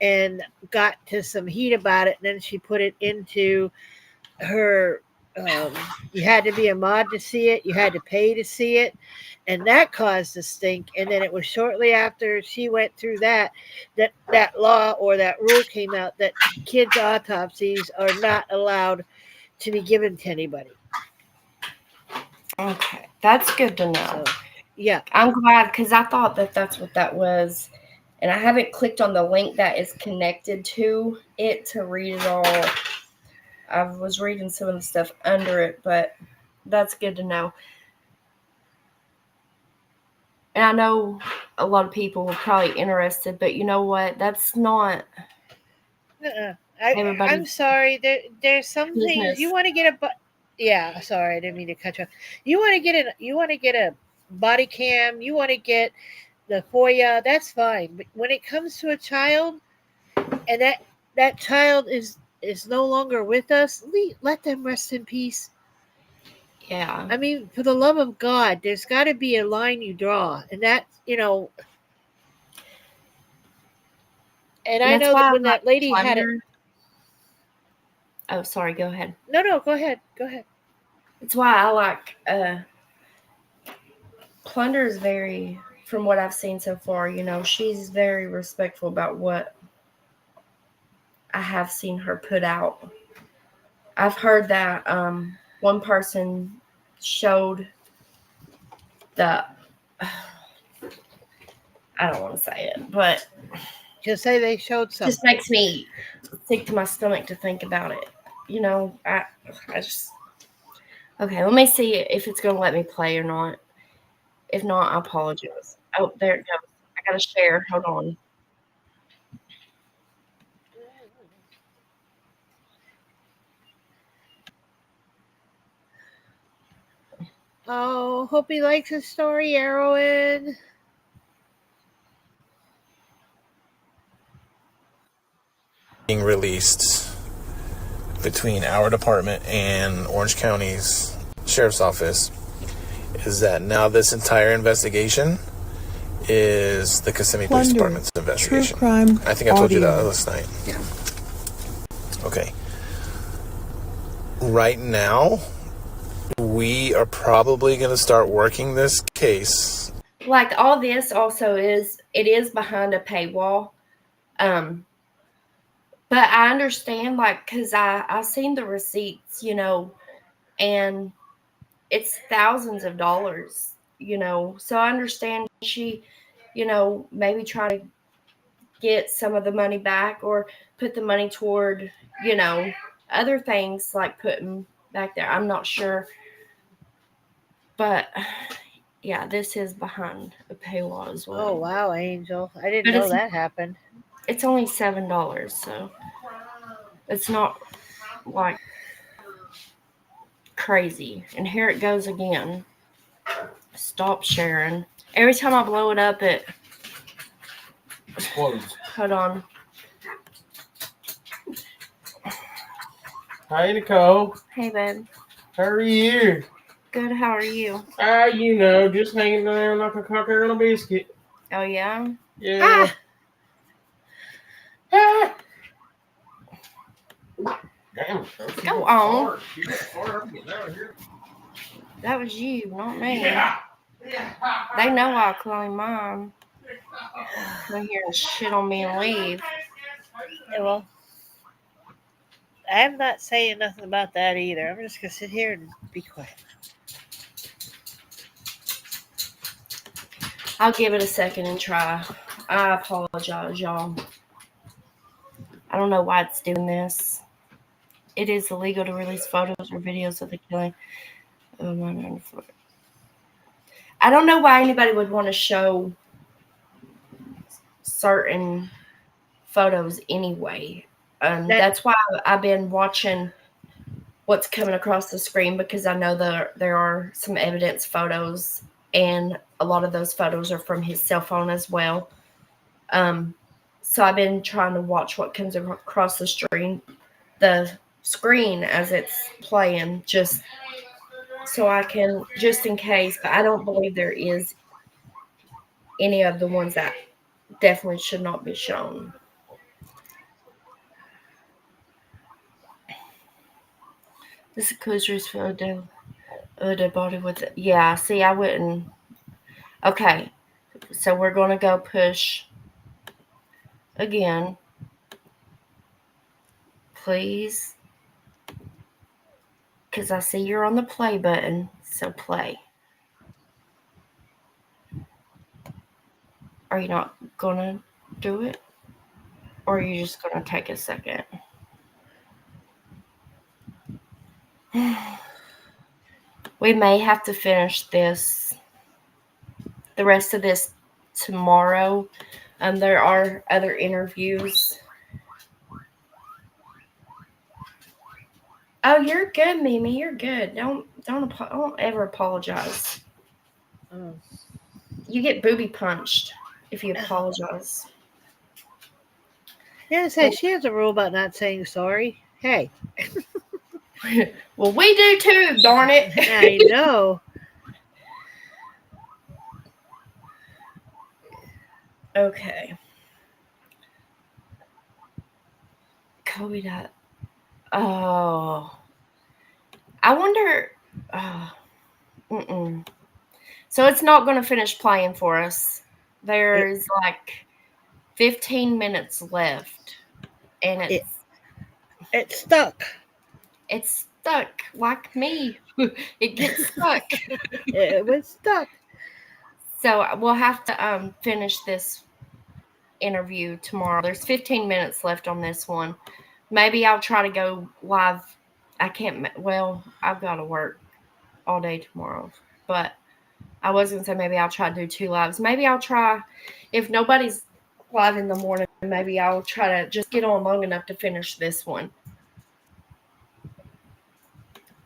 and got to some heat about it, and then she put it into her. You had to be a mod to see it, you had to pay to see it, and that caused a stink. And then it was shortly after she went through that law or that rule came out that kids' autopsies are not allowed to be given to anybody. Okay, that's good to know. So, yeah, I'm glad, because I thought that's what that was. And I haven't clicked on the link that is connected to it to read it all. I was reading some of the stuff under it, but that's good to know. And I know a lot of people were probably interested, but you know what? That's not I'm everybody's sorry. There's some things business. you want to get a. Yeah, sorry, I didn't mean to cut you off. You want to get a. You want to get a body cam. You want to get the FOIA. That's fine. But when it comes to a child, and that child is no longer with us, let them rest in peace. Yeah. I mean, for the love of God, there's got to be a line you draw, and that And I know that when that lady had it. Oh, sorry. Go ahead. No, go ahead. Go ahead. It's why I like Plunder is very, from what I've seen so far, she's very respectful about what I have seen her put out. I've heard that one person showed the. I don't want to say it, but just say they showed something. Just makes me sick to my stomach to think about it. I just. Okay, let me see if it's going to let me play or not. If not, I apologize. Oh, there it goes. I got to share. Hold on. Oh, hope he likes his story, Erwin. Being released between our department and Orange County's Sheriff's Office is that now this entire investigation is the Kissimmee Police Department's investigation. True crime I think I told you that audio. last night. Yeah. Okay. Right now, we are probably going to start working this case. Like all this also it is behind a paywall. But I understand, because I've seen the receipts, and it's thousands of dollars, So I understand she, maybe try to get some of the money back or put the money toward, other things like putting back there. I'm not sure. But yeah, this is behind a paywall as well. Oh wow, Angel! I didn't But know that happened. it's only $7, so it's not like crazy. And here it goes again. Stop sharing. Every time I blow it up, it explodes. Hold on. Hi, Nicole. Hey, babe. How are you? Good. How are you? You know, just hanging there like a cocker on a biscuit. Oh yeah. Yeah. Ah. Damn. Go on. You got far. I'm getting out of here. That was you, not me. Yeah. They know I'll claim mine. Come here and shit on me and leave. Yeah, well, I'm not saying nothing about that either. I'm just gonna sit here and be quiet. I'll give it a second and try. I apologize, y'all. I don't know why it's doing this. It is illegal to release photos or videos of the killing of my Northport. I don't know why anybody would want to show certain photos anyway. That's why I've been watching what's coming across the screen, because I know there are some evidence photos, and a lot of those photos are from his cell phone as well. So I've been trying to watch what comes across the screen as it's playing, just so I can, just in case. But I don't believe there is any of the ones that definitely should not be shown. This is Kuzri's photo of the body with it. Yeah, see, I wouldn't. Okay, so we're going to go push again. Please. Because I see you're on the play button, so play. Are you not going to do it? Or are you just going to take a second? We may have to finish the rest of this tomorrow. There are other interviews. Oh, you're good, Mimi. You're good. Don't ever apologize. You get booby punched if you apologize. Yeah, say she has a rule about not saying sorry. Hey. Well, we do too, darn it. I know. Okay. Kobe died. Oh. I wonder. So it's not going to finish playing for us. There's like 15 minutes left. And it's stuck. It's stuck like me. It gets stuck. It was stuck. So we'll have to finish this interview tomorrow. There's 15 minutes left on this one. Maybe I'll try to go live. I can't. Well, I've got to work all day tomorrow. But I was going to say maybe I'll try to do 2 lives. Maybe I'll try, if nobody's live in the morning, maybe I'll try to just get on long enough to finish this one.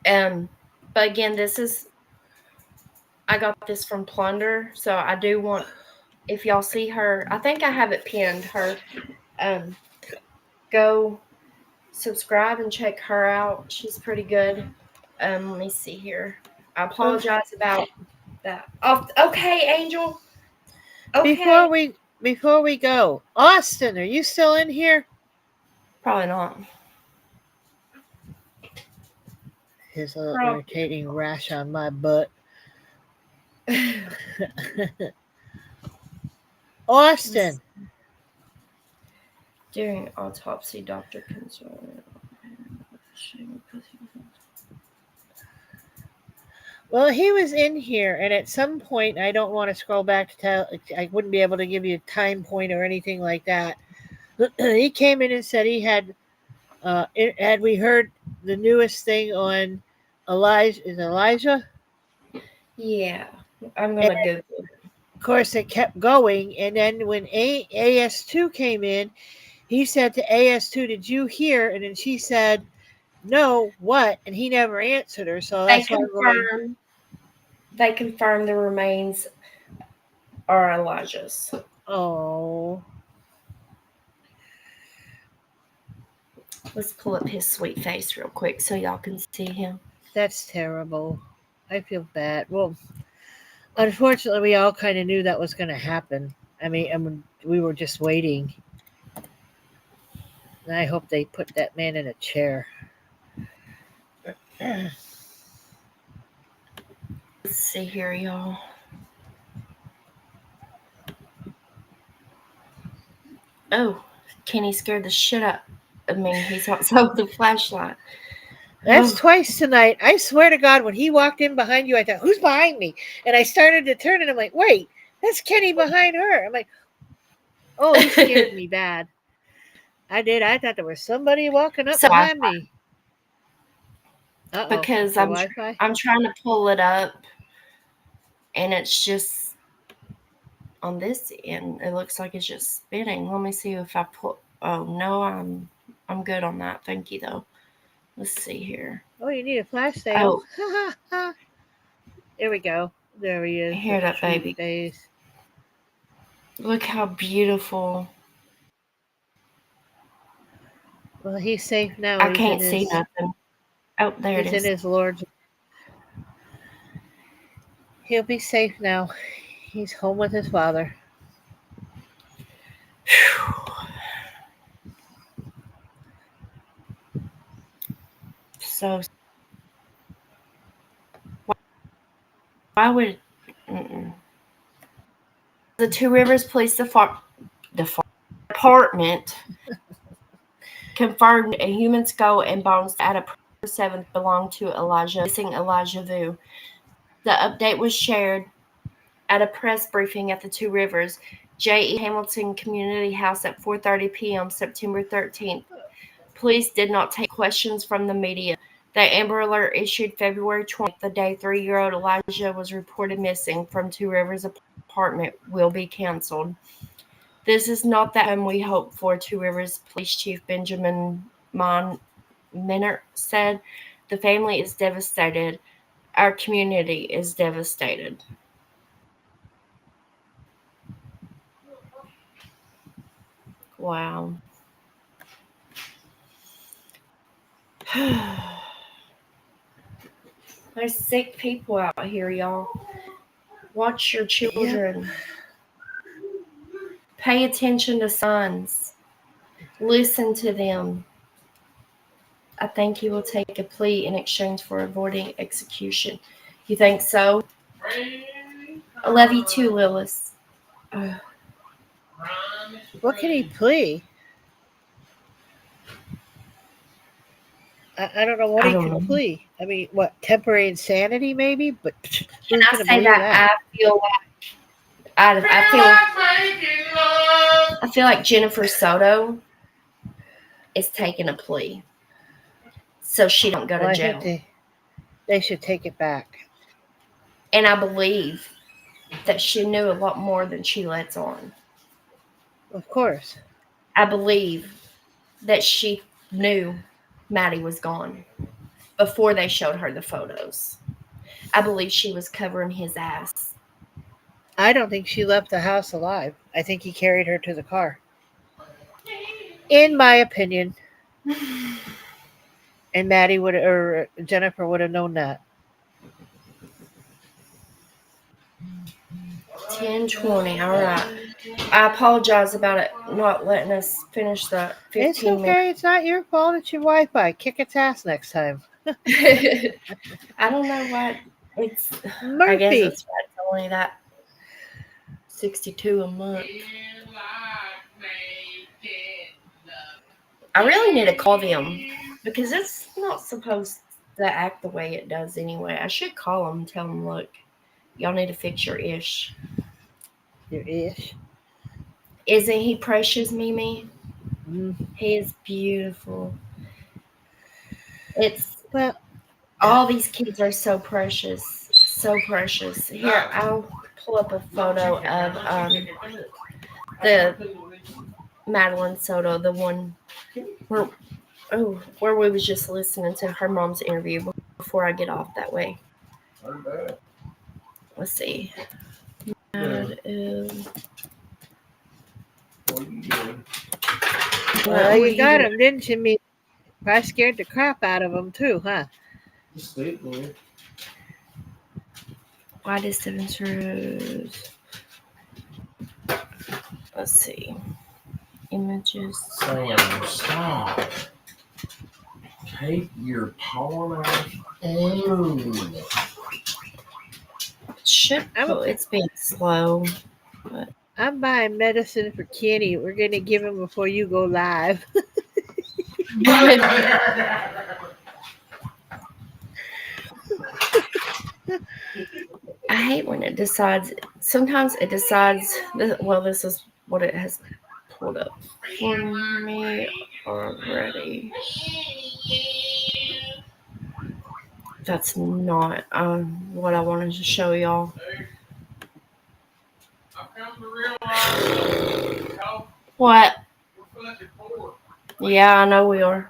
But again, I got this from Plunder, so I do want, if y'all see her, I think I have it pinned, her, go subscribe and check her out. She's pretty good. Let me see here. I apologize about that. Oh, okay, Angel. Okay. Before we go, Austin, are you still in here? Probably not. His little irritating rash on my butt. Austin. During autopsy, Dr. Concern. Well, he was in here, and at some point, I don't want to scroll back to tell, I wouldn't be able to give you a time point or anything like that. He came in and said he had Had we heard the newest thing on Elijah? Is Elijah? Yeah, I'm gonna Google it. Of course, it kept going, and then when AS2 came in, he said to AS2, "Did you hear?" And then she said, "No, what?" And he never answered her, so They that's why I'm going. confirm the remains are Elijah's. Oh, Let's pull up his sweet face real quick so y'all can see him. that's terrible. I feel bad. Well, unfortunately, we all kind of knew that was going to happen. I mean, we were just waiting. And I hope they put that man in a chair. Let's see here, y'all. Oh, Kenny scared the shit out of me. He's outside with the flashlight. That's twice tonight. I swear to God, when he walked in behind you, I thought, "Who's behind me?" And I started to turn, and I'm like, "Wait, that's Kenny behind her." I'm like, "Oh, he scared me bad." I did. I thought there was somebody walking up behind me. Because Wi-Fi? I'm trying to pull it up, and it's just on this end. It looks like it's just spinning. Let me see if I pull. Oh no, I'm good on that. Thank you though. Let's see here. Oh, you need a flash sale. Oh. There we go. There he is. Hear that baby face. Look how beautiful. Well, he's safe now. I can't see nothing. Oh, there it is. He's in his Lord's. He'll be safe now. He's home with his father. So, why would the Two Rivers Police Department confirmed a human skull and bones at a 7th belonged to missing Elijah Vu. The update was shared at a press briefing at the Two Rivers J.E. Hamilton Community House at 4:30 p.m. September 13th. Police did not take questions from the media. The Amber Alert issued February 20th, the day 3-year-old Elijah was reported missing from Two Rivers apartment, will be canceled. This is not the home we hoped for, Two Rivers Police Chief Benjamin Minert said. The family is devastated. Our community is devastated. Wow. There's sick people out here, y'all. Watch your children. Yep. Pay attention to signs. Listen to them. I think he will take a plea in exchange for avoiding execution. You think so? I love you too, Lilith. What can he plea? I don't know what he can plea. I mean, what, temporary insanity maybe? But can I say that? I feel like Jennifer Soto is taking a plea, so she don't go to jail. I think they should take it back. And I believe that she knew a lot more than she lets on. Of course. I believe that she knew Maddie was gone before they showed her the photos. I believe she was covering his ass. I don't think she left the house alive. I think he carried her to the car. In my opinion. And Maddie or Jennifer would have known that. 10:20. All right. I apologize about it not letting us finish the 15 minutes. It's okay. Minutes. It's not your fault. It's your Wi-Fi. Kick its ass next time. I don't know what it's. Murphy. I guess it's only that 62 a month. I really need to call them because it's not supposed to act the way it does anyway. I should call them and tell them, look, y'all need to fix your ish. Your ish? Isn't he precious, Mimi? He is beautiful. It's Well, all these kids are so precious, so precious. Here, I'll pull up a photo of the Madeline Soto, the one where where we was just listening to her mom's interview before I get off that way. Let's see. That is. well, you got him, didn't you? Me, I scared the crap out of him too, huh? Why does Stephan Sterns? Let's see. Images. Sam, stop. Take your paw off. It's being slow. But I'm buying medicine for Kenny. We're gonna give him before you go live. I hate when it decides. Sometimes it decides. Well, this is what it has pulled up for me already. That's not what I wanted to show y'all. What? Yeah, I know we are.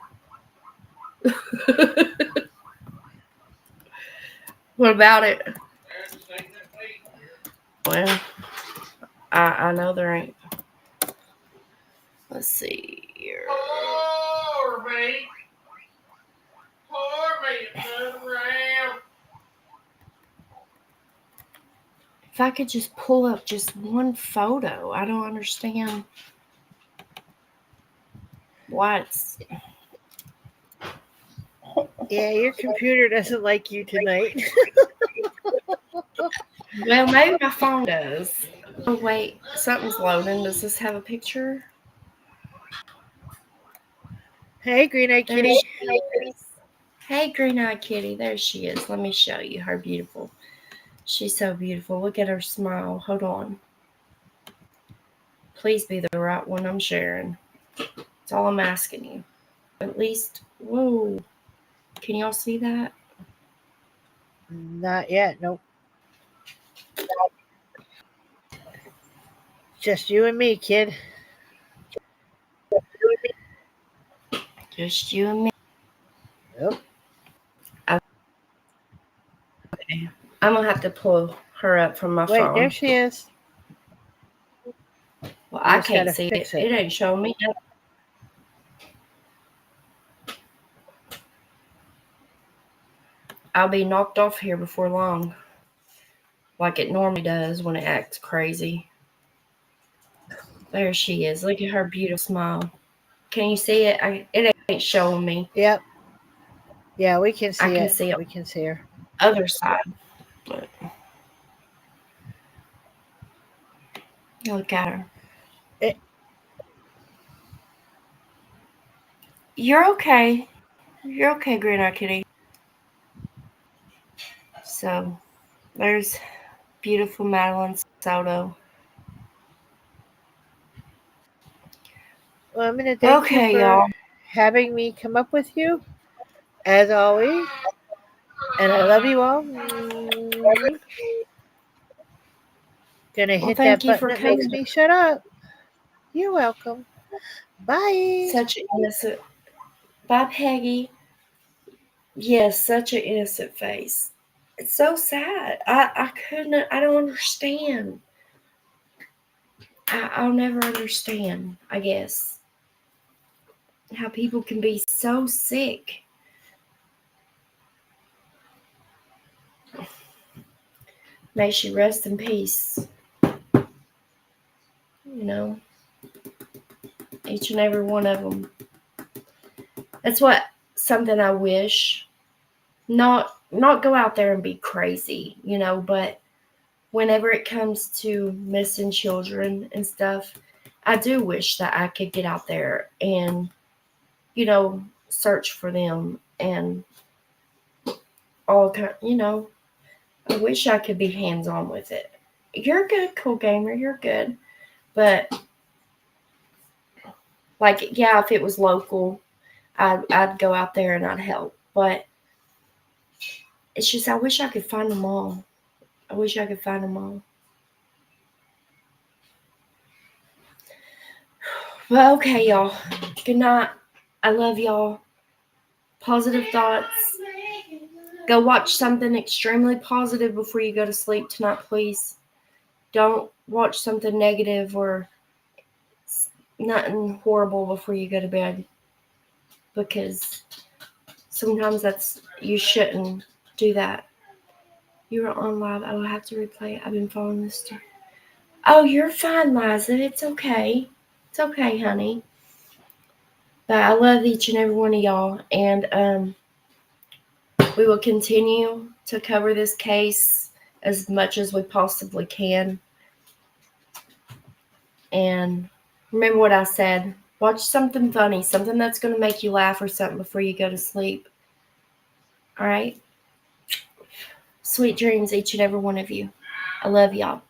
What about it? Well, I know there ain't. Let's see here. Poor me. If I could just pull up just one photo, I don't understand why it's. Yeah, your computer doesn't like you tonight. Well, maybe my phone does. Oh, wait. Something's loading. Does this have a picture? Hey, Green-eyed There Kitty. she is. Hey, green-eyed kitty. There she is. Let me show you her beautiful. She's so beautiful. Look at her smile. Hold on. Please be the right one I'm sharing. That's all I'm asking you. At least, whoa. Can y'all see that? Not yet, nope. Just you and me, kid. Just you and me. Yep. Okay. I'm going to have to pull her up from my Wait, phone. there she is. Well, I just can't gotta see fix it. it. It ain't showing me. I'll be knocked off here before long. Like it normally does when it acts crazy. There she is. Look at her beautiful smile. Can you see it? It ain't showing me. Yep. Yeah, we can see I can it. see it. We can see her. Other side. But look at her. You're okay. You're okay, Green-eyed Kitty. So, there's beautiful Madeline Soto. Well, I'm going to thank you for y'all. having me come up with you, as always. And I love you all. Gonna hit that button that makes me shut up. You're welcome. Bye. Such an innocent. Bye, Peggy. Yes, such an innocent face. It's so sad. I don't understand. I'll never understand, I guess, how people can be so sick. May she rest in peace. You know, each and every one of them. That's something I wish. Not go out there and be crazy, but whenever it comes to missing children and stuff, I do wish that I could get out there and, search for them and all kind. I wish I could be hands-on with it. You're good, Cool Gamer. You're good. But, if it was local, I'd go out there and I'd help. But it's just, I wish I could find them all. But okay, y'all. Good night. I love y'all. Positive thoughts. Go watch something extremely positive before you go to sleep tonight, please. Don't watch something negative or nothing horrible before you go to bed. Because sometimes you shouldn't do that. You were on live. I will have to replay it. I've been following this story. Oh, you're fine, Liza. It's okay. It's okay, honey. But I love each and every one of y'all. And we will continue to cover this case as much as we possibly can. And remember what I said. Watch something funny, something that's going to make you laugh or something before you go to sleep. All right? Sweet dreams, each and every one of you. I love y'all.